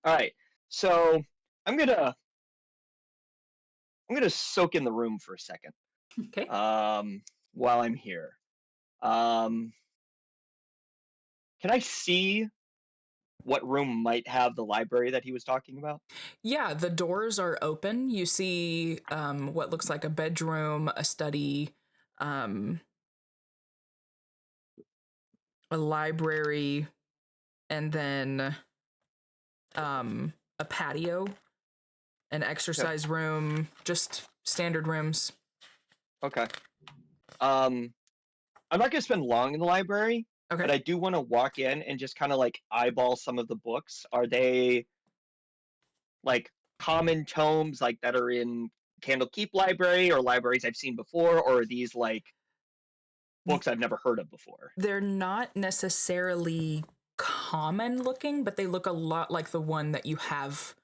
All right, so I'm gonna soak in the room for a second. Okay. While I'm here, can I see what room might have the library that he was talking about? Yeah, the doors are open. You see what looks like a bedroom, a study, a library, and then a patio, an exercise room, just standard rooms. Okay. I'm not gonna spend long in the library, but I do want to walk in and just kind of like eyeball some of the books. Are they like common tomes like that are in Candlekeep Library or libraries I've seen before, or are these like books I've never heard of before? They're not necessarily common looking, but they look a lot like the one that you have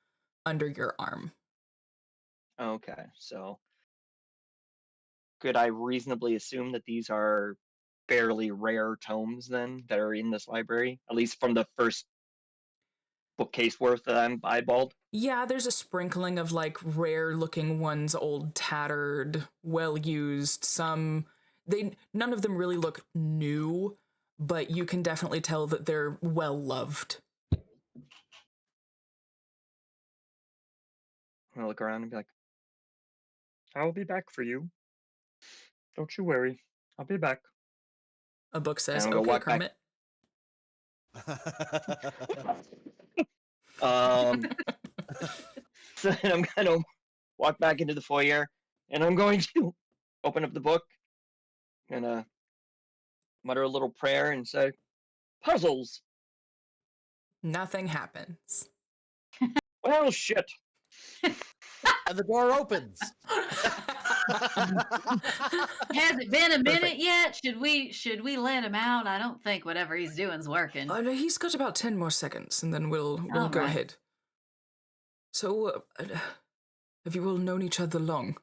under your arm. Okay, so could I reasonably assume that these are fairly rare tomes then that are in this library, at least from the first bookcase worth that I'm eyeballed? Yeah, there's a sprinkling of like rare looking ones, old, tattered, well used. None of them really look new, but you can definitely tell that they're well loved. I'll look around and be like, I'll be back for you. Don't you worry. I'll be back. A book says, And I'm gonna okay, walk Kermit. So then I'm gonna walk back into the foyer, and I'm going to open up the book, and mutter a little prayer and say, puzzles. Nothing happens. Well, shit. And the door opens. Has it been a minute yet? Should we let him out? I don't think whatever he's doing's working. No, he's got about 10 more seconds, and then we'll go right. ahead. So, have you all known each other long?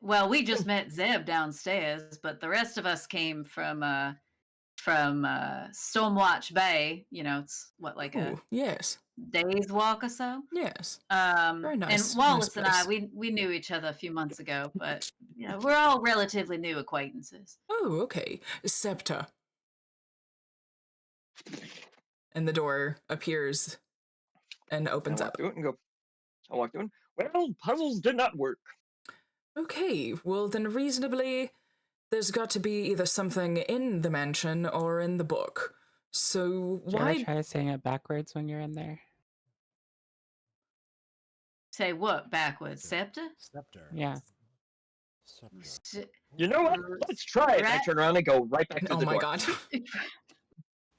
Well, we just met Zeb downstairs, but the rest of us came from Stormwatch Bay. You know, it's what, like a Ooh, yes. day's walk or so. Yes. And Very nice. Wallace Nice and I, place. we knew each other a few months ago, but you know, we're all relatively new acquaintances. Oh, okay. Scepter. And the door appears and opens up. I walk through it. Well, puzzles did not work. Okay, well then reasonably, there's got to be either something in the mansion or in the book. So Do you ever why? try saying it backwards when you're in there? Say what backwards? Scepter? Scepter. Yeah. Scepter. You know what? Let's try it. I turn around and go right back to Oh the my door. god.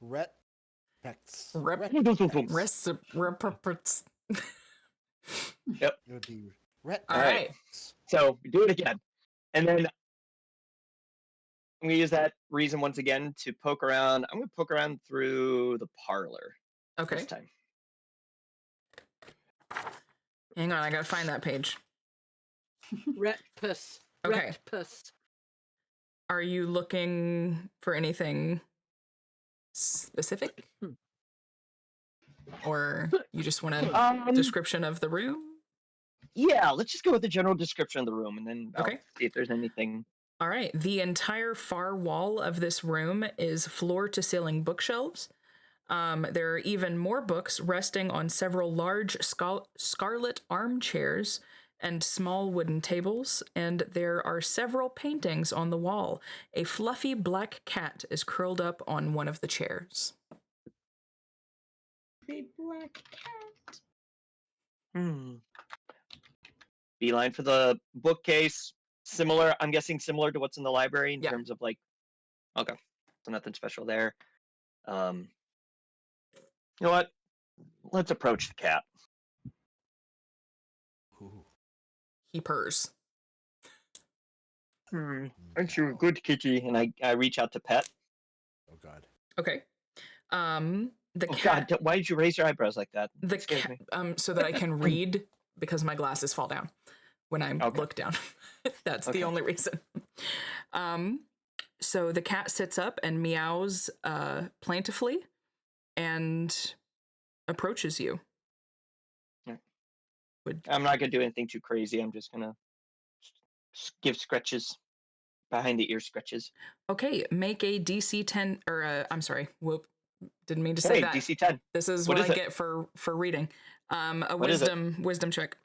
Ret. Pex. Rep- Ret. Yep. It would be Ret. All right. So we do it again. And then I'm going to use that reason once again to poke around. I'm going to poke around through the parlor Okay. this time. Hang on, I gotta find that page. Retpus. Okay. Retpus. Are you looking for anything specific? Or you just want a description of the room? Yeah, let's just go with the general description of the room, and then I'll Okay. see if there's anything. All right. The entire far wall of this room is floor-to-ceiling bookshelves. There are even more books resting on several large scarlet armchairs and small wooden tables, and there are several paintings on the wall. A fluffy black cat is curled up on one of the chairs. Big black cat. Beeline for the bookcase. Similar, I'm guessing similar to what's in the library in terms of like. Okay, so nothing special there. You know what? Let's approach the cat. Ooh. He purrs. Aren't you a good kitty? And I reach out to pet. Oh God. Okay. The Oh cat. God! Why did you raise your eyebrows like that? The It scares cat. me. So that I can read because my glasses fall down when I look down. That's the only reason. So the cat sits up and meows plaintively and approaches you. I'm not gonna do anything too crazy. I'm just gonna give scratches, behind the ear scratches. Okay, make a DC 10, or I'm sorry, whoop, didn't mean to say that. DC 10. This is what I get for reading. A wisdom check.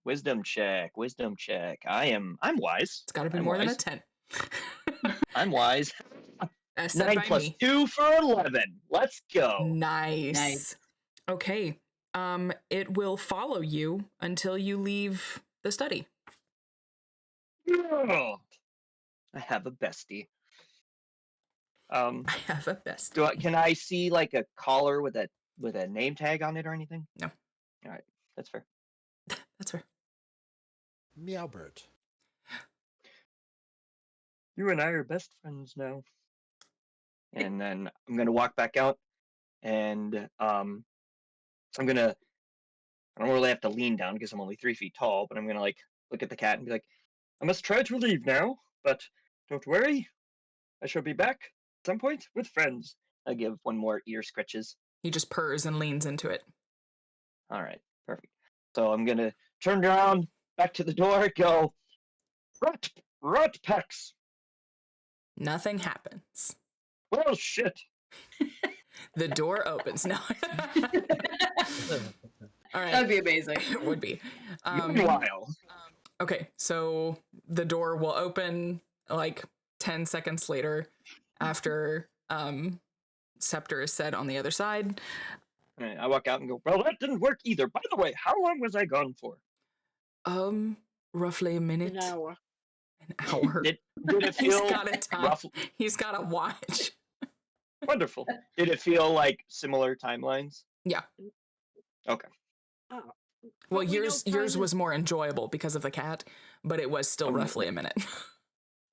Wisdom check. I'm wise. It's got to be I'm more than a wise. 10. I'm wise. As said 9 by plus me. 2 for 11. Let's go. Nice. Okay. It will follow you until you leave the study. Oh, I have a bestie. I have a bestie. Can I see like a collar with a name tag on it or anything? No. All right, that's fair. That's fair. Meowbert. You and I are best friends now. And then I'm gonna walk back out, and I don't really have to lean down because I'm only 3 feet tall, but I'm gonna like look at the cat and be like, I must try to leave now, but don't worry, I shall be back at some point with friends. I give one more ear scratches. He just purrs and leans into it. All right, perfect. So I'm gonna turn around, back to the door, go, rot pecks. Nothing happens. Well, shit. The door opens. No. All right. That'd be amazing. It would be. Meanwhile. Okay, so the door will open like 10 seconds later after Scepter is said on the other side. All right, I walk out and go, well, that didn't work either. By the way, how long was I gone for? Roughly a minute. An hour. An hour. Did it feel He's got a time. roughly? He's got a watch. Wonderful. Did it feel like similar timelines? Yeah. Okay. Oh. Well, But we know yours time was is- more enjoyable because of the cat, but it was still roughly a minute.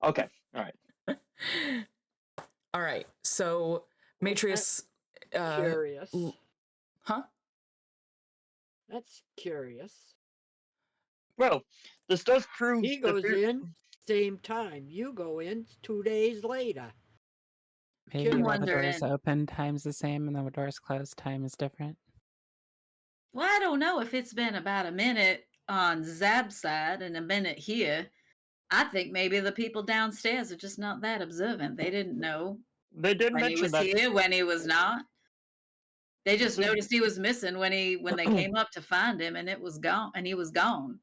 Okay. All right. All right. So Matrius. Curious. Huh? That's curious. Well, this does prove He the goes in same time. You go in 2 days later. Maybe Kill while the wonder doors in. open, time's the same, and the doors closed, time is different. Well, I don't know if it's been about a minute on Zab's side and a minute here. I think maybe the people downstairs are just not that observant. They didn't know They did when he mention was that. here, when he was not. They just So, noticed he was missing when they came up to find him, and it was gone, and he was gone.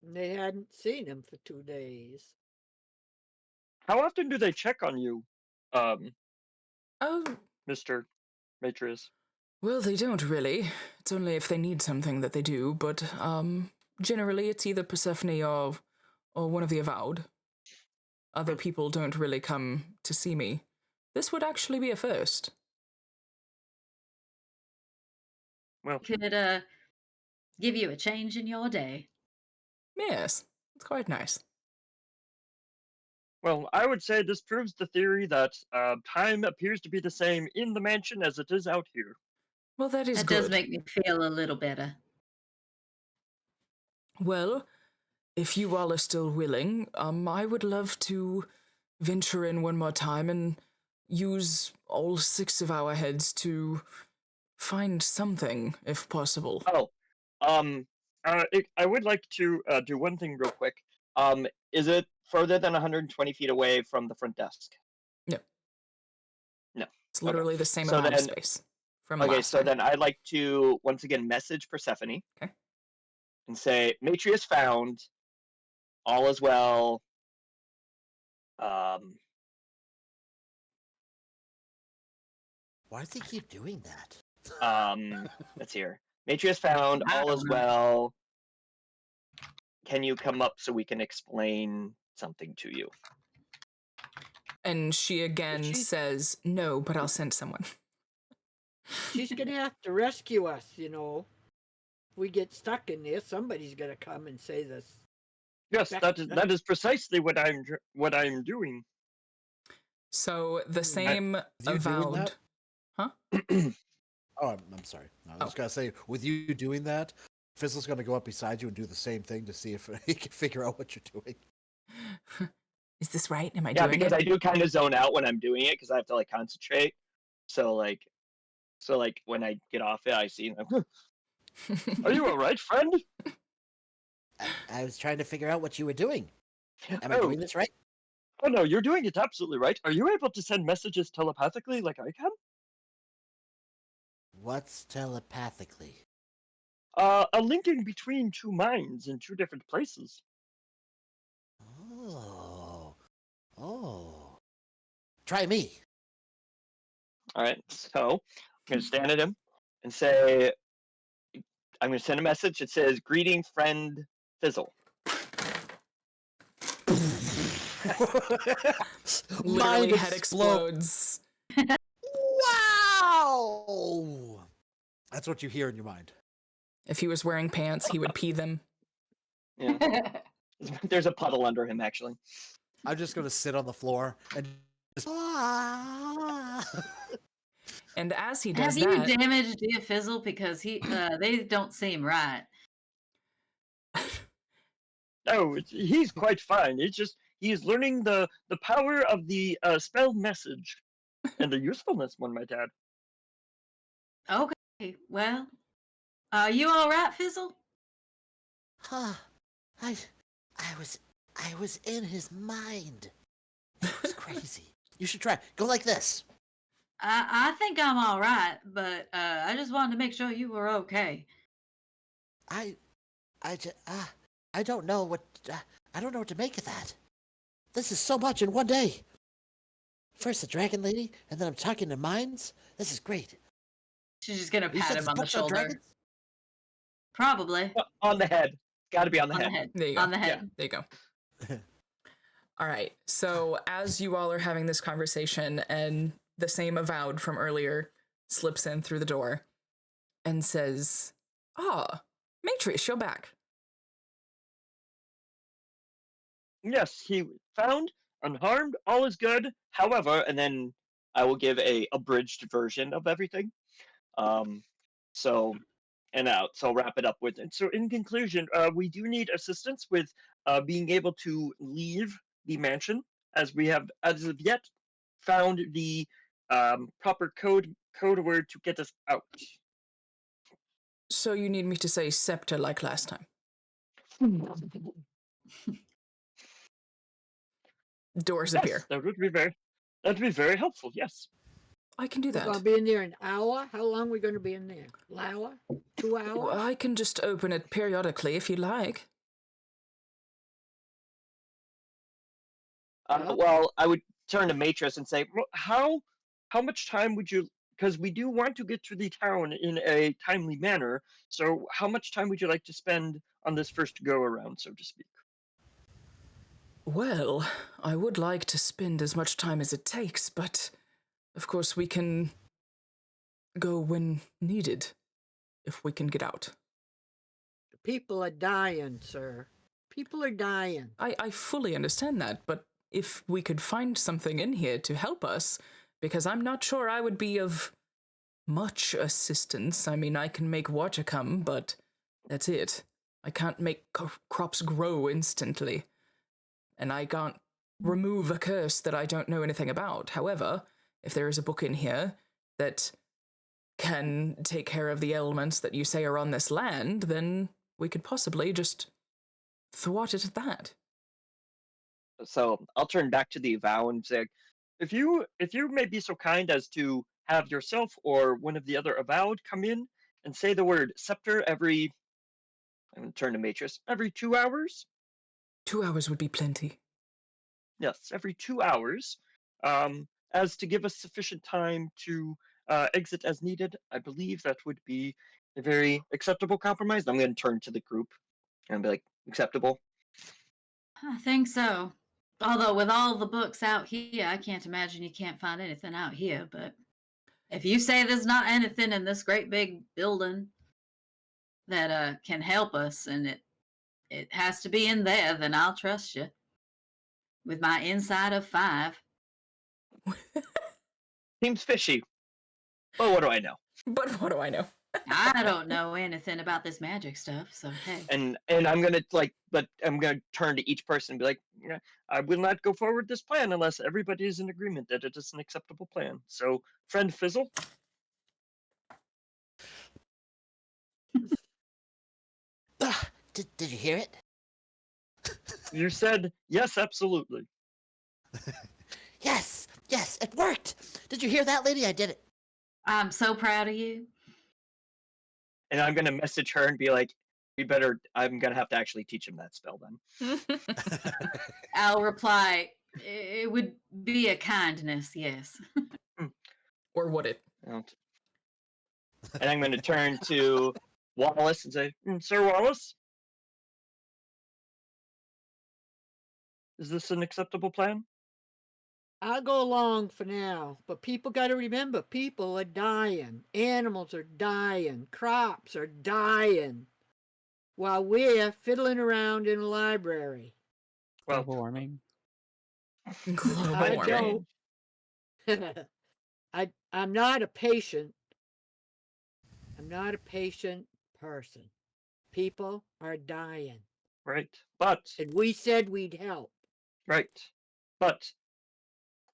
They hadn't seen him for 2 days. how often do they check on you, um, Oh, Mr. Matrius? well, they don't really. It's only if they need something that they do, but generally it's either Persephone or one of the Avowed. Other people don't really come to see me. This would actually be a first. Well, Could give you a change in your day. Yes, it's quite nice. well, I would say this proves the theory that time appears to be the same in the mansion as it is out here. Well, that is That good. does make me feel a little better. Well, if you all are still willing, I would love to venture in one more time and use all 6 of our heads to find something, if possible. Oh, I would like to do one thing real quick. Is it further than 120 feet away from the front desk? No. No. It's literally the same So amount of then- space from Okay, last so time. then I'd like to once again message Persephone. Okay. And say, Matrius found, all is well. Why does he keep doing that? Let's hear. Matrius found, I all don't is know. well. Can you come up so we can explain something to you? And she again She- says, no, but I'll send someone. She's gonna have to rescue us, you know. If we get stuck in there, somebody's gonna come and say this. Yes, Back- that is precisely what I'm doing. So the same you doing Avowed. that? Huh? Oh, I'm sorry. No, I was gonna say, with you doing that, Fizzle's gonna go up beside you and do the same thing to see if he can figure out what you're doing. Is this right? Am I Yeah, doing because it? I do kind of zone out when I'm doing it because I have to like concentrate. So like when I get off it, I see them. Are you all right, friend? I was trying to figure out what you were doing. Am I Oh. doing this right? Oh no, you're doing it absolutely right. Are you able to send messages telepathically like I can? What's telepathically? A linking between two minds in two different places. Oh. Oh. Try me. All right, so I'm gonna stand at him and say, I'm gonna send a message. It says, "Greeting, friend Fizzle." Literally, Mind head explode. explodes. Wow! That's what you hear in your mind. If he was wearing pants, he would pee them. Yeah, there's a puddle under him actually. I'm just gonna sit on the floor and just. And as he Have does you that, damaged Dear Fizzle? Because they don't seem right. Oh, he's quite fine. It's just he's learning the power of the spell message and the usefulness, one might add. Okay, well, are you all right, Fizzle? Huh. I was in his mind. It was crazy. You should try. Go like this. I think I'm all right, but I just wanted to make sure you were okay. I don't know what I don't know what to make of that. This is so much in one day. First the dragon lady, and then I'm talking to minds. This is great. She's just gonna You pat said him on the books on shoulder. dragons? Probably On the head. Got to be on the on the head. head. there you go. On the head. There you go. All right. So as you all are having this conversation, and the same Avowed from earlier slips in through the door and says, "Ah, Matrius, you're back." Yes, he found, unharmed, all is good. However, and then I will give a abridged version of everything. So And so I'll wrap it up with. And so, in conclusion, we do need assistance with being able to leave the mansion, as we have, as of yet, found the proper code word to get us out. So you need me to say scepter like last time? Doors Yes, appear. that would be very helpful. Yes. I can do We're going to that. be in there an hour. How long are we going to be in there? An hour? 2 hours? Well, I can just open it periodically if you like. Yeah. Well, I would turn to Matris and say, how much time would you? Because we do want to get to the town in a timely manner. So, how much time would you like to spend on this first go around, so to speak? Well, I would like to spend as much time as it takes, but of course we can go when needed if we can get out. People are dying, sir. People are dying. I fully understand that, but if we could find something in here to help us, because I'm not sure I would be of much assistance. I mean, I can make water come, but that's it. I can't make crops grow instantly, and I can't remove a curse that I don't know anything about. However, if there is a book in here that can take care of the ailments that you say are on this land, then we could possibly just thwart it at that. So I'll turn back to the vow and say, if you may be so kind as to have yourself or one of the other avowed come in and say the word scepter every, I'm going to turn to Matris, every 2 hours. 2 hours would be plenty. Yes, every 2 hours, as to give us sufficient time to exit as needed. I believe that would be a very acceptable compromise. I'm going to turn to the group and be like, acceptable. I think so. Although with all the books out here, I can't imagine you can't find anything out here. But if you say there's not anything in this great big building that can help us, and it has to be in there, then I'll trust you. With my inside of 5. Seems fishy. But what do I know? But what do I know? I don't know anything about this magic stuff, so hey. And I'm gonna but I'm gonna turn to each person and be like, yeah, I will not go forward this plan unless everybody is in agreement that it is an acceptable plan. So, friend Fizzle, Did you hear it? you said yes, absolutely. Yes, yes, it worked. Did you hear that, lady? I did it. I'm so proud of you. And I'm gonna message her and be like, I'm gonna have to actually teach him that spell then. I'll reply, it would be a kindness, yes. Or would it? And I'm gonna turn to Wallace and say, Sir Wallace, is this an acceptable plan? I'll go along for now, but people got to remember people are dying. Animals are dying. Crops are dying. While we're fiddling around in a library. Well, Global warming. Global I warming. don't. I'm not a patient. I'm not a patient person. People are dying. right, but And we said we'd help. right, but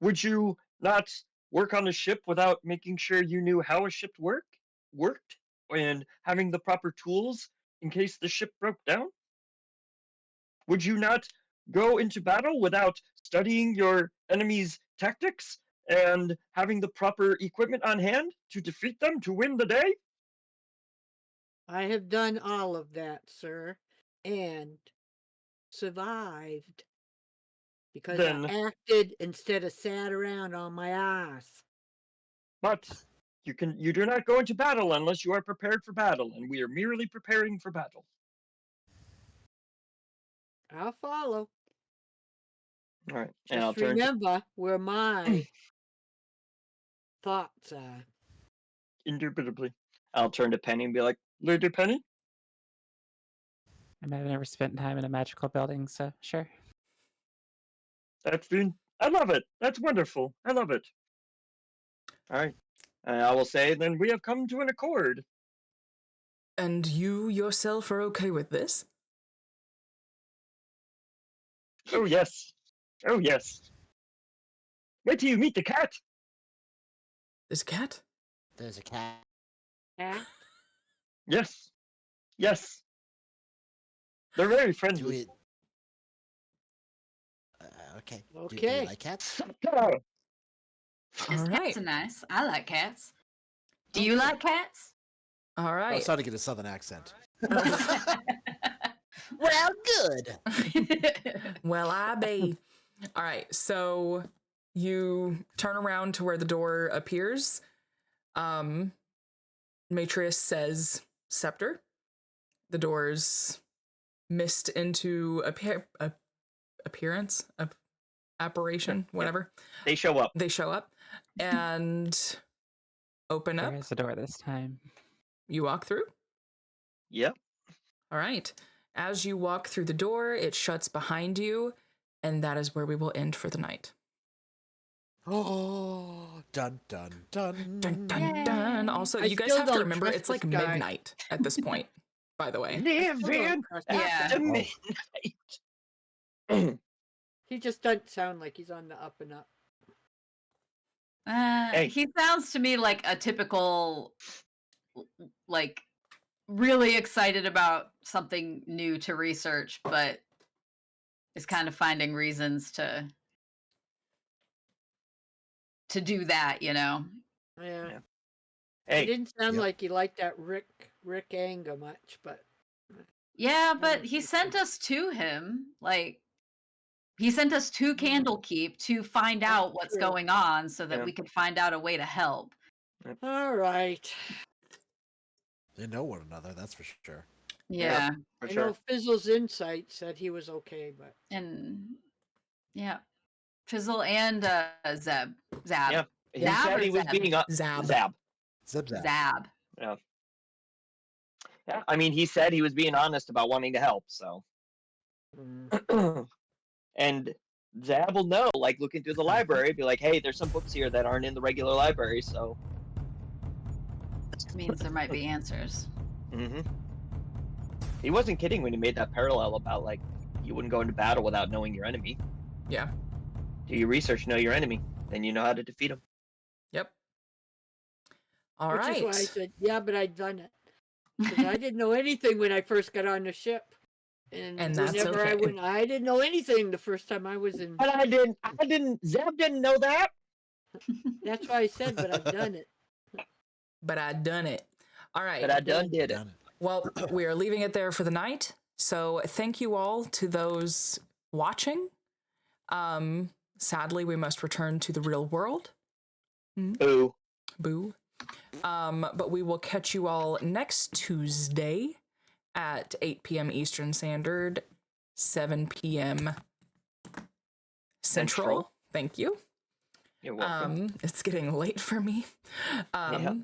would you not work on a ship without making sure you knew how a ship worked and having the proper tools in case the ship broke down? Would you not go into battle without studying your enemy's tactics and having the proper equipment on hand to defeat them to win the day? I have done all of that, sir, and survived because Then, I acted instead of sat around on my ass. but you do not go into battle unless you are prepared for battle, and we are merely preparing for battle. I'll follow. All right, and I'll Just turn to remember where my thoughts are. indubitably. I'll turn to Penny and be like, Lady Penny, I mean, I've never spent time in a magical building, so sure. I love it. That's wonderful. I love it. All right. I will say then we have come to an accord. And you yourself are okay with this? Oh, yes. Oh, yes. Wait till you meet the cat. This cat? There's a cat. Yes. Yes. They're very Do friendly. we? Okay. Do we Okay. like cats? His All cats right. are nice. I like cats. Do Oh, you good. like cats? All I was right. starting to get a southern accent. Well, good. Well, I be. All right. So you turn around to where the door appears. Matrius says scepter. The doors mist into appearance, apparition, whatever. They show up. They show up and open up. Where is the door this time? You walk through. Yep. All right. As you walk through the door, it shuts behind you, and that is where we will end for the night. Oh, dun dun dun. Dun dun dun. Also, I you guys still have to don't remember trust it's like this guy. midnight at this point, by the way. Live still don't in trust Yeah. after him. midnight. He just doesn't sound like he's on the up and up. Hey. He sounds to me like a typical, like, really excited about something new to research, but is kind of finding reasons to do that, you know. Yeah. Yeah. He Hey. didn't sound Yep. like he liked that Rick Anga much, but Yeah, but don't he think sent so. us to him. Like, he sent us to Candlekeep to find That's out what's true. going on so that Yeah. we could find out a way to help. All right. They know one another, that's for sure. Yeah. For I sure. know Fizzle's insight said he was okay, but And yeah. Fizzle and Zeb. Zab. Yeah. He Zab said or he was Zeb? being Zab. Zab. Zip zap. Zab. Yeah. Yeah. I mean, he said he was being honest about wanting to help. So, and Zab will know. Like looking through the library, be like, "Hey, there's some books here that aren't in the regular library." So, Means there might be answers. he wasn't kidding when he made that parallel about like you wouldn't go into battle without knowing your enemy. Yeah. Do your research, know your enemy, then you know how to defeat him. Yep. All which right. is why I said, yeah, but I'd done it. Because I didn't know anything when I first got on the ship. And that's whenever I okay. went, I didn't know anything the first time I was in. But I didn't. Zeb didn't know that. That's why I said, but I've done it. But I done it. All right. But I done did it. Done it. Well, we are leaving it there for the night. So thank you all to those watching. Sadly, we must return to the real world. Boo. Boo. But we will catch you all next Tuesday at 8 p.m. Eastern Standard, 7 p.m. Central. Thank you. You're welcome. It's getting late for me. Yeah.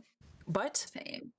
But Same.